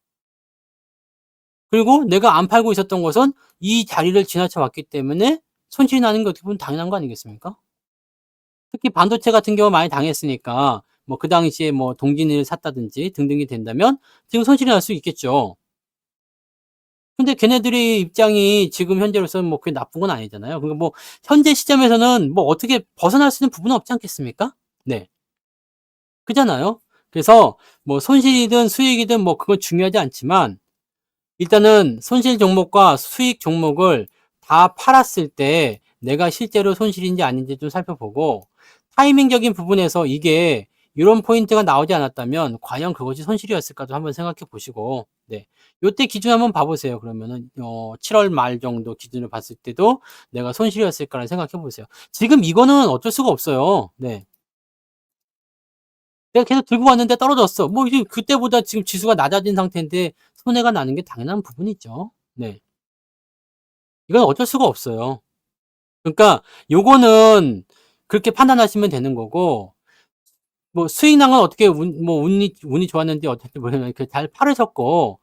그리고 내가 안 팔고 있었던 것은 이 자리를 지나쳐 왔기 때문에 손실이 나는 게 어떻게 보면 당연한 거 아니겠습니까? 특히 반도체 같은 경우 많이 당했으니까 뭐 그 당시에 뭐 동진을 샀다든지 등등이 된다면 지금 손실이 날 수 있겠죠. 근데 걔네들의 입장이 지금 현재로서는 뭐 그게 나쁜 건 아니잖아요. 그러니까 뭐 현재 시점에서는 뭐 어떻게 벗어날 수 있는 부분은 없지 않겠습니까? 네. 그잖아요. 그래서 뭐 손실이든 수익이든 뭐 그건 중요하지 않지만 일단은 손실 종목과 수익 종목을 다 팔았을 때 내가 실제로 손실인지 아닌지 좀 살펴보고 타이밍적인 부분에서 이게 이런 포인트가 나오지 않았다면 과연 그것이 손실이었을까도 한번 생각해 보시고 네. 요때 기준 한번 봐 보세요. 그러면은 7월 말 정도 기준으로 봤을 때도 내가 손실이었을까를 생각해 보세요. 지금 이거는 어쩔 수가 없어요. 네. 내가 계속 들고 왔는데 떨어졌어. 뭐 이제 그때보다 지금 지수가 낮아진 상태인데 손해가 나는 게 당연한 부분이죠. 네. 이건 어쩔 수가 없어요. 그러니까 요거는 그렇게 판단하시면 되는 거고 뭐 수익 난 건 어떻게 운이 좋았는지 어떻게 보면 이렇게 잘 팔으셨고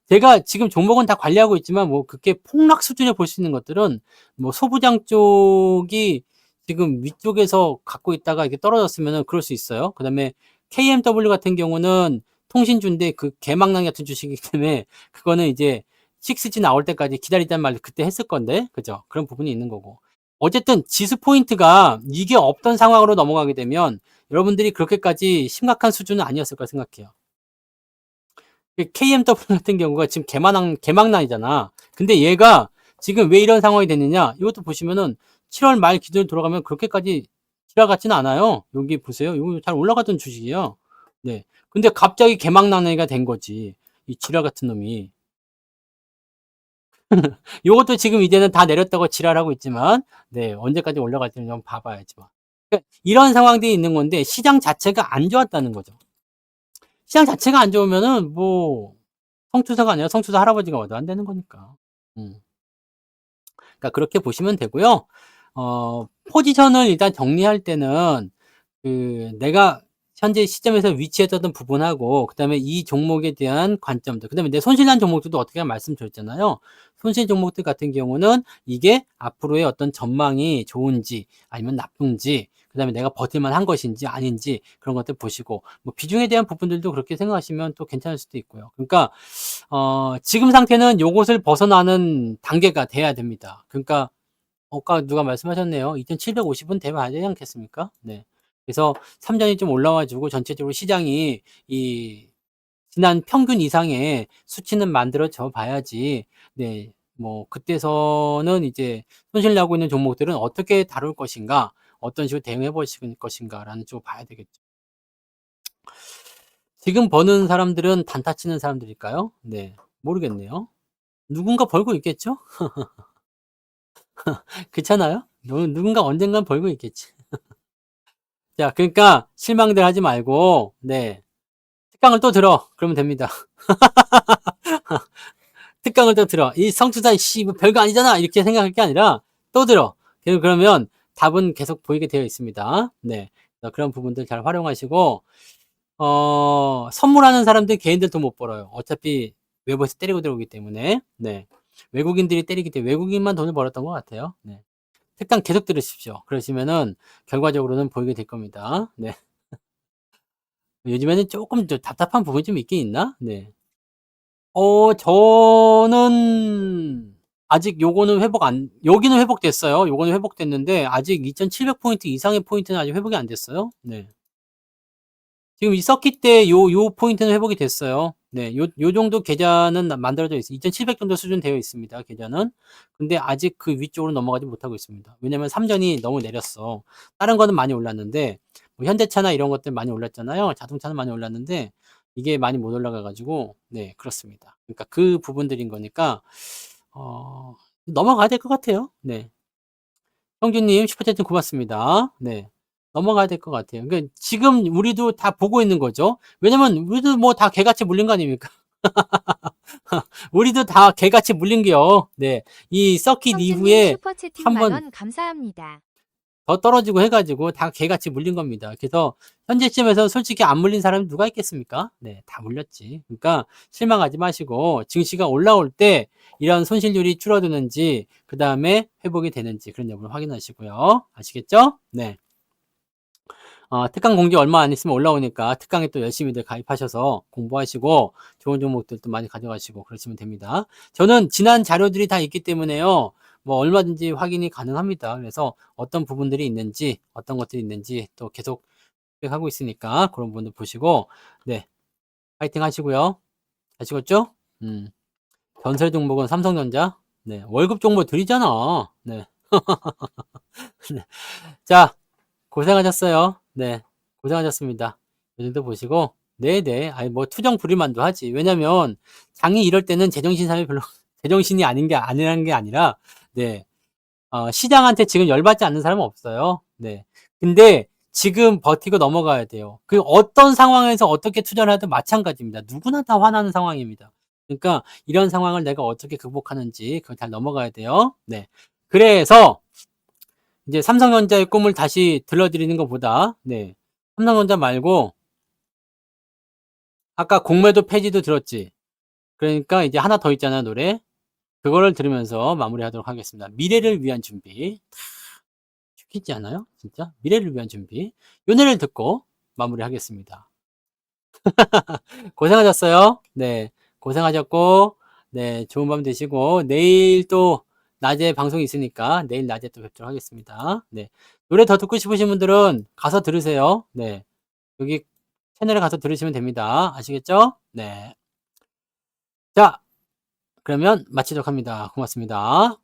제가 지금 종목은 다 관리하고 있지만 뭐 그렇게 폭락 수준에 볼 수 있는 것들은 뭐 소부장 쪽이 지금 위쪽에서 갖고 있다가 이게 떨어졌으면은 그럴 수 있어요. 그다음에 KMW 같은 경우는 통신주인데 그 개망랑 같은 주식이기 때문에 그거는 이제 6G 나올 때까지 기다리자는 말을 그때 했을 건데 그죠? 그런 부분이 있는 거고. 어쨌든 지수 포인트가 이게 없던 상황으로 넘어가게 되면 여러분들이 그렇게까지 심각한 수준은 아니었을 거라 생각해요. KMW 같은 경우가 지금 개망난이잖아. 근데 얘가 지금 왜 이런 상황이 됐느냐? 이것도 보시면은 7월 말 기준으로 돌아가면 그렇게까지 지랄 같지는 않아요. 여기 보세요. 이거 잘 올라가던 주식이에요. 네. 근데 갑자기 개망난이가 된 거지. 이 지랄 같은 놈이. 요것도 지금 이제는 다 내렸다고 지랄하고 있지만 네 언제까지 올라갈지는 좀 봐 봐야지 뭐. 그러니까 이런 상황들이 있는 건데 시장 자체가 안 좋았다는 거죠. 시장 자체가 안 좋으면은 뭐 성투사가 아니라 성투사 할아버지가 와도 안 되는 거니까. 음. 그러니까 그렇게 보시면 되고요. 포지션을 일단 정리할 때는 내가 현재 시점에서 위치했던 부분하고 그다음에 이 종목에 대한 관점들 그다음에 내 손실난 종목들도 어떻게 말씀드렸잖아요. 손실 종목들 같은 경우는 이게 앞으로의 어떤 전망이 좋은지 아니면 나쁜지 그다음에 내가 버틸 만한 것인지 아닌지 그런 것들 보시고 뭐 비중에 대한 부분들도 그렇게 생각하시면 또 괜찮을 수도 있고요. 그러니까 지금 상태는 요것을 벗어나는 단계가 돼야 됩니다. 그러니까 아까 누가 말씀하셨네요. 2,750은 돼야 되지 않겠습니까? 네. 그래서 삼전이 좀 올라와 주고 전체적으로 시장이 이 지난 평균 이상의 수치는 만들어져 봐야지 네 뭐 그때서는 이제 손실 나고 있는 종목들은 어떻게 다룰 것인가, 어떤 식으로 대응해 보실 것인가라는 쪽을 봐야 되겠죠. 지금 버는 사람들은 단타 치는 사람들일까요? 네. 모르겠네요. 누군가 벌고 있겠죠? 그렇잖아요? 누군가 언젠간 벌고 있겠지. 자, 그러니까 실망들 하지 말고 네. 특강을 또 들어. 그러면 됩니다. 특강을 또 들어. 이 성투사 씨 뭐 별거 아니잖아. 이렇게 생각할 게 아니라 또 들어. 그러면 답은 계속 보이게 되어 있습니다. 네. 그런 부분들 잘 활용하시고 선물하는 사람들 개인들도 못 벌어요. 어차피 외부에서 때리고 들어오기 때문에. 네. 외국인들이 때리기 때문에 외국인만 돈을 벌었던 것 같아요. 네. 특강 계속 들으십시오. 그러시면은 결과적으로는 보이게 될 겁니다. 네. 요즘에는 조금 더 답답한 부분이 좀 있긴 있나? 네. 저는 아직 요거는 여기는 회복됐어요. 요거는 회복됐는데 아직 2,700 포인트 이상의 포인트는 아직 회복이 안 됐어요. 네. 지금 이 서킷 때 요 포인트는 회복이 됐어요. 네. 요 정도 계좌는 만들어져 있어요. 2,700 정도 수준 되어 있습니다, 계좌는. 근데 아직 그 위쪽으로 넘어가지 못하고 있습니다. 왜냐면 삼전이 너무 내렸어. 다른 거는 많이 올랐는데 뭐 현대차나 이런 것들 많이 올랐잖아요. 자동차는 많이 올랐는데 이게 많이 못 올라가 가지고 네, 그렇습니다. 그러니까 그 부분들인 거니까 넘어가야 될 것 같아요. 네. 형준님 슈퍼채팅 고맙습니다. 네. 넘어가야 될 것 같아요. 그러니까 지금 우리도 다 보고 있는 거죠. 왜냐면 우리도 뭐 다 개같이 물린 거 아닙니까? 우리도 다 개같이 물린겨. 네. 이 서킷 형준님 이후에 슈퍼채팅 한번 만원 감사합니다. 더 떨어지고 해 가지고 다 개같이 물린 겁니다. 그래서 현재 시점에서 솔직히 안 물린 사람이 누가 있겠습니까? 네. 다 물렸지. 그러니까 실망하지 마시고 증시가 올라올 때 이런 손실률이 줄어드는지 그다음에 회복이 되는지 그런 여부를 확인하시고요. 아시겠죠? 네. 특강 공지 얼마 안 있으면 올라오니까 특강에 또 열심히들 가입하셔서 공부하시고 좋은 종목들도 많이 가져가시고 그러시면 됩니다. 저는 지난 자료들이 다 있기 때문에요. 뭐 얼마든지 확인이 가능합니다. 그래서 어떤 부분들이 있는지 어떤 것들이 있는지 또 계속 하고 있으니까 그런 부분들 보시고 네 파이팅 하시고요. 아시겠죠? 전설 종목은 삼성전자. 네 월급 종목 드리잖아. 네. 네. 자 고생하셨어요. 네. 고생하셨습니다. 이 정도 보시고 네네. 아니 뭐 투정 부릴만도 하지. 왜냐면 장이 이럴 때는 제정신 사람이 별로 제정신이 아니라는 게 아니라 네. 시장한테 지금 열받지 않는 사람은 없어요. 네. 근데 지금 버티고 넘어가야 돼요. 그 어떤 상황에서 어떻게 투자를 하든 마찬가지입니다. 누구나 다 화나는 상황입니다. 그러니까 이런 상황을 내가 어떻게 극복하는지 그걸 잘 넘어가야 돼요. 네. 그래서 이제 삼성전자의 꿈을 다시 들려드리는 것보다 네. 삼성전자 말고 아까 공매도 폐지도 들었지. 그러니까 이제 하나 더 있잖아요, 노래. 그거를 들으면서 마무리하도록 하겠습니다. 미래를 위한 준비. 죽이지 않아요? 진짜? 미래를 위한 준비. 요 노래를 듣고 마무리하겠습니다. 고생하셨어요. 네. 고생하셨고 네, 좋은 밤 되시고 내일 또 낮에 방송이 있으니까 내일 낮에 또 뵙도록 하겠습니다. 네. 노래 더 듣고 싶으신 분들은 가서 들으세요. 네. 여기 채널에 가서 들으시면 됩니다. 아시겠죠? 네. 자, 그러면 마치도록 합니다. 고맙습니다.